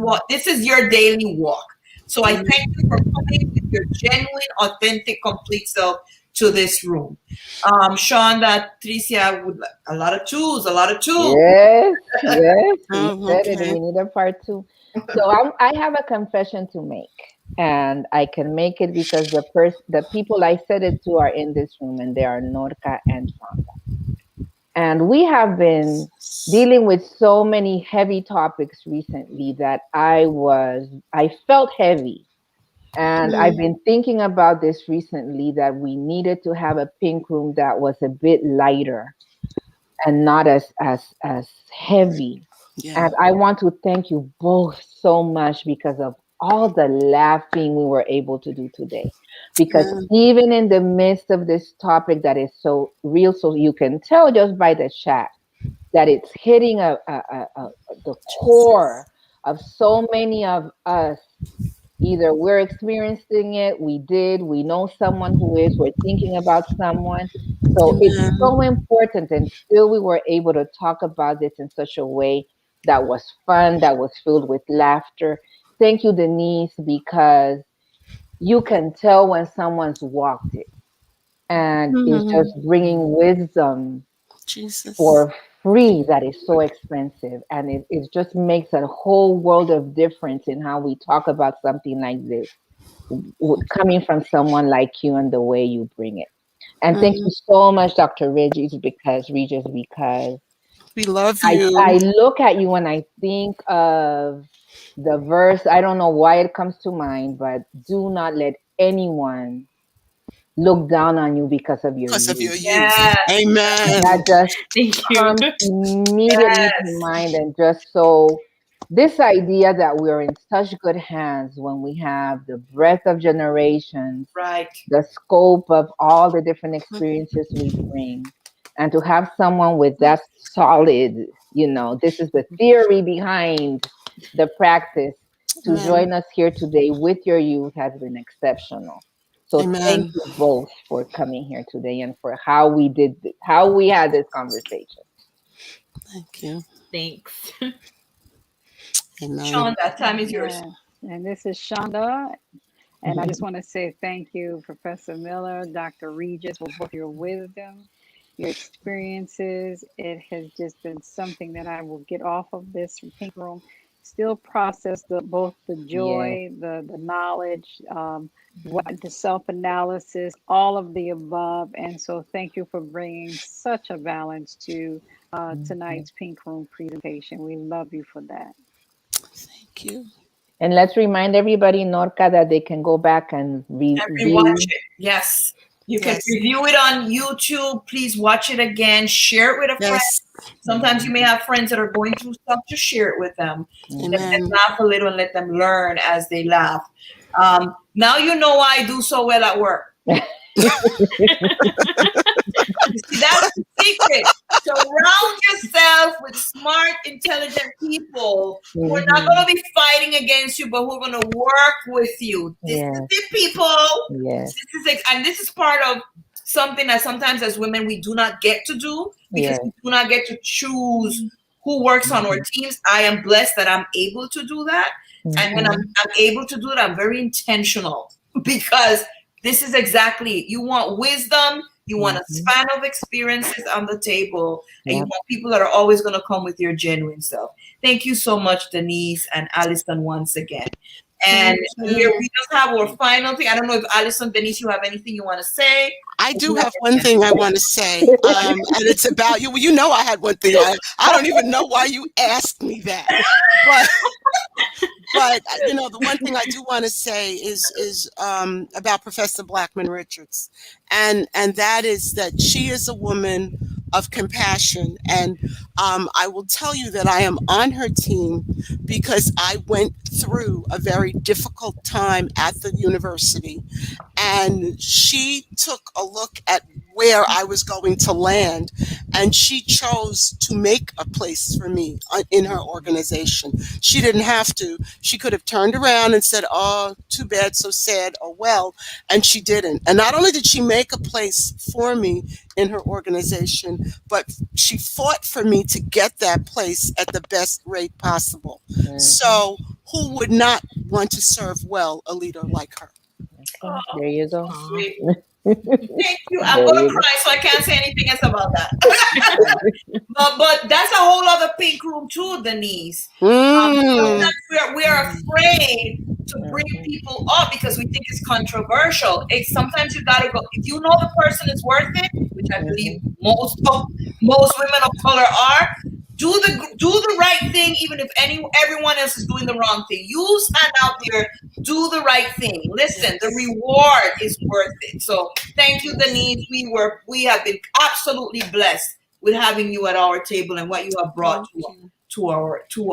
your daily walk. So I thank you for coming with your genuine, authentic, complete self to this room. Shonda, Tricia, would a lot of twos. Yes, yes. Oh, We said it. okay. We need a part two. So I have a confession to make, and I can make it because the people I said it to are in this room, and they are Norca and Shonda. And we have been dealing with so many heavy topics recently that I felt heavy. And I've been thinking about this recently that we needed to have a pink room that was a bit lighter and not as heavy. Yeah. And I want to thank you both so much because of all the laughing we were able to do today. Because even in the midst of this topic that is so real, so you can tell just by the chat that it's hitting the core of so many of us. Either we're experiencing it, we know someone who is, we're thinking about someone. So it's so important. And still we were able to talk about this in such a way that was fun, that was filled with laughter. Thank you, Denise, because you can tell when someone's walked it and is just bringing wisdom Jesus. for free that is so expensive. And it just makes a whole world of difference in how we talk about something like this coming from someone like you and the way you bring it. And thank you so much, Dr. Regis, because we love you. I look at you and I think of the verse. I don't know why it comes to mind, but do not let anyone look down on you because of your youth. Yes. Amen. That just comes immediately to mind. And just so this idea that we're in such good hands when we have the breadth of generations, right, the scope of all the different experiences we bring, and to have someone with that solid, this is the theory behind the practice, to join us here today with your youth has been exceptional. So thank you both for coming here today and for how we had this conversation. Thank you. Thanks. Amen. Shonda, time is yours. And this is Shonda. And I just want to say thank you, Professor Miller, Dr. Regis, for both your wisdom, your experiences. It has just been something that I will get off of this pink room, still process both the joy, the knowledge, the self-analysis, all of the above. And so thank you for bringing such a balance to tonight's pink room presentation. We love you for that. Thank you. And let's remind everybody, Norca, that they can go back and rewatch it. Yes. You can review it on YouTube. Please watch it again. Share it with a friend. Sometimes you may have friends that are going through stuff. Just share it with them. Let them laugh a little and let them learn as they laugh. Now you know why I do so well at work. You see, that's the secret. Surround yourself with smart, intelligent people who are not going to be fighting against you, but who are going to work with you. This is it, people. Yes. This is part of something that sometimes as women we do not get to do because we do not get to choose who works on our teams. I am blessed that I'm able to do that. And when I'm able to do it, I'm very intentional because this is exactly, you want wisdom, you want a span of experiences on the table, and you want people that are always going to come with your genuine self. Thank you so much, Denise and Allison, once again. And here we just have our final thing. I don't know if Allison, Denise, you have anything you want to say? I do have one thing I want to say, and it's about you. Well, you know I had one thing. I don't even know why you asked me that. But the one thing I do want to say is about Professor Blackman Richards, and that is that she is a woman of compassion, and I will tell you that I am on her team because I went through a very difficult time at the university, and she took a look at where I was going to land. And she chose to make a place for me in her organization. She didn't have to. She could have turned around and said, oh, too bad, so sad, oh well. And she didn't. And not only did she make a place for me in her organization, but she fought for me to get that place at the best rate possible. So who would not want to serve well a leader like her? There you go. Thank you. I'm gonna cry, so I can't say anything else about that. but that's a whole other pink room too, Denise. Sometimes we are afraid to bring people up because we think it's controversial. Sometimes you gotta go if you know the person is worth it, which I believe most women of color are. Do the right thing, even if everyone else is doing the wrong thing. You stand out there, do the right thing. Listen, the reward is worth it. So thank you, Denise. We have been absolutely blessed with having you at our table and what you have brought to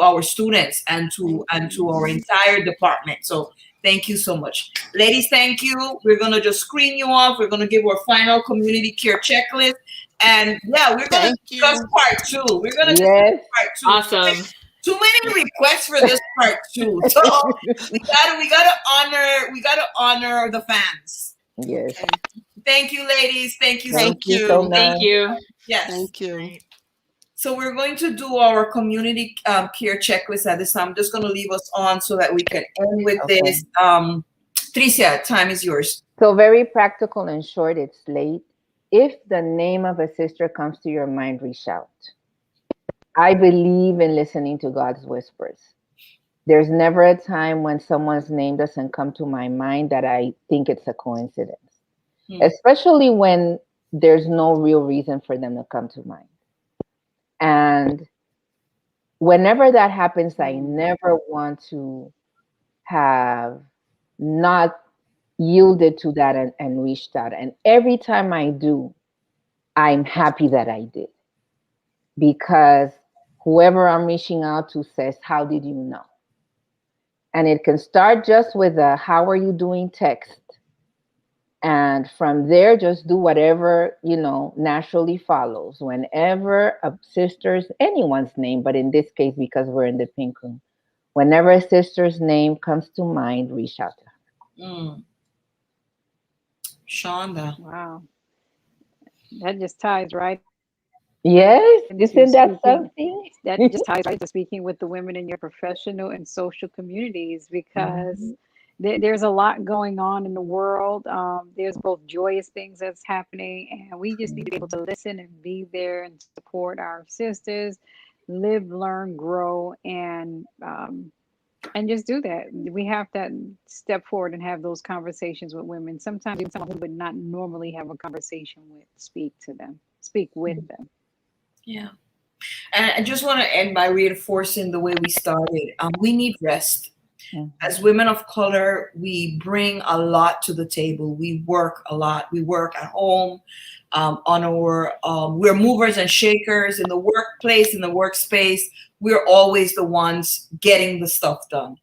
our students and to our entire department. So thank you so much. Ladies, thank you. We're gonna just screen you off. We're gonna give our final community care checklist. And yeah, we're going to discuss part 2. We're going to discuss part 2. Awesome. Too many requests for this part 2. So we gotta honor the fans. Yes. Okay. Thank you, ladies. Thank you. Thank you so much. Thank you. Yes. Thank you. So we're going to do our community care checklist at this time. I'm just going to leave us on so that we can end with this. Tricia, time is yours. So very practical and short. It's late. If the name of a sister comes to your mind, reach out. I believe in listening to God's whispers. There's never a time when someone's name doesn't come to my mind that I think it's a coincidence, especially when there's no real reason for them to come to mind. And whenever that happens, I never want to have not yielded to that and reached out. And every time I do, I'm happy that I did. Because whoever I'm reaching out to says, how did you know? And it can start just with a how are you doing text. And from there, just do whatever, naturally follows. Whenever a sister's, anyone's name, but in this case, because we're in the pink room, whenever a sister's name comes to mind, reach out to her. Shonda. Wow. That just ties right. Yes, isn't that something? That just ties right to speaking with the women in your professional and social communities, because there's a lot going on in the world. There's both joyous things that's happening, and we just need to be able to listen and be there and support our sisters, live, learn, grow, and just do that. We have to step forward and have those conversations with women. Sometimes even someone who would not normally have a conversation with, speak with them. Yeah. And I just want to end by reinforcing the way we started. We need rest. As women of color, we bring a lot to the table. We work a lot. We work at home, we're movers and shakers in the workplace, in the workspace. We're always the ones getting the stuff done.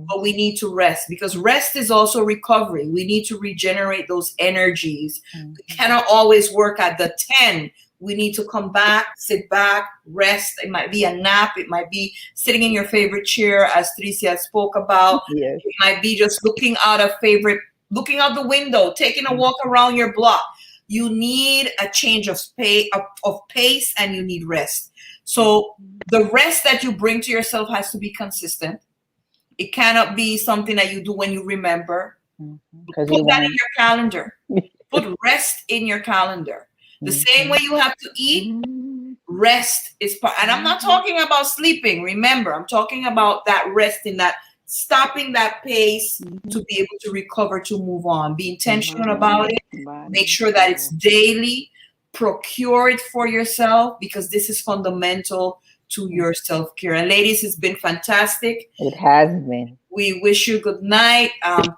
But we need to rest, because rest is also recovery. We need to regenerate those energies. We cannot always work at the 10. We need to come back, sit back, rest. It might be a nap. It might be sitting in your favorite chair, as Tricia spoke about. Yes. It might be just looking out the window, taking a walk around your block. You need a change of pace, and you need rest. So the rest that you bring to yourself has to be consistent. It cannot be something that you do when you remember. Put that in your calendar. Put rest in your calendar. The same way you have to eat, rest is part. And I'm not talking about sleeping. Remember, I'm talking about that rest, in that stopping that pace to be able to recover, to move on. Be intentional about it. Make sure that it's daily. Procure it for yourself, because this is fundamental to your self-care. And ladies, it's been fantastic. It has been. We wish you good night.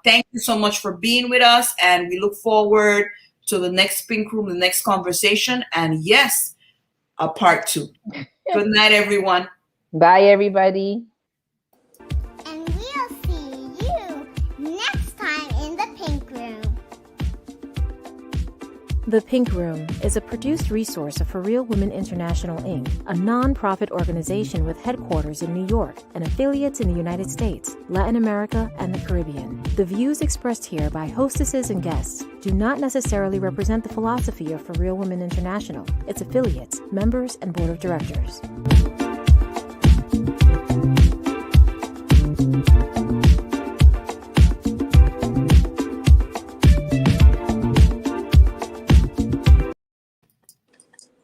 Thank you so much for being with us, and we look forward to the next pink room, the next conversation, and yes, a part 2. Good night, everyone. Bye, everybody. And we'll see you next time in the pink room. The Pink Room is a produced resource of For Real Women International, Inc., a non-profit organization with headquarters in New York and affiliates in the United States, Latin America, and the Caribbean. The views expressed here by hostesses and guests do not necessarily represent the philosophy of For Real Women International, its affiliates, members, and board of directors.